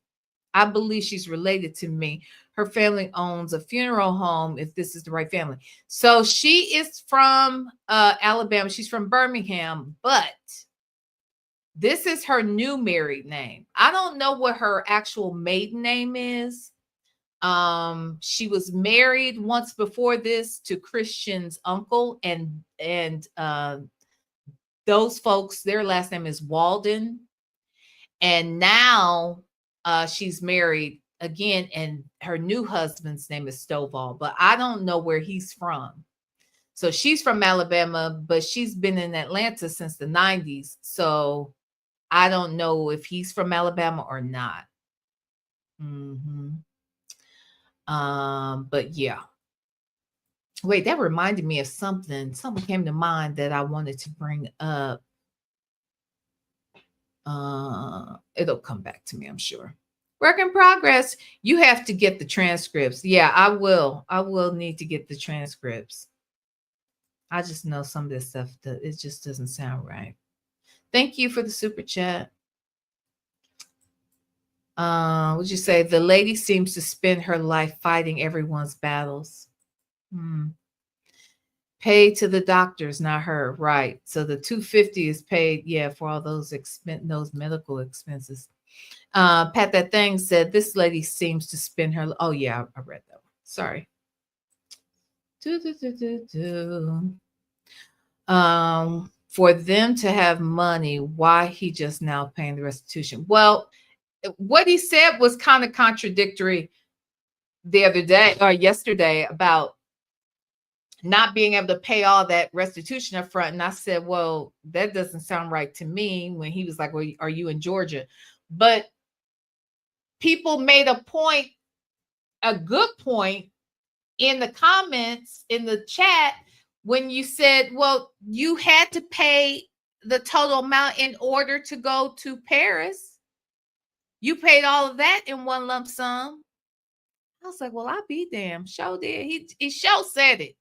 I believe she's related to me. Her family owns a funeral home, if this is the right family. So she is from Alabama. She's from Birmingham, but this is her new married name. I don't know what her actual maiden name is. She was married once before this to Christian's uncle, and those folks, their last name is Walden. And now she's married again, and her new husband's name is Stovall, but I don't know where he's from. So she's from Alabama, but she's been in Atlanta since the 90s. So I don't know if he's from Alabama or not. Mm-hmm. But yeah. Wait, that reminded me of something. Something came to mind that I wanted to bring up. It'll come back to me, I'm sure. Work in progress. You have to get the transcripts. Yeah, I will need to get the transcripts. I just know some of this stuff that it just doesn't sound right. Thank you for the super chat. Would you say the lady seems to spend her life fighting everyone's battles? Paid to the doctors, not her, right? So the $250 is paid, yeah, for all those those medical expenses. Pat That Thing said this lady seems to spend her. Oh yeah, I read that one. Sorry. For them to have money, why he just now paying the restitution? Well, what he said was kind of contradictory the other day or yesterday about not being able to pay all that restitution up front. And I said, well, that doesn't sound right to me, when he was like, well, are you in Georgia? But people made a point, a good point in the comments in the chat when you said, well, you had to pay the total amount in order to go to Paris. You paid all of that in one lump sum. I was like, well, I'll be damn. Sure did. He sure said it.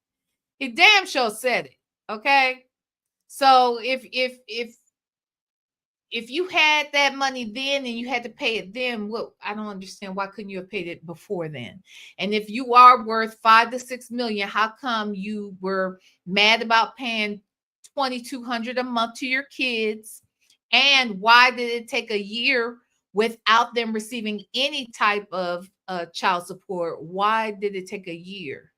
He damn sure said it. Okay. So if if you had that money then and you had to pay it then, what, I don't understand, why couldn't you have paid it before then? And if you are worth 5 to 6 million, how come you were mad about paying $2,200 a month to your kids? And why did it take a year without them receiving any type of child support? Why did it take a year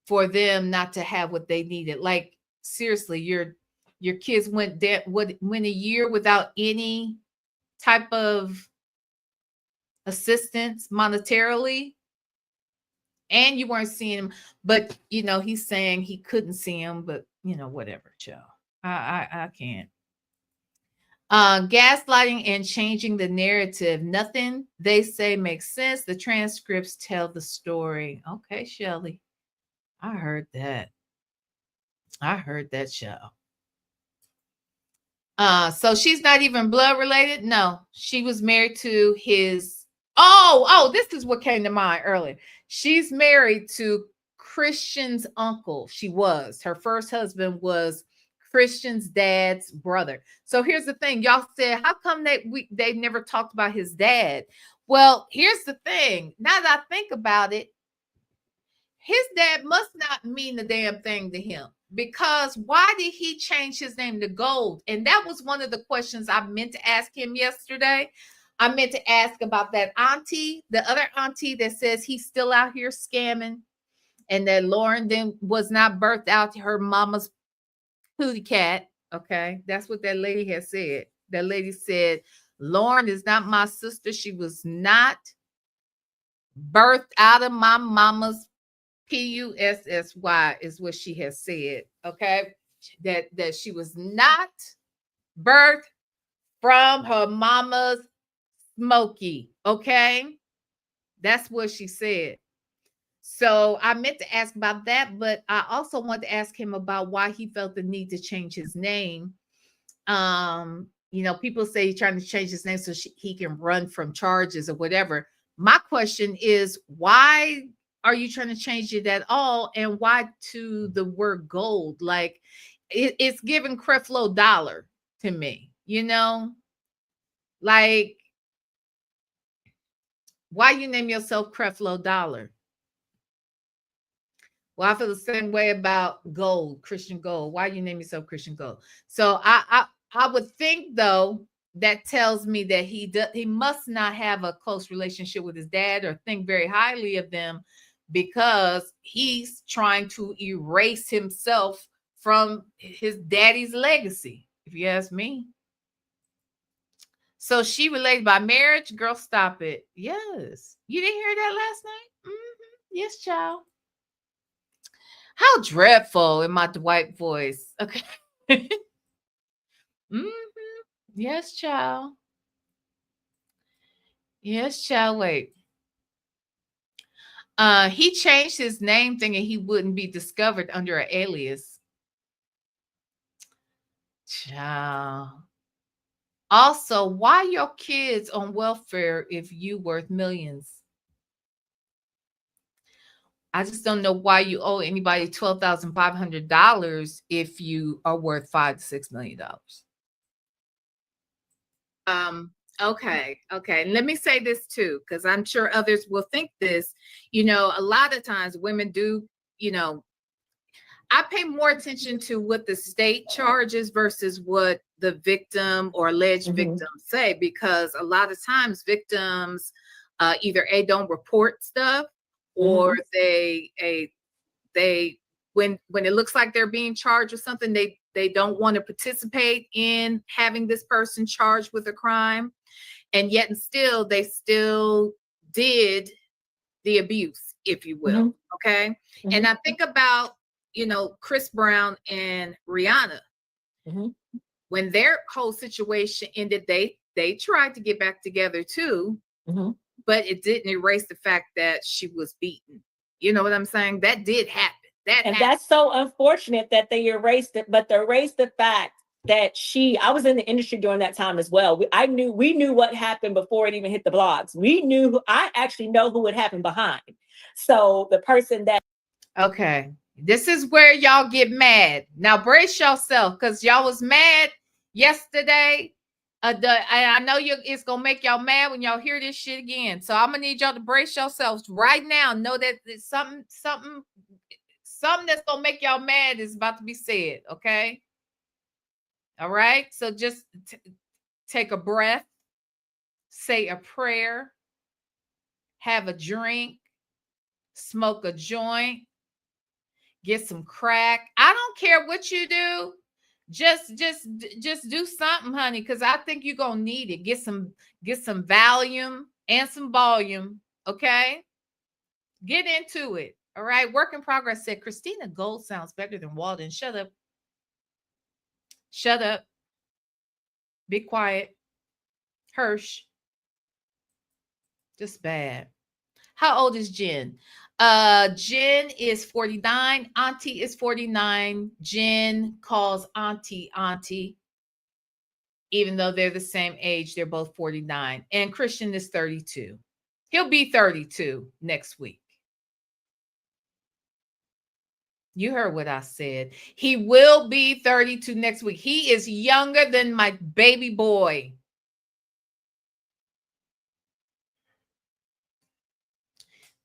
for them not to have what they needed? Like, seriously, your kids went a year without any type of assistance monetarily, and you weren't seeing him. But he's saying he couldn't see him, but whatever, Joe. I can't. Gaslighting and changing the narrative. Nothing they say makes sense. The transcripts tell the story. Okay, Shelly. I heard that. Show. So she's not even blood related? No. She was married to his this is what came to mind earlier. She's married to Christian's uncle. She was. Her first husband was Christian's dad's brother. So here's the thing. Y'all said, how come they never talked about his dad? Well, here's the thing. Now that I think about it, his dad must not mean a damn thing to him, because why did he change his name to Gold? And that was one of the questions I meant to ask him yesterday. I meant to ask about that auntie, the other auntie that says he's still out here scamming, and that Lauren then was not birthed out to her mama's pootie cat. Okay, that's what that lady has said. That lady said, Lauren is not my sister. She was not birthed out of my mama's Pussy is what she has said. Okay, that she was not birthed from her mama's Smokey. Okay, that's what she said. So I meant to ask about that, but I also want to ask him about why he felt the need to change his name. People say he's trying to change his name so he can run from charges or whatever. My question is, why are you trying to change it at all? And why to the word Gold? Like, it's giving Creflo Dollar to me, like, why you name yourself Creflo Dollar? Well, I feel the same way about Gold, Christian Gold. Why you name yourself Christian Gold? So I would think, though, that tells me that he must not have a close relationship with his dad or think very highly of them, because he's trying to erase himself from his daddy's legacy, if you ask me. So she related by marriage? Girl, stop it. Yes. You didn't hear that last night? Yes, child. How dreadful in my Dwight voice. Okay. Yes, child. Yes, child. Wait. He changed his name thinking he wouldn't be discovered under an alias. Child. Also, why your kids on welfare if you worth millions? I just don't know why you owe anybody $12,500 if you are worth $5 to $6 million. Okay. And let me say this too, because I'm sure others will think this. A lot of times women do, I pay more attention to what the state charges versus what the victim or alleged victim say, because a lot of times victims either don't report stuff, or they when it looks like they're being charged with something, they don't want to participate in having this person charged with a crime, and yet and still they still did the abuse, if you will. Okay. And I think about Chris Brown and Rihanna. When their whole situation ended, they tried to get back together too. But it didn't erase the fact that she was beaten. You know what I'm saying? That did happen. That's so unfortunate that they erased it, but they erased the fact that I was in the industry during that time as well. We knew what happened before it even hit the blogs. I actually know who it happened behind. So the person that. Okay. This is where y'all get mad. Now brace yourself, because y'all was mad yesterday. I know it's gonna make y'all mad when y'all hear this shit again. So I'm gonna need y'all to brace yourselves right now. Know that something that's gonna make y'all mad is about to be said. Okay. All right. So just take a breath, say a prayer, have a drink, smoke a joint, get some crack. I don't care what you do. Just do something, honey, because I think you're gonna need it. Get some Valium and some volume. Okay, get into it. All right. Work in progress said Christina Gold sounds better than Walden. Shut up. Shut up. Be quiet. Hirsch. Just bad. How old is Jen? Jen is 49. Auntie is 49. Jen calls auntie, even though they're the same age. They're both 49. And Christian is 32. He'll be 32 next week. You heard what I said. He will be 32 next week. He is younger than my baby boy.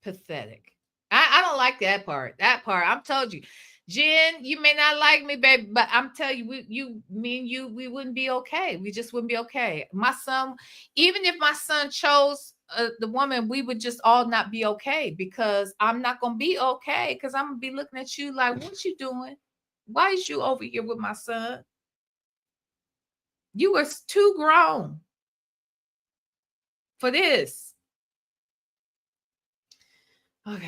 Pathetic. I don't like that part. I'm told you. Jen, you may not like me, baby, but I'm telling you, me and you, we wouldn't be okay. We just wouldn't be okay. My son, even if my son chose the woman, we would just all not be okay because I'm not going to be okay because I'm going to be looking at you like, what you doing? Why is you over here with my son? You were too grown for this. Okay.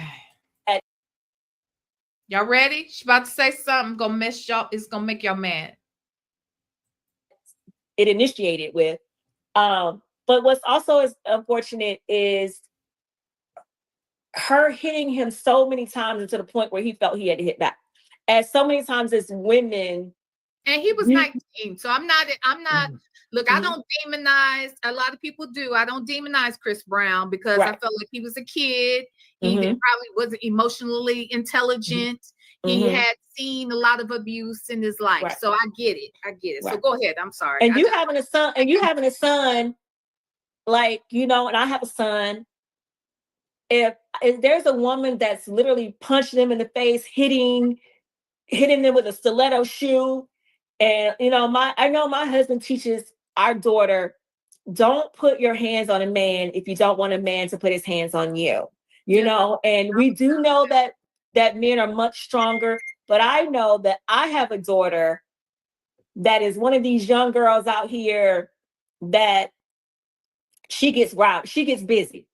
Y'all ready? She's about to say something gonna mess y'all. It's gonna make y'all mad. It initiated with. But what's also is unfortunate is her hitting him so many times to the point where he felt he had to hit back. As so many times as women. And he was 19. So I'm not, look, I don't demonize. A lot of people do. I don't demonize Chris Brown because I felt like he was a kid. He probably wasn't emotionally intelligent. He had seen a lot of abuse in his life. So I get it. So go ahead. I'm sorry. And you having a son, like, and I have a son. If there's a woman that's literally punching him in the face, hitting them with a stiletto shoe, and I know my husband teaches our daughter, don't put your hands on a man if you don't want a man to put his hands on you. And we do know that men are much stronger, but I know that I have a daughter that is one of these young girls out here that she gets wild, she gets busy.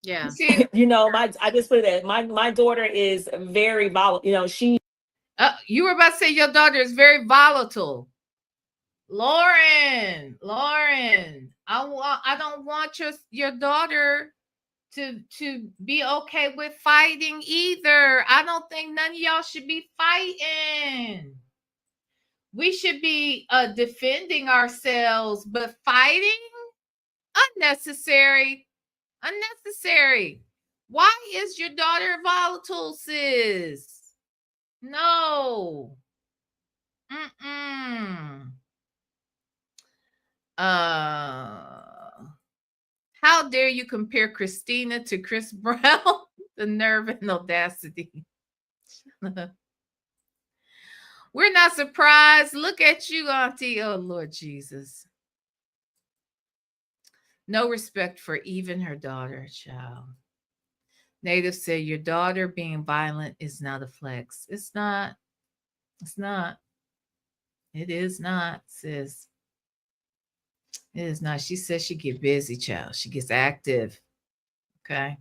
Yeah. I just put it that my daughter is very volatile. You were about to say your daughter is very volatile. Lauren, I don't want your daughter to be okay with fighting either. I don't think none of y'all should be fighting. We should be defending ourselves, but fighting? Unnecessary. Why is your daughter volatile, sis? No. How dare you compare Christina to Chris Brown? The nerve and audacity. We're not surprised. Look at you, Auntie. Oh, Lord Jesus. No respect for even her daughter, child. Native said, your daughter being violent is not a flex. It's not. It is not, sis. It is not. She says she get busy, child. She gets active. Okay.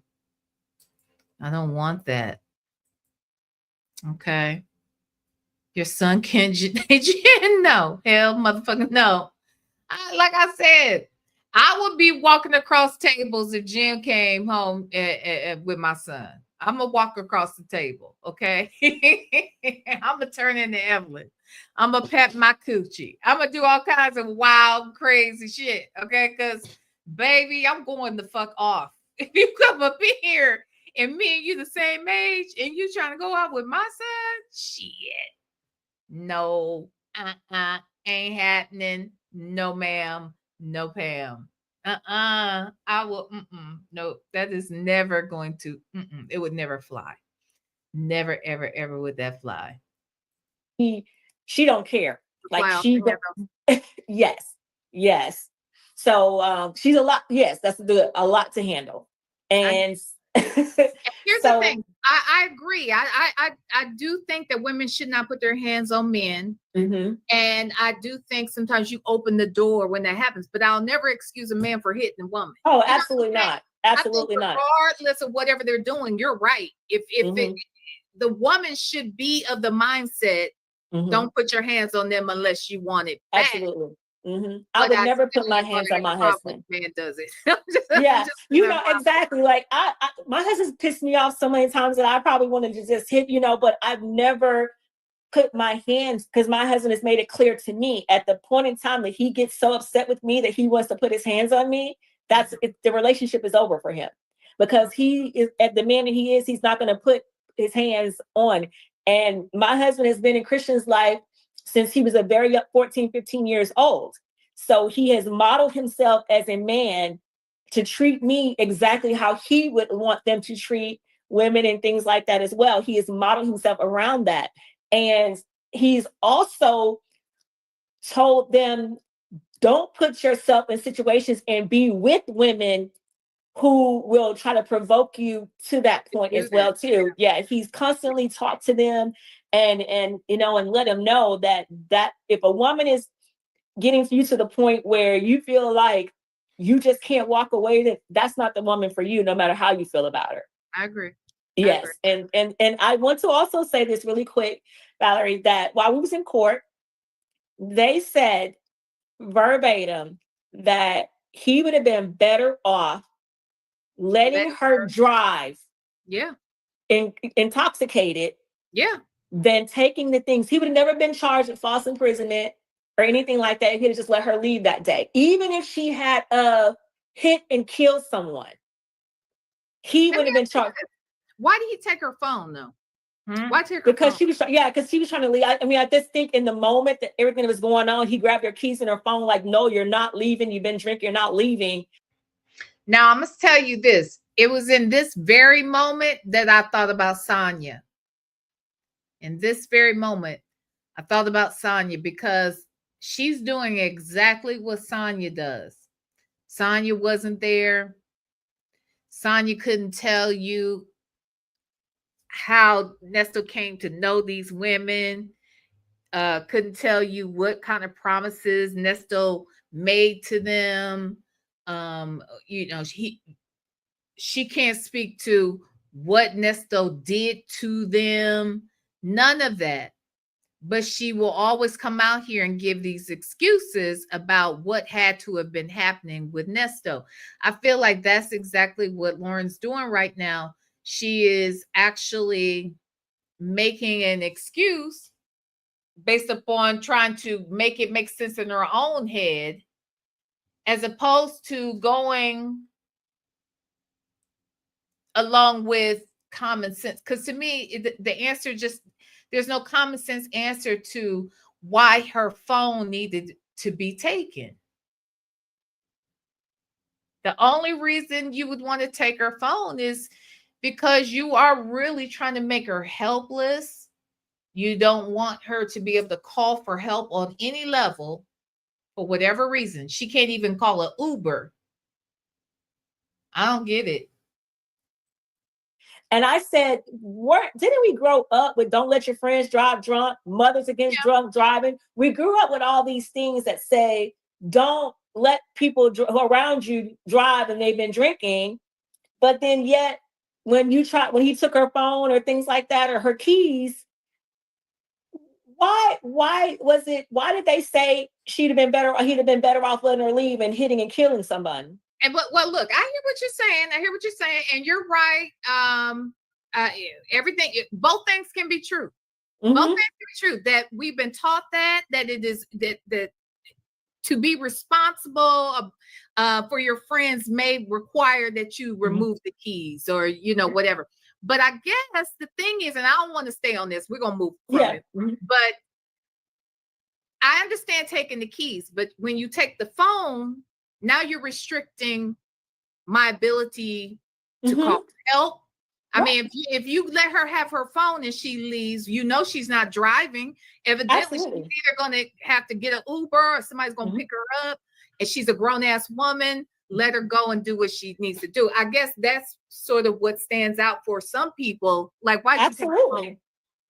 I don't want that. Okay. Your son can no. Hell, motherfucker, no. Like I said, I would be walking across tables if Jim came home with my son. I'm going to walk across the table, okay? I'm going to turn into Evelyn. I'm going to pat my coochie. I'm going to do all kinds of wild, crazy shit, okay? Because, baby, I'm going the fuck off. If you come up in here and me and you the same age and you trying to go out with my son, shit. No, ain't happening. No, ma'am. No, Pam. I will. No, that is never going to. It would never fly. Never, ever, ever would that fly. She don't care. Like Fly off she the don't. handle. Yes, yes. So she's a lot. Yes, that's a lot to handle. And Here's the so thing. I agree. I do think that women should not put their hands on men. mhm. And I do think sometimes you open the door when that happens, but I'll never excuse a man for hitting a woman. Oh, You know absolutely what I'm saying? not. I think Absolutely not. regardless of whatever they're doing, you're right. Mhm, The woman should be of the mindset, mhm. don't put your hands on them unless you want it back. Absolutely. I But would I never put still my ain't gonna hands on have my a problem when husband. a man does it. Yeah, Just you gonna know have a problem. exactly. Like my husband's pissed me off so many times that I probably wanted to just hit, but I've never put my hands, because my husband has made it clear to me at the point in time that he gets so upset with me that he wants to put his hands on me. That's it, the relationship is over for him, because he is, at the man that he is, he's not going to put his hands on. And my husband has been in Christian's life since he was a very young 14, 15 years old. So he has modeled himself as a man to treat me exactly how he would want them to treat women and things like that as well. He has modeled himself around that. And he's also told them, don't put yourself in situations and be with women who will try to provoke you to that point Do as well that. too. Yeah, he's constantly talked to them and and let them know that if a woman is getting you to the point where you feel like you just can't walk away, that's not the woman for you, no matter how you feel about her. I agree. Yes, and I want to also say this really quick, Valerie, that while we was in court, they said verbatim that he would have been better off letting her drive Yeah. intoxicated Yeah. than taking the things. He would have never been charged with false imprisonment or anything like that. He'd have just let her leave that day. Even if she had hit and killed someone, he Let would me have been ask you charged. this. Why did he take her phone though? Hmm? Why take her Because phone? because she was trying to leave. I mean, I just think in the moment that everything that was going on, he grabbed her keys and her phone, like, no, you're not leaving. You've been drinking, you're not leaving. Now I must tell you this. It was in this very moment that I thought about Sonya. In this very moment, I thought about Sonya because she's doing exactly what Sonya does. Sonya wasn't there. Sonya couldn't tell you how Nestor came to know these women. Couldn't tell you what kind of promises Nestor made to them. She can't speak to what Nestor did to them. None of that. But she will always come out here and give these excuses about what had to have been happening with Nestor. I feel like that's exactly what Lauren's doing right now. She is actually making an excuse based upon trying to make it make sense in her own head, as opposed to going along with common sense. Because to me, the answer just, there's no common sense answer to why her phone needed to be taken. The only reason you would want to take her phone is because you are really trying to make her helpless. You don't want her to be able to call for help on any level for whatever reason. She can't even call an Uber. I don't get it. And I said, didn't we grow up with don't let your friends drive drunk, mothers against drunk driving? We grew up with all these things that say, don't let people around you drive and they've been drinking. But then yet, when he took her phone or things like that, or her keys, why did they say he'd have been better off letting her leave and hitting and killing someone? And well, look, I hear what you're saying, and you're right. Everything, both things can be true. Mm-hmm. Both things can be true. That we've been taught that it is that to be responsible for your friends may require that you remove the keys or whatever. But I guess the thing is, and I don't want to stay on this. We're gonna move from it. But I understand taking the keys, but when you take the phone, now you're restricting my ability to Mhm. call help. I Right. mean, if you let her have her phone and she leaves, you know she's not driving. Evidently, she's Absolutely. either going to have to get an Uber or somebody's going to Mhm. pick her up. And she's a grown ass woman. Let her go and do what she needs to do. I guess that's sort of what stands out for some people. Like, why'd you take the phone? Absolutely. You know,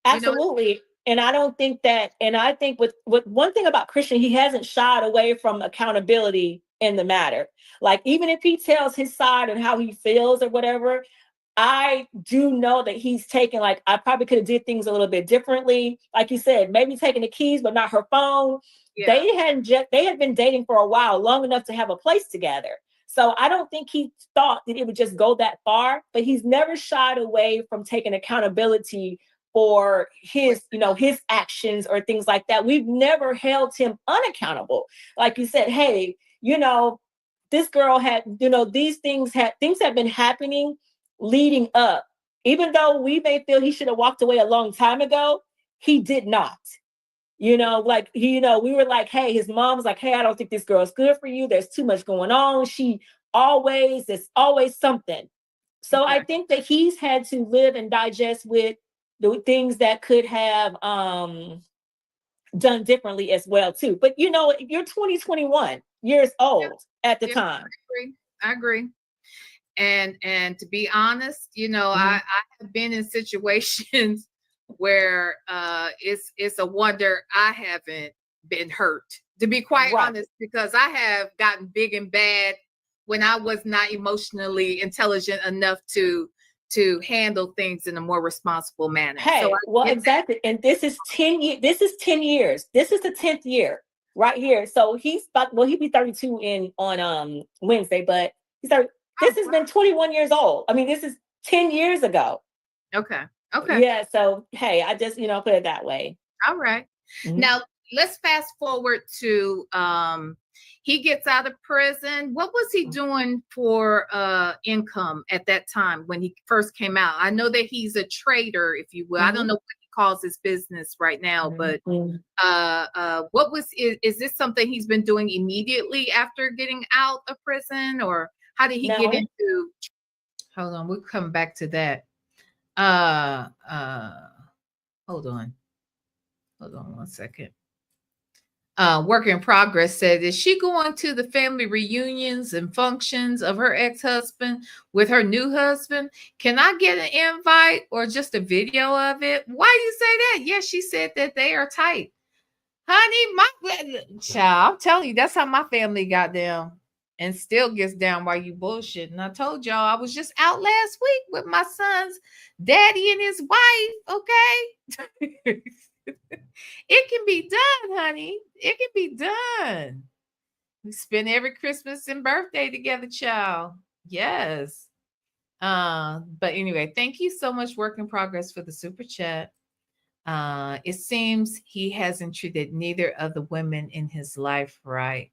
Absolutely. And I don't think that, and I think with one thing about Christian, he hasn't shied away from accountability in the matter. Like, even if he tells his side and how he feels or whatever, I do know that he's taken, like, I probably could have did things a little bit differently. Like you said, maybe taking the keys, but not her phone. yeah. They had been dating for a while, long enough to have a place together. So I don't think he thought that it would just go that far, but he's never shied away from taking accountability for his, his actions or things like that. We've never held him unaccountable. Like you said, hey, this girl had, these things have been happening leading up. Even though we may feel he should have walked away a long time ago, he did not. Like we were like, hey, his mom's like, hey, I don't think this girl's good for you. There's too much going on. There's always something. So Okay. I think that he's had to live and digest with the things that could have done differently as well too. But you're 21 years old at the Yeah, time. I agree. And to be honest, I have been in situations where it's a wonder I haven't been hurt, to be quite Right. honest, because I have gotten big and bad when I was not emotionally intelligent enough to handle things in a more responsible manner. Hey, So well, I get exactly. And this is 10 years. This is 10 years. This is the 10th year right here. So he'll be 32 on Wednesday, but this has been 21 years old. I mean, this is 10 years ago. Okay. Yeah. So, hey, I just, put it that way. All right. Mhm. Now let's fast forward to he gets out of prison. What was he doing for income at that time when he first came out? I know that he's a trader, if you will. I don't know what he calls his business right now, but is this something he's been doing immediately after getting out of prison, or how did he get into? Hold on, we'll come back to that. Hold on. Hold on one second. Work in progress said, is she going to the family reunions and functions of her ex-husband with her new husband? Can I get an invite or just a video of it? Why do you say that? Yes, she said that they are tight. Honey, my child, I'm telling you, that's how my family got down and still gets down while you bullshit. And I told y'all I was just out last week with my son's daddy and his wife. Okay. It can be done, honey. It can be done. We spend every Christmas and birthday together, child. Yes. But anyway, thank you so much, Work in Progress, for the super chat. It seems he hasn't treated neither of the women in his life right.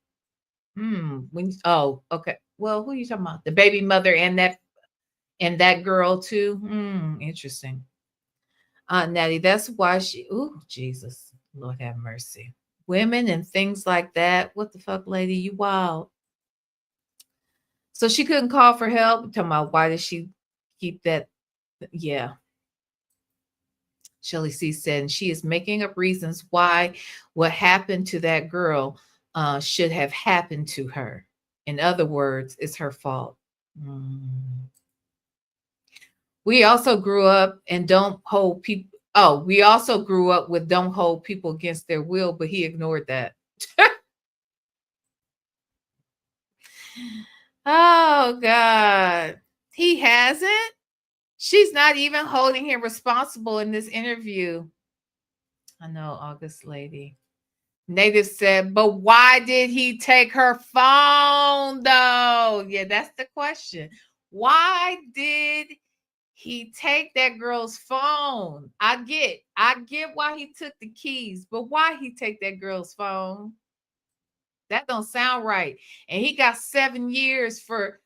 Okay. Well, who are you talking about? The baby mother and that girl too. Interesting. Natty, that's why Jesus, Lord have mercy. Women and things like that. What the fuck, lady? You wild. So she couldn't call for help. I'm talking about why did she keep that? Yeah. Shelly C said, and she is making up reasons why what happened to that girl should have happened to her. In other words, it's her fault. We also grew up and don't hold people. Oh, we also grew up with don't hold people against their will, but he ignored that. Oh, God. He hasn't? She's not even holding him responsible in this interview. I know, August lady. Native said, but why did he take her phone, though? Yeah, that's the question. Why did he take that girl's phone? I get why he took the keys, but why he take that girl's phone? That don't sound right. And he got 7 years for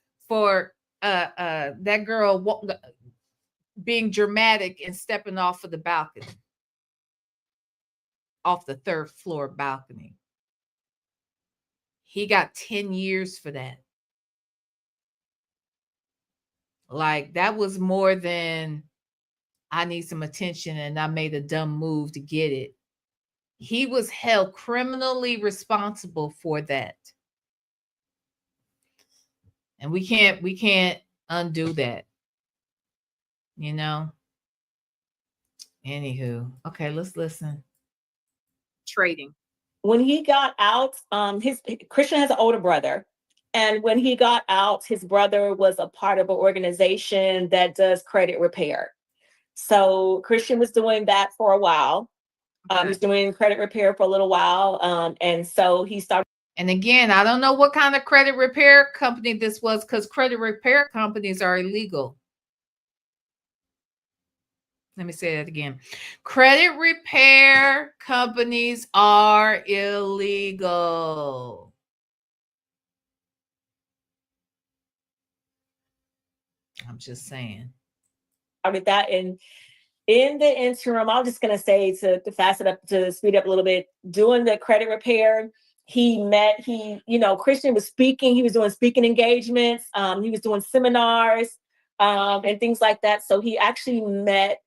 that girl being dramatic and stepping off of the balcony. off the 3rd floor balcony. He got 10 years for that. Like, that was more than I need some attention and I made a dumb move to get it. He was held criminally responsible for that. And we can't undo that. You know? Anywho, okay, let's listen. Trading. When he got out, Christian has an older brother. And when he got out, his brother was a part of an organization that does credit repair. So Christian was doing that for a while. Okay. He was doing credit repair for a little while. And so he started. And again, I don't know what kind of credit repair company this was, because credit repair companies are illegal. Let me say that again. Credit repair companies are illegal. I'm just saying. With that, and in the interim, I'm just going to say to fast it up, to speed up a little bit, doing the credit repair, Christian was speaking, he was doing speaking engagements, he was doing seminars, and things like that. So he actually met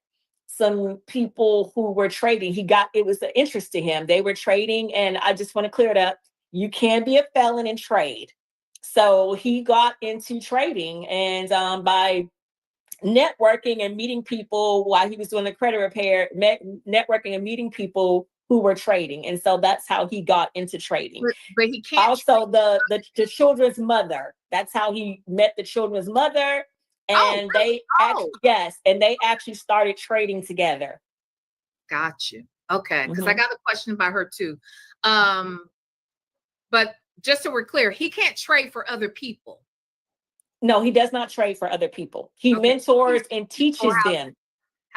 some people who were trading. It was an interest to him. They were trading, and I just want to clear it up. You can be a felon and trade. So he got into trading, and by networking and meeting people while he was doing the credit repair, networking and meeting people who were trading. And so that's how he got into trading. But he can't. Also, the children's mother, that's how he met the children's mother. And they actually started trading together. Got you. Okay. Because I got a question about her too. But just so we're clear, he can't trade for other people. No, he does not trade for other people. He mentors and teaches them.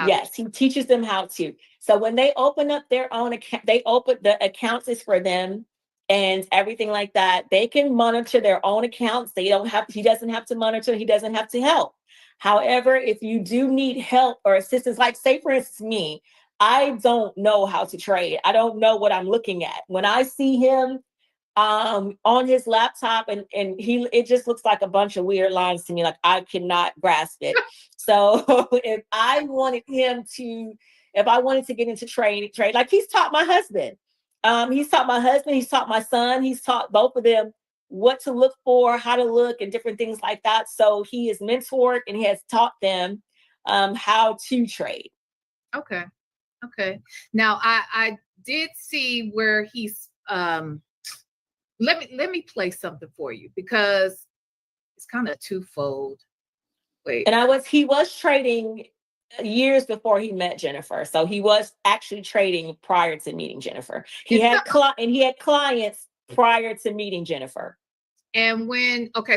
Yes, he teaches them how to. So when they open up their own account, the accounts is for them and everything like that. They can monitor their own accounts. He doesn't have to monitor. He doesn't have to help. However, if you do need help or assistance, like say for instance me, I don't know how to trade. I don't know what I'm looking at. When I see him on his laptop and it just looks like a bunch of weird lines to me, like I cannot grasp it. So if I wanted to get into trade, like he's taught my husband, he's taught my son, he's taught both of them what to look for, how to look, and different things like that. So he is mentored and he has taught them how to trade. Okay. Now I did see where he's let me play something for you because it's kind of twofold. Wait. And he was trading years before he met Jennifer. So he was actually trading prior to meeting Jennifer. He had clients prior to meeting Jennifer. And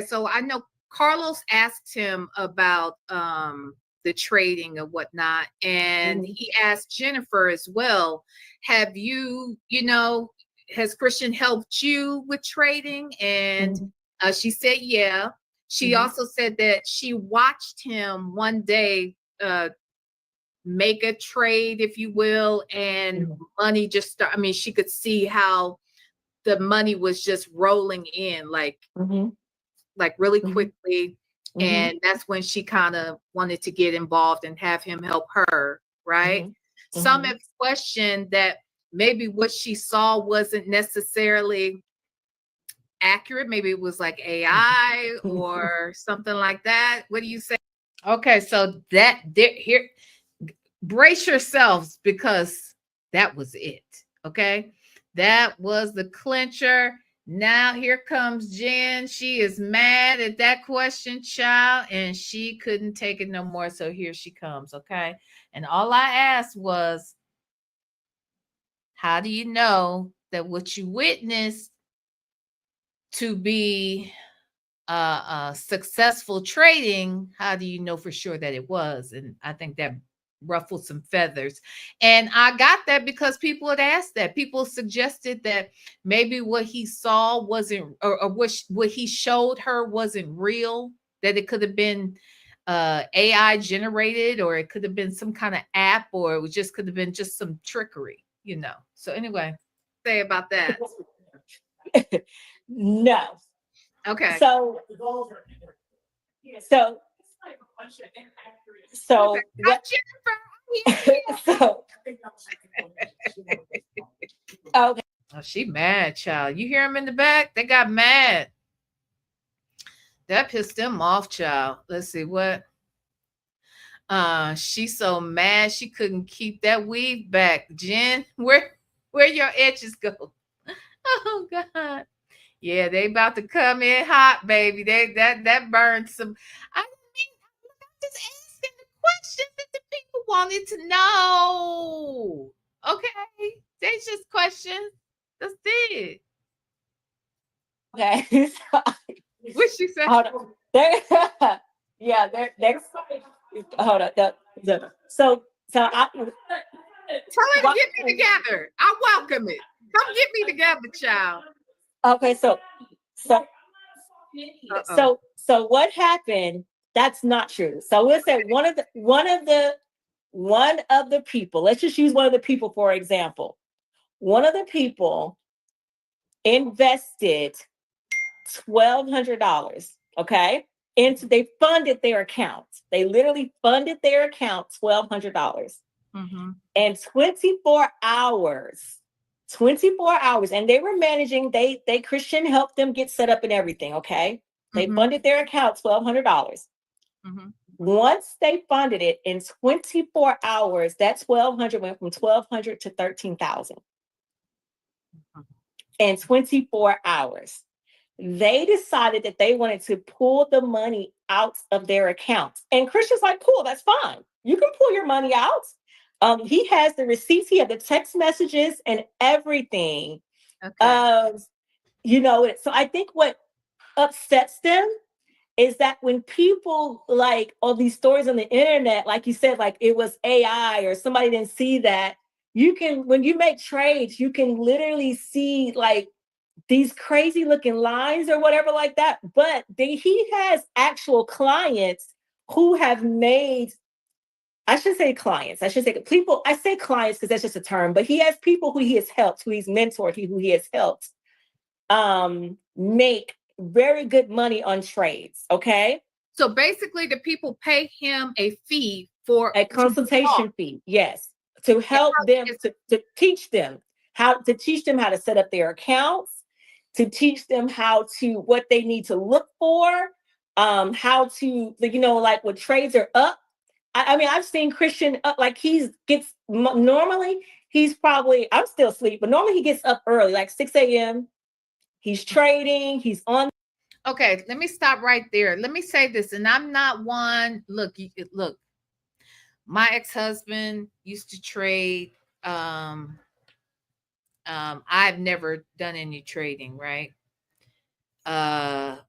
so I know Carlos asked him about the trading and whatnot, and he asked Jennifer as well, have you, has Christian helped you with trading? And she said, yeah. She also said that she watched him one day make a trade, if you will, and money just she could see how the money was just rolling in like really quickly. And that's when she kind of wanted to get involved and have him help her, right? Some have questioned that maybe what she saw wasn't necessarily accurate. Maybe it was like AI or something like that. What do you say? Okay, so here, brace yourselves because that was it. Okay, that was the clincher. Now here comes Jen. She is mad at that question, child, and she couldn't take it no more. So here she comes. Okay, and all I asked was, how do you know that what you witnessed to be successful trading? How do you know for sure that it was? And I think that ruffled some feathers. And I got that because people had asked that. People suggested that maybe what he saw wasn't, or what he showed her wasn't real, that it could have been AI generated, or it could have been some kind of app, or it just could have been just some trickery. you know. So anyway, Say about that. No. Okay. So so so Hi, what Jennifer. so okay. oh, she mad, child. You hear him in the back? They got mad. That pissed them off, child. Let's see what. She's so mad she couldn't keep that weave back. Jen, where your edges go? Oh God. Yeah, they about to come in hot, baby. They that burned some. I mean, I'm just asking the questions that the people wanted to know. Okay, they just questions. That's it. Okay. What she said? Hold on. There, yeah, there's hold on. So I Tell her to get me together. I welcome it. Come get me together, child. okay, so Uh-oh. so what happened? That's not true. So we'll say one of the people, let's just use one of the people for example. One of the people invested $1,200, okay? And they funded their account. They literally funded their account $1,200. Mm-hmm. And 24 hours, and they were managing, they Christian helped them get set up and everything, okay? They Mm-hmm. funded their account $1,200. Mm-hmm. Once they funded it in 24 hours, that 1,200 went from 1,200 to 13,000 in 24 hours. They decided that they wanted to pull the money out of their accounts. And Christian's like, cool, that's fine. You can pull your money out. He has the receipts, he had the text messages and everything. Okay. So I think what upsets them is that when people like all these stories on the internet, like you said, like it was AI or somebody didn't see that, when you make trades, you can literally see like these crazy looking lines or whatever like that. But he has actual clients who have made, I should say clients, I should say people, I say clients because that's just a term, but he has people who he has helped, who he's mentored, who he has helped make very good money on trades. Okay. So basically, the people pay him a fee for A consultation fee, yes, to help them, to teach them how to set up their accounts, to teach them what they need to look for, how to, like when trades are up. I mean, I've seen Christian up, like normally he's probably, I'm still asleep, but normally he gets up early, like 6 a.m. He's trading, he's on. Okay, let me stop right there. Let me say this, and I'm not one. Look, my ex-husband used to trade. I've never done any trading, right? But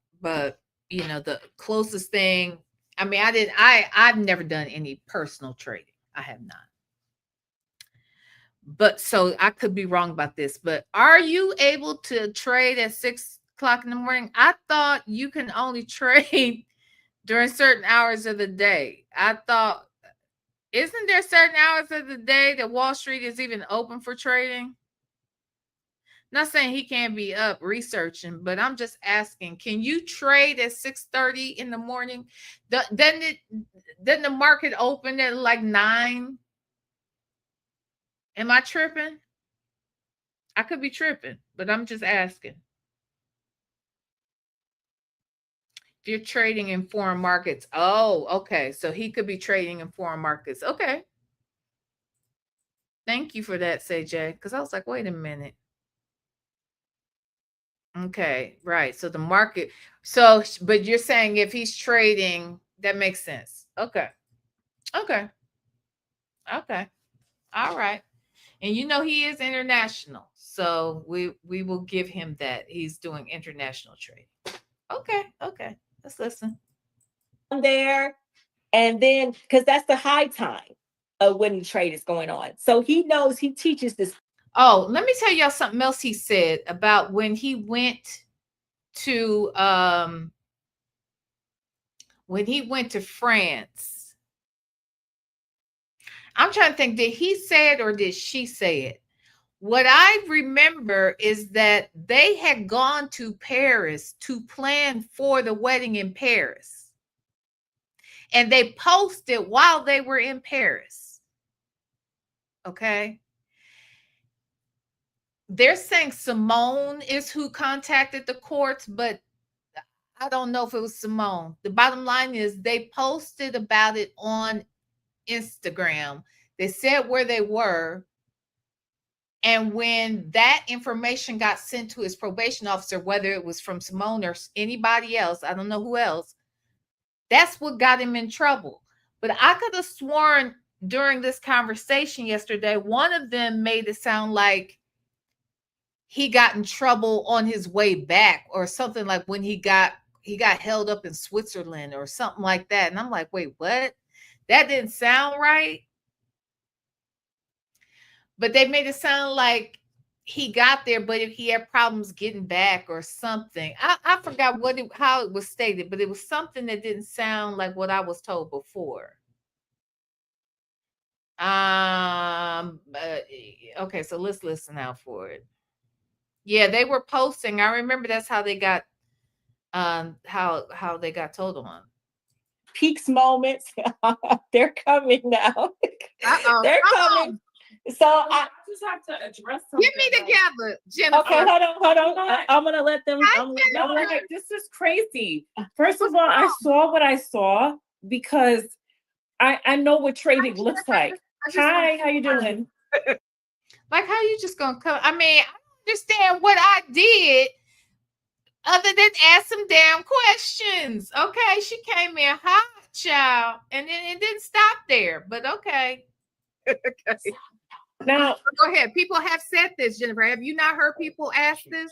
the closest thing, I mean, I've never done any personal trading. I have not. But so I could be wrong about this, but are you able to trade at 6 o'clock in the morning? I thought you can only trade during certain hours of the day. I thought, isn't there certain hours of the day that Wall Street is even open for trading? Not saying he can't be up researching, but I'm just asking, can you trade at 6:30 in the morning? Doesn't the market open at like 9? Am I tripping? I could be tripping, but I'm just asking. If you're trading in foreign markets, oh, okay. So he could be trading in foreign markets. Okay. Thank you for that, CJ. Because I was like, wait a minute. Okay, right. So the market, but you're saying if he's trading, that makes sense. Okay. Okay. Okay. All right. And he is international. So we will give him that. He's doing international trading. Okay. Okay. Let's listen. There, and then because that's the high time of when the trade is going on. So he knows, he teaches this. Oh, let me tell y'all something else he said about when he went to France. I'm trying to think, did he say it or did she say it? What I remember is that they had gone to Paris to plan for the wedding in Paris. And they posted while they were in Paris. Okay. They're saying Simone is who contacted the courts, but I don't know if it was Simone. The bottom line is they posted about it on Instagram. They said where they were. And when that information got sent to his probation officer, whether it was from Simone or anybody else, I don't know who else, that's what got him in trouble. But I could have sworn during this conversation yesterday, one of them made it sound like he got in trouble on his way back or something, like when he got held up in Switzerland or something like that. And I'm like, wait, what? That didn't sound right. But they made it sound like he got there, but if he had problems getting back or something. I forgot how it was stated, but it was something that didn't sound like what I was told before. Okay, so let's listen out for it. Yeah, they were posting. I remember that's how they got how they got told on. Peaks moments. They're coming now. They're coming. So I just have to address something. Get me together, Jennifer. Okay, hold on. I'm gonna let them. This is crazy. First of all, I saw what I saw because I know what trading looks like. Hi, how you doing? Like, how you just gonna come? I mean, I don't understand what I did other than ask some damn questions. Okay, she came in hot, child, and then it didn't stop there. But okay. Okay. Now, go ahead. People have said this, Jennifer. Have you not heard people ask this?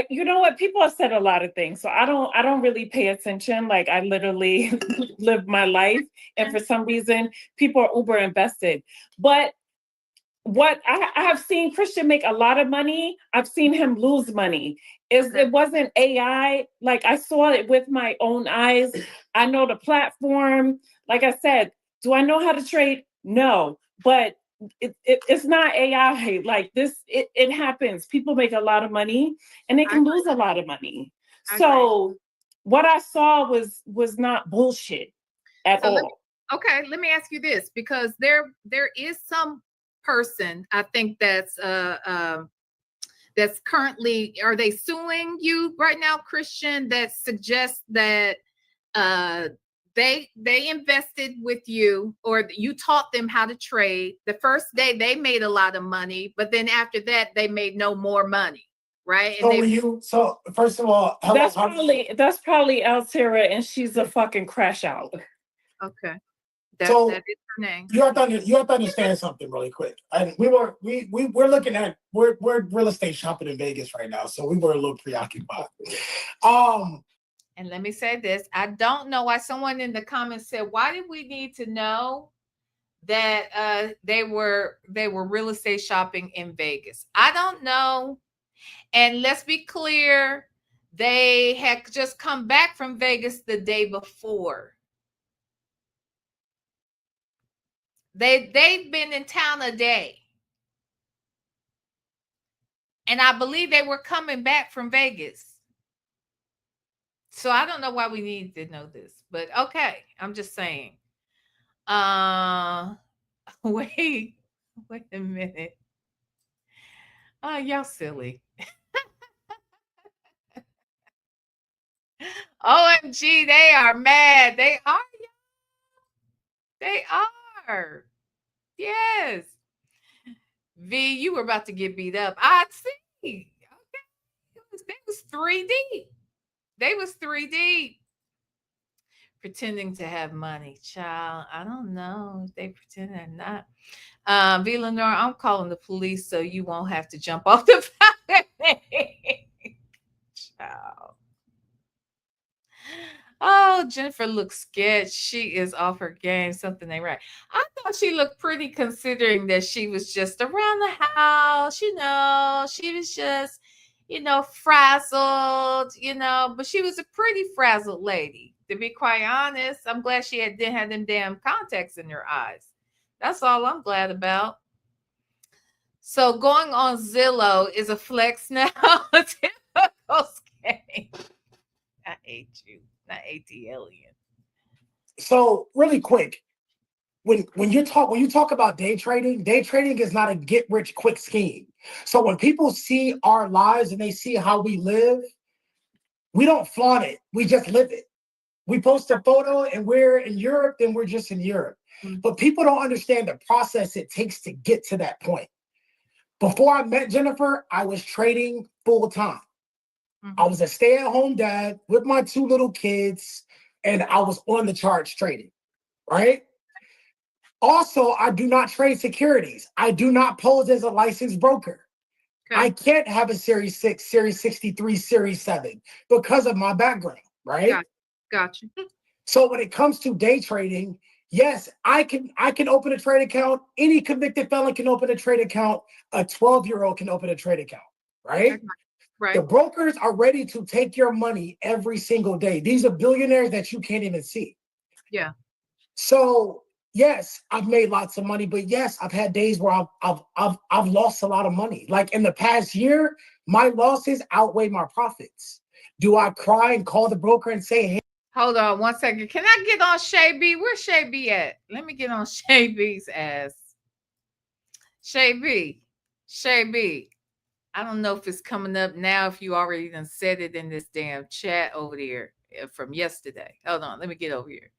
You know what? People have said a lot of things, so I don't really pay attention. Like, I literally live my life, and for some reason, people are uber invested. But what I have seen Christian make a lot of money. I've seen him lose money. It wasn't AI. Like, I saw it with my own eyes. I know the platform. Like I said, do I know how to trade? No, but it's not AI. Like this, it happens. People make a lot of money and they can lose a lot of money. So what I saw was not bullshit at all. Let me ask you this, because there is some person, I think that's currently, are they suing you right now, Christian, that suggests that they invested with you, or you taught them how to trade. The first day they made a lot of money, but then after that they made no more money, right? So first of all, that's probably Altera, and she's a fucking crash out. Okay. That is her name. You have to understand something really quick. And we're looking at we're real estate shopping in Vegas right now, so we were a little preoccupied. And let me say this: I don't know why someone in the comments said, "Why did we need to know that they were real estate shopping in Vegas?" I don't know. And let's be clear, they had just come back from Vegas the day before. They've been in town a day. And I believe they were coming back from Vegas. So I don't know why we need to know this, but okay, I'm just saying. Wait a minute. Oh, y'all silly. OMG, they are mad. They are. They are. Yes. V, you were about to get beat up. I see. Okay. They was 3 deep. They was 3 deep. Pretending to have money. Child, I don't know if they pretend or not. V Lenore, I'm calling the police so you won't have to jump off the balcony. Child. Oh, Jennifer looks scared. She is off her game. Something ain't right. I thought she looked pretty, considering that she was just around the house. She was just, frazzled, but she was a pretty frazzled lady. To be quite honest, I'm glad she didn't have them damn contacts in her eyes. That's all I'm glad about. So going on Zillow is a flex now. Okay. I hate you. I hate the alien. So really quick, when you talk about day trading is not a get rich quick scheme. So when people see our lives and they see how we live, we don't flaunt it. We just live it. We post a photo and we're in Europe, then we're just in Europe. But people don't understand the process it takes to get to that point. Before I met Jennifer, I was trading full time. I was a stay-at-home dad with my 2 little kids, and I was on the charts trading, right? Also, I do not trade securities. I do not pose as a licensed broker. Okay. I can't have a Series 6, Series 63, Series 7 because of my background, right? Gotcha. So when it comes to day trading, yes, I can open a trade account. Any convicted felon can open a trade account. A 12-year-old can open a trade account, right? Right. The brokers are ready to take your money every single day. These are billionaires that you can't even see. Yeah. So yes, I've made lots of money, but yes, I've had days where I've lost a lot of money. Like in the past year, my losses outweigh my profits. Do I cry and call the broker and say, hey? Hold on 1 second. Can I get on Shay B? Where's Shay B at? Let me get on Shay B's ass. Shay B. I don't know if it's coming up now, if you already done said it in this damn chat over there from yesterday. Hold on. Let me get over here.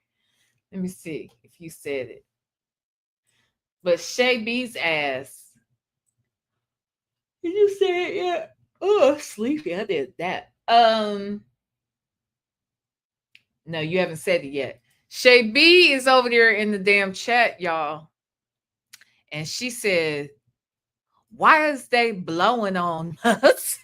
Let me see if you said it. But Shay B's ass. Did you say it yet? Oh, sleepy. I did that. No, you haven't said it yet. Shay B is over there in the damn chat, y'all. And she said, why is they blowing on us?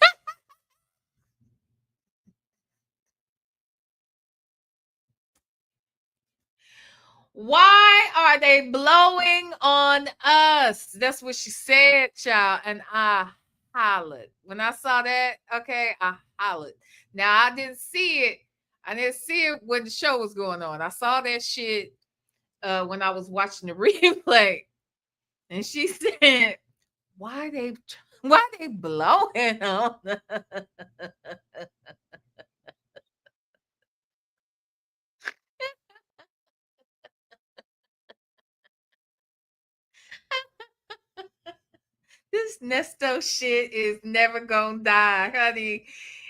Why are they blowing on us? That's what she said, child. And I hollered. When I saw that, okay, I hollered. Now, I didn't see it. I didn't see it when the show was going on. I saw that shit when I was watching the replay. And she said, why they blowing on us? This Nesto shit is never gonna die, honey.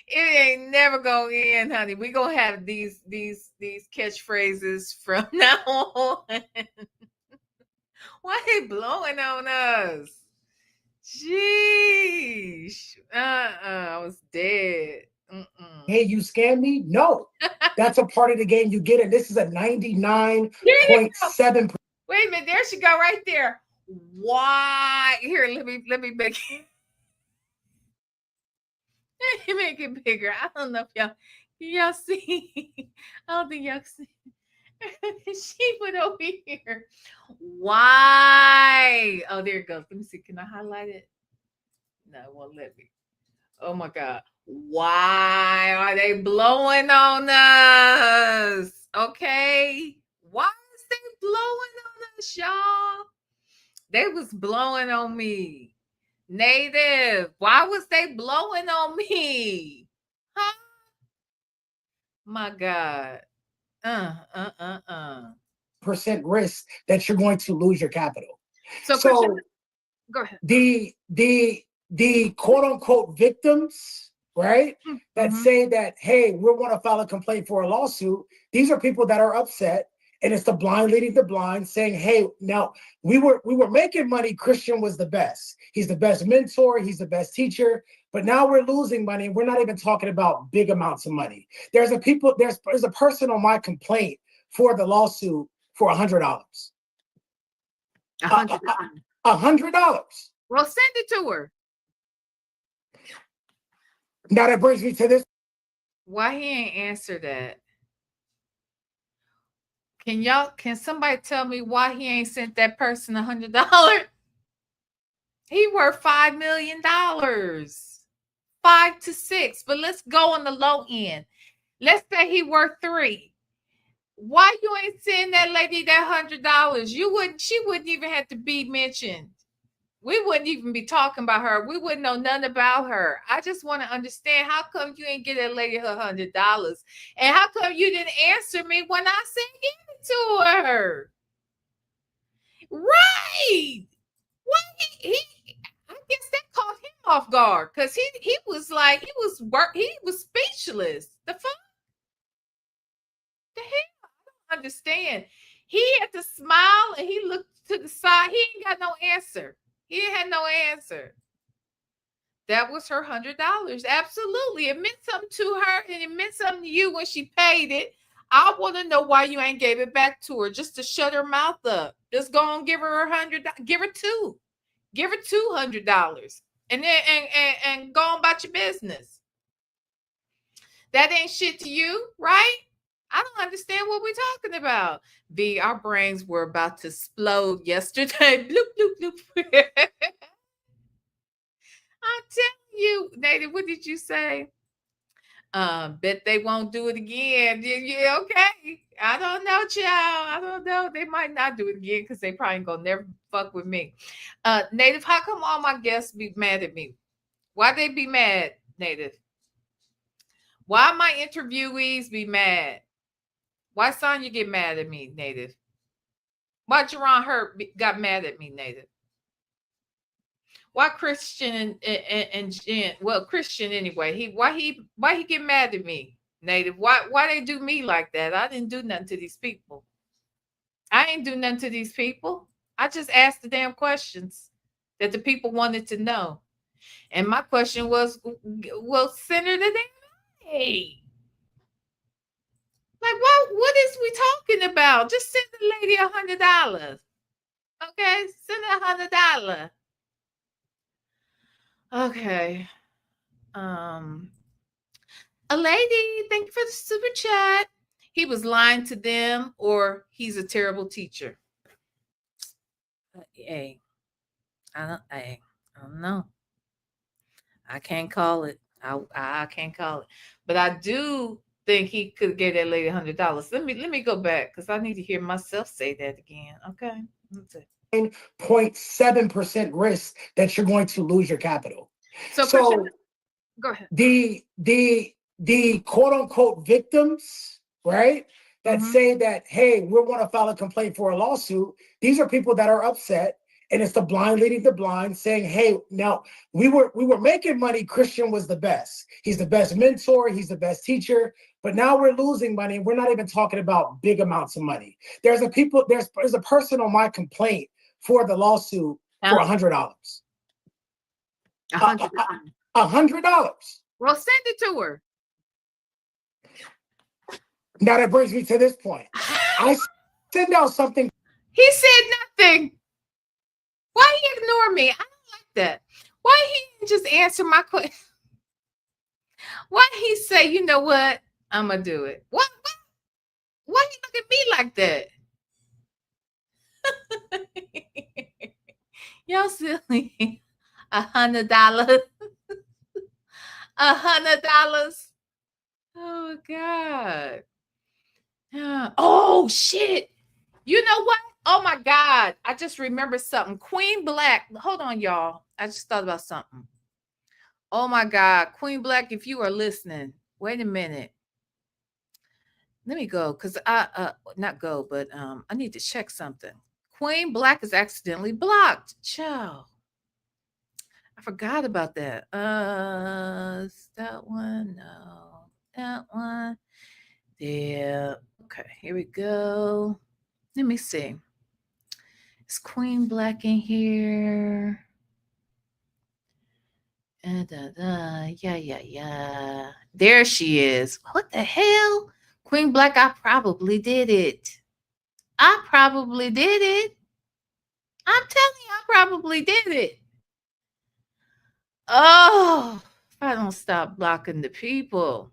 It ain't never gonna end, honey. We gonna have these catchphrases from now on. Why they blowing on us? Jeez. I was dead. Hey, you scammed me? No. That's a part of the game you get it. This is a 99.7%. Wait a minute, there she go right there. Why? Here, let me make it. Let me make it bigger. I don't know if y'all see. I don't think y'all see. She put over here. Why? Oh, there it goes. Let me see. Can I highlight it? No, it won't let me. Oh my God. Why are they blowing on us? Okay. Why is they blowing on us, y'all? They was blowing on me. Native, why was they blowing on me? Huh? My God. Percent risk that you're going to lose your capital. So go ahead. The quote unquote victims, right? That say that, hey, we want to file a complaint for a lawsuit. These are people that are upset. And it's the blind leading the blind saying, hey, now we were making money. Christian was the best. He's the best mentor. He's the best teacher. But now we're losing money. We're not even talking about big amounts of money. There's a person on my complaint for the lawsuit for $100. $100. Well, send it to her. Now that brings me to this. Why he ain't answer that? Can somebody tell me why he ain't sent that person $100? He worth $5 million. 5 to 6. But let's go on the low end. Let's say he worth 3. Why you ain't send that lady that $100? She wouldn't even have to be mentioned. we wouldn't even be talking about her. We wouldn't know nothing about her. I just want to understand, how come you ain't get that lady her $100? And how come you didn't answer me when I said give it to her? Right. Why he I guess that caught him off guard, because he was like, he was speechless. The fuck? The hell? I don't understand. He had to smile and he looked to the side. He ain't got no answer. He had no answer. That was her $100. Absolutely. It meant something to her, and it meant something to you when she paid it. I want to know why you ain't gave it back to her, just to shut her mouth up. Just go and give her $100. Give her two. Give her $200. And then and go on about your business. That ain't shit to you, right? I don't understand what we're talking about. B, our brains were about to explode yesterday. Bloop, bloop, bloop. I'm telling you, Native, what did you say? Bet they won't do it again. Yeah, okay. I don't know, child. I don't know. They might not do it again because they probably gonna never fuck with me. Native, how come all my guests be mad at me? Why they be mad, Native? Why my interviewees be mad? Why Sonya get mad at me, Native? Why Jerron Hurt got mad at me, Native? Why Christian and Jen? Well, Christian anyway. Why he get mad at me, Native? Why they do me like that? I didn't do nothing to these people. I ain't do nothing to these people. I just asked the damn questions that the people wanted to know. And my question was, well, send her the damn aid. Like, what is we talking about? Just send the lady $100. Okay, send her $100. Okay. A lady, thank you for the super chat. He was lying to them, or he's a terrible teacher. Hey, I don't know. I can't call it. I can't call it. But I do think he could get that lady $100. Let me go back, because I need to hear myself say that again. Okay. 0.7% risk that you're going to lose your capital. So go ahead. The quote unquote victims, right? That say that, hey, we want to file a complaint for a lawsuit. These are people that are upset, and it's the blind leading the blind, saying, hey, now we were making money. Christian was the best. He's the best mentor. He's the best teacher. But now we're losing money. And we're not even talking about big amounts of money. There's a person on my complaint for the lawsuit for $100. $100. Well, send it to her. Now that brings me to this point. I send out something. He said nothing. Why he ignore me? I don't like that. Why he didn't just answer my question? Why he say, you know what? I'm gonna do it. What? Why he look at me like that? Y'all silly. $100. $100. Oh God. Oh shit. You know what? Oh my God. I just remembered something. Queen Black. Hold on, y'all. I just thought about something. Oh my God. Queen Black, if you are listening, wait a minute. Let me go, because not go, but I need to check something. Queen Black is accidentally blocked. Ciao. I forgot about that. That one? No. That one? Yeah. Okay, here we go. Let me see. Is Queen Black in here? Yeah. There she is. What the hell? Queen Black, I probably did it. I'm telling you, I probably did it. Oh, if I don't stop blocking the people.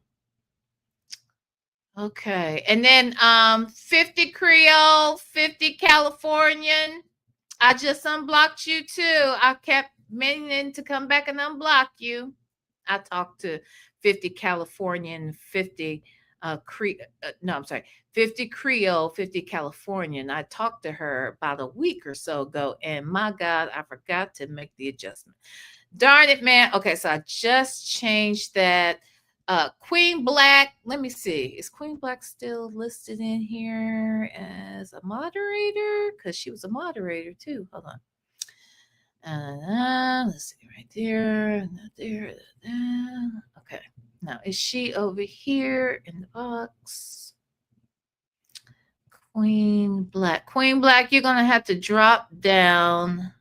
Okay. And then 50 Creole, 50 Californian. I just unblocked you too. I kept meaning to come back and unblock you. I talked to 50 Californian, 50 no, I'm sorry, 50 Creole, 50 Californian. I talked to her about a week or so ago, and my God, I forgot to make the adjustment. Darn it, man. Okay, so I just changed that. Queen Black, let me see. Is Queen Black still listed in here as a moderator? Because she was a moderator too. Hold on. Let's see, right there, there. Okay. Now, is she over here in the box? Queen Black. Queen Black, you're going to have to drop down.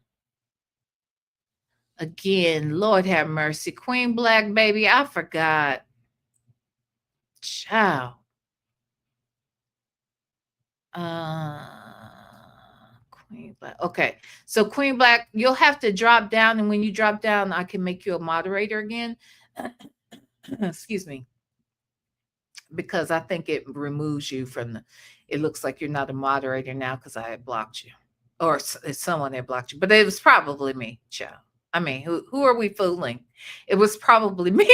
Again, Lord have mercy. Queen Black, baby, I forgot. Ciao. Queen Black. Okay. So Queen Black, you'll have to drop down. And when you drop down, I can make you a moderator again. Excuse me. Because I think it removes you from the, it looks like you're not a moderator now because I had blocked you. Or it's someone that blocked you. But it was probably me, child. I mean, who are we fooling? It was probably me.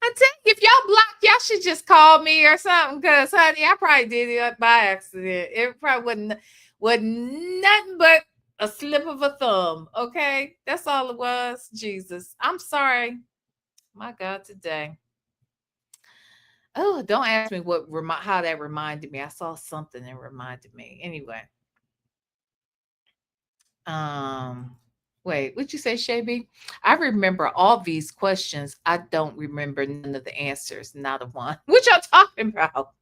I tell you, if y'all blocked, y'all should just call me or something. Because, honey, I probably did it by accident. It probably wasn't nothing but a slip of a thumb. Okay? That's all it was. Jesus. I'm sorry. My God, today. Oh, don't ask me how that reminded me. I saw something that reminded me. Anyway. Wait, what'd you say, Shaby? I remember all these questions. I don't remember none of the answers, not a one. What y'all talking about?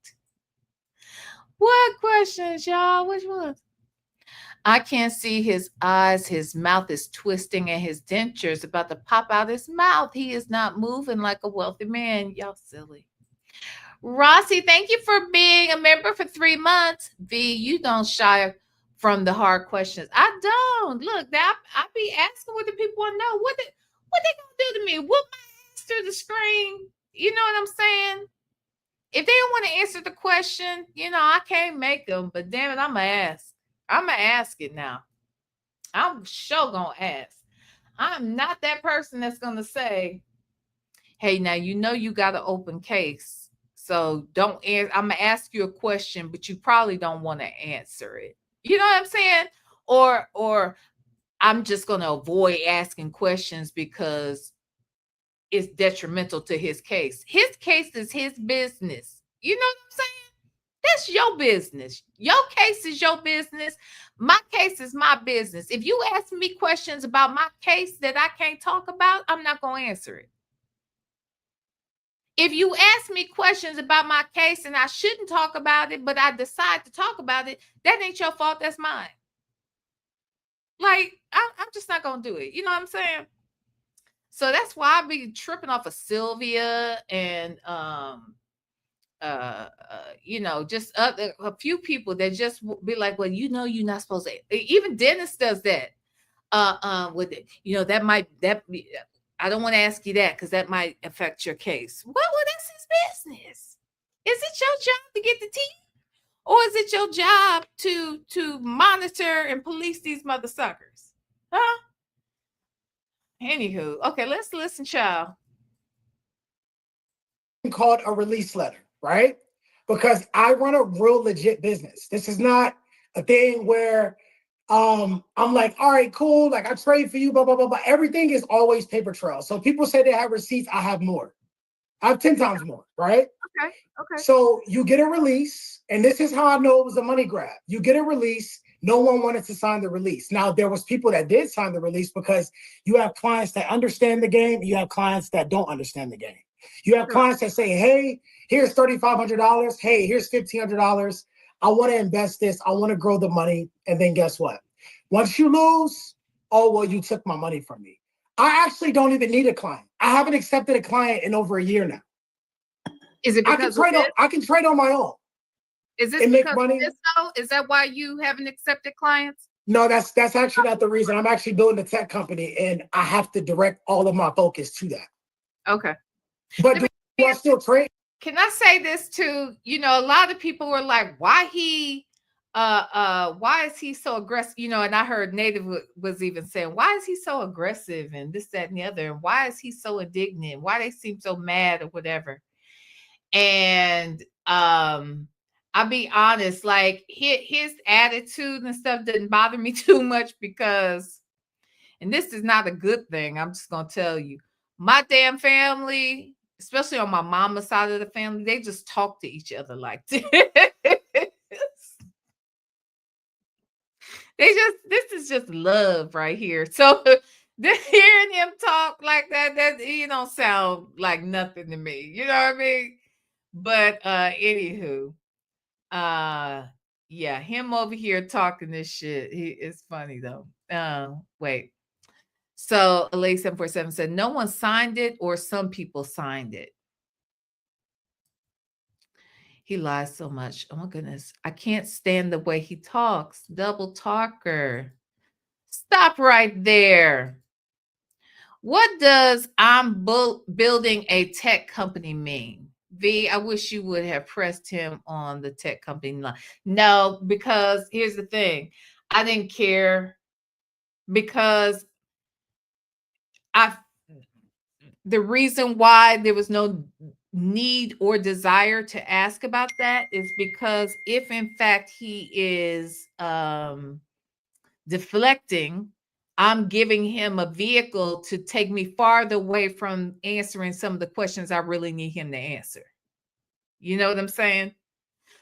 What questions, y'all? Which ones? I can't see his eyes. His mouth is twisting and his dentures about to pop out his mouth. He is not moving like a wealthy man. Y'all silly. Rossi, thank you for being a member for 3 months. V, you don't shy from the hard questions. I don't. Look, I be asking what the people want to know. What they gonna do to me? Whoop my ass through the screen. You know what I'm saying? If they don't want to answer the question, I can't make them. But damn it, I'm gonna ask. I'm gonna ask it now. I'm sure gonna ask. I'm not that person that's gonna say, "Hey, now you got an open case." So don't answer. I'm gonna ask you a question, but you probably don't want to answer it. You know what I'm saying? Or I'm just gonna avoid asking questions because it's detrimental to his case. His case is his business. You know what I'm saying? That's your business. Your case is your business. My case is my business. If you ask me questions about my case that I can't talk about, I'm not gonna answer it. If you ask me questions about my case and I shouldn't talk about it, but I decide to talk about it, that ain't your fault. That's mine. Like, I'm just not going to do it. You know what I'm saying? So that's why I be tripping off of Sylvia and, just a few people that just be like, well, you're not supposed to. Even Dennis does that. With it, I don't want to ask you that because that might affect your case. Well, that's his business. Is it your job to get the tea? Or is it your job to monitor and police these mother suckers? Huh? Anywho, okay, let's listen, child. Called a release letter, right? Because I run a real legit business. This is not a thing where I'm like, all right, cool. Like I trade for you, blah, blah, blah, blah. Everything is always paper trail. So people say they have receipts. I have more. I have 10 times more, right? Okay. So you get a release, and this is how I know it was a money grab. You get a release. No one wanted to sign the release. Now, there was people that did sign the release because you have clients that understand the game. You have clients that don't understand the game. You have clients that say, hey, here's $3,500. Hey, here's $1,500. I want to invest this. I want to grow the money. And then guess what? Once you lose, oh, well, you took my money from me. I actually don't even need a client. I haven't accepted a client in over a year now. Is it because I can trade on my own. Is this and because make money? of this, though? Is that why you haven't accepted clients? No, that's actually not the reason. I'm actually building a tech company, and I have to direct all of my focus to that. Okay. But do I still trade? Can I say this too? A lot of people were like, why is he so aggressive? And I heard Native was even saying, why is he so aggressive and this, that, and the other? And why is he so indignant? Why they seem so mad or whatever? And I'll be honest, like his attitude and stuff didn't bother me too much because, and this is not a good thing, I'm just gonna tell you, my damn family, especially on my mama's side of the family, they just talk to each other like this. This is just love right here. So hearing him talk like that you don't sound like nothing to me. You know what I mean? But anywho, yeah, him over here talking this shit. It's funny though. Wait. So Elite 747 said no one signed it or some people signed it. He lies so much. Oh my goodness. I can't stand the way he talks. Double talker. Stop right there. What does I'm building a tech company mean? V, I wish you would have pressed him on the tech company line. No, because here's the thing. I didn't care because the reason why there was no need or desire to ask about that is because if in fact he is deflecting, I'm giving him a vehicle to take me farther away from answering some of the questions I really need him to answer. You know what I'm saying?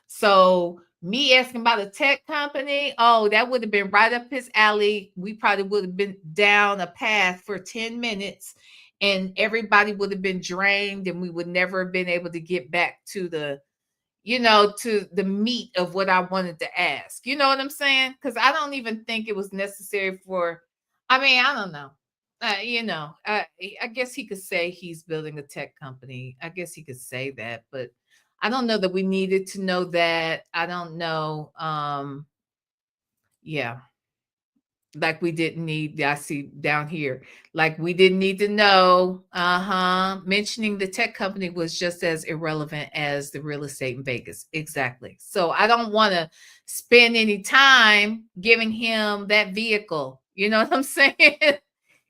So me asking about a tech company, oh, that would have been right up his alley. We probably would have been down a path for 10 minutes and everybody would have been drained and we would never have been able to get back to the, to the meat of what I wanted to ask. You know what I'm saying? Because I don't even think it was necessary for, I don't know. I guess he could say he's building a tech company. I guess he could say that, but I don't know that we needed to know that. I don't know. Yeah. Like we didn't need, I see down here, like we didn't need to know. Mentioning the tech company was just as irrelevant as the real estate in Vegas. Exactly. So I don't want to spend any time giving him that vehicle. You know what I'm saying?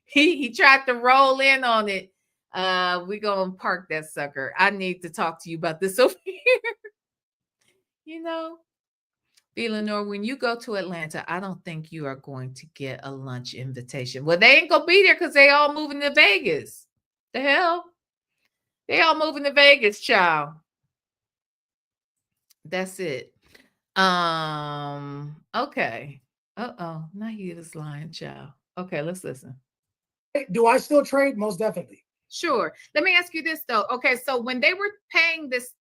He tried to roll in on it. We're gonna park that sucker. I need to talk to you about this over here. Eleanor, when you go to Atlanta, I don't think you are going to get a lunch invitation. Well, they ain't gonna be there because they all moving to Vegas. The hell? They all moving to Vegas, child. That's it. Okay. Uh-oh. Now he was lying, child. Okay, let's listen. Do I still trade? Most definitely. Sure. Let me ask you this though. Okay, so when they were paying this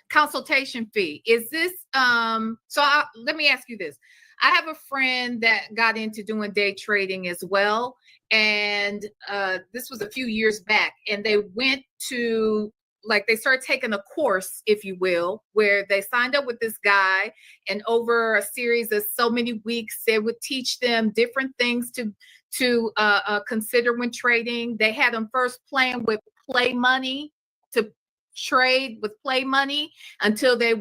consultation fee, is this let me ask you this. I have a friend that got into doing day trading as well, and this was a few years back, and they went to, like, they started taking a course, if you will, where they signed up with this guy, and over a series of so many weeks they would teach them different things to consider when trading. They had them first playing with play money, to trade with play money until they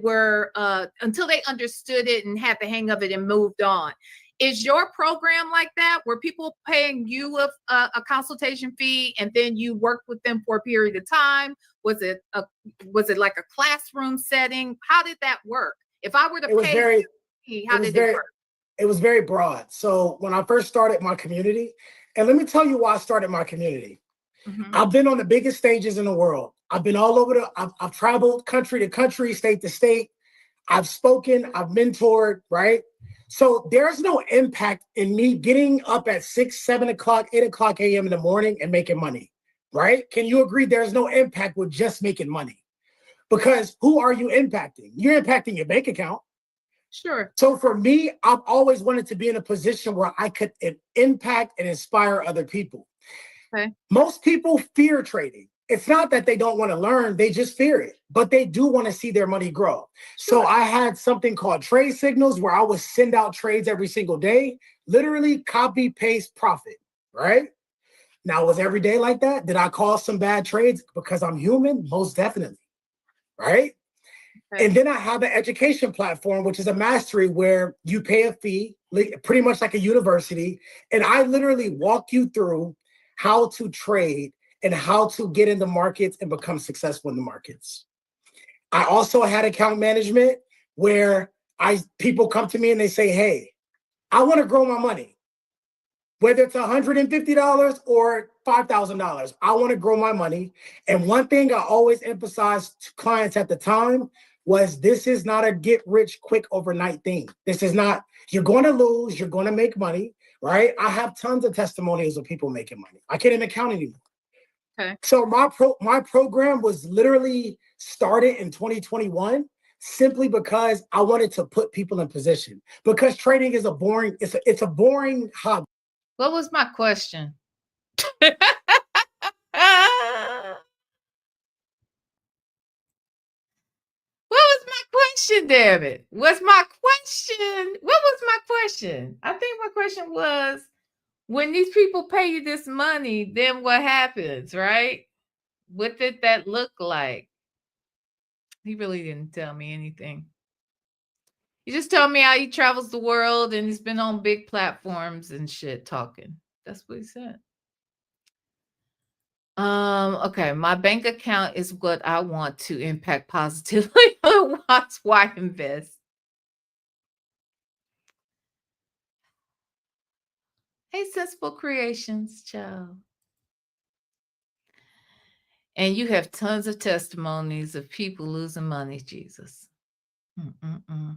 understood it and had the hang of it and moved on. Is your program like that, where people paying you a consultation fee and then you work with them for a period of time? Was it like a classroom setting? How did that work? If I were to pay, how did it work? It was very broad. So when I first started my community, and let me tell you why I started my community. Mm-hmm. I've been on the biggest stages in the world. I've been all over I've traveled country to country, state to state. I've spoken, I've mentored, right? So there's no impact in me getting up at 6, 7 o'clock, 8 o'clock a.m. in the morning and making money, right? Can you agree there's no impact with just making money? Because who are you impacting? You're impacting your bank account. Sure. So for me, I've always wanted to be in a position where I could impact and inspire other people. Okay. Most people fear trading. It's not that they don't want to learn, they just fear it, but they do want to see their money grow. Sure. So I had something called trade signals where I would send out trades every single day, literally copy, paste, profit, right? Now, was every day like that? Did I cause some bad trades because I'm human? Most definitely, right? Okay. And then I have an education platform, which is a mastery where you pay a fee, pretty much like a university. And I literally walk you through how to trade and how to get in the markets and become successful in the markets. I also had account management where people come to me and they say, hey, I want to grow my money. Whether it's $150 or $5,000, I want to grow my money. And one thing I always emphasized to clients at the time was this is not a get rich quick overnight thing. This is not, you're going to lose, you're going to make money, right? I have tons of testimonials of people making money. I can't even count anymore. Okay. So my program was literally started in 2021 simply because I wanted to put people in position, because trading is it's a boring hobby. What was my question? What was my question, damn it? What was my question? I think my question was, when these people pay you this money, then what happens, right? What did that look like? He really didn't tell me anything. He just told me how he travels the world and he's been on big platforms and shit talking. That's what he said. Okay, my bank account is what I want to impact positively. That's why I invest. Hey, Sensible Creations, child. And you have tons of testimonies of people losing money, Jesus. Mm-mm-mm.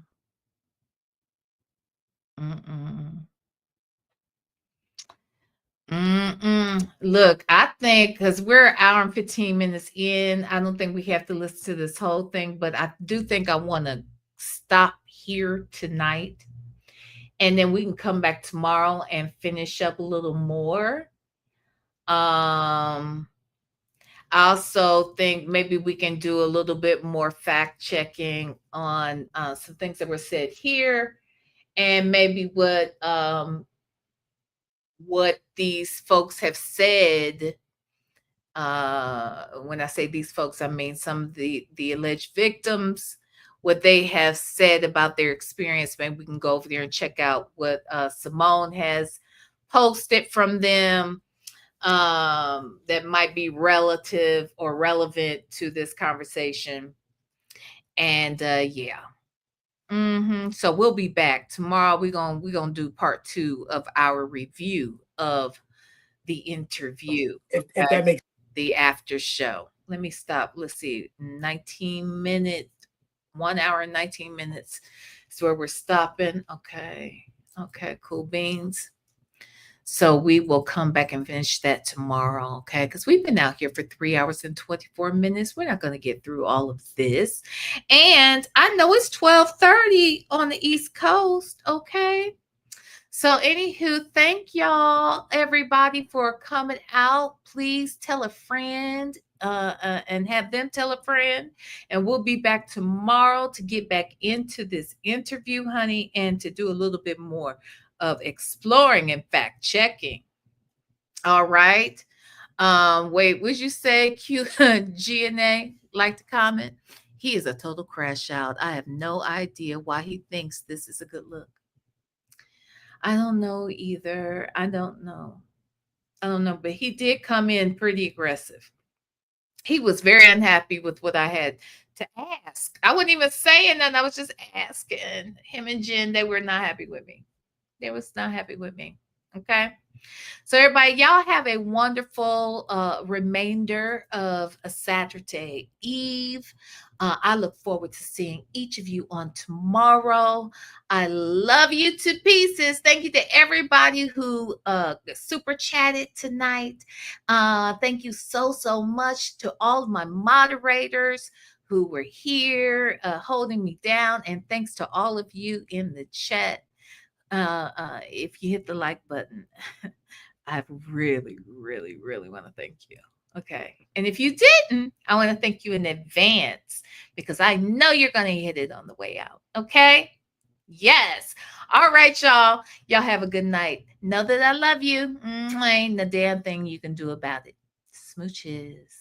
Mm-mm. Mm-mm. Look, I think because we're an hour and 15 minutes in, I don't think we have to listen to this whole thing, but I do think I want to stop here tonight. And then we can come back tomorrow and finish up a little more. I also think maybe we can do a little bit more fact checking on some things that were said here, and maybe what these folks have said. When I say these folks, I mean some of the alleged victims, what they have said about their experience. Maybe we can go over there and check out what Simone has posted from them that might be relative or relevant to this conversation. And yeah. So we'll be back tomorrow. We're gonna do part 2 of our review of the interview. If that makes the after show. Let me stop. Let's see. 19 minutes, 1 hour and 19 minutes is where we're stopping. Okay, cool beans. So we will come back and finish that tomorrow, okay? Because we've been out here for 3 hours and 24 minutes. We're not going to get through all of this. And I know it's 12:30 on the East Coast, okay? So anywho, thank y'all, everybody, for coming out. Please tell a friend and have them tell a friend. And we'll be back tomorrow to get back into this interview, honey, and to do a little bit more of exploring and fact checking. All right. Wait, would you say G&A like to comment? He is a total crash out. I have no idea why he thinks this is a good look. I don't know either. I don't know. But he did come in pretty aggressive. He was very unhappy with what I had to ask. I wasn't even saying that. I was just asking. Him and Jen, they were not happy with me. They was not happy with me. Okay. So everybody, y'all have a wonderful remainder of a Saturday Eve. I look forward to seeing each of you on tomorrow. I love you to pieces. Thank you to everybody who super chatted tonight. Thank you so much to all of my moderators who were here holding me down. And thanks to all of you in the chat. If you hit the like button, I really want to thank you. Okay. And if you didn't, I want to thank you in advance because I know you're going to hit it on the way out. Okay. Yes. All right, y'all. Y'all have a good night. Know that I love you. Ain't a damn thing you can do about it. Smooches.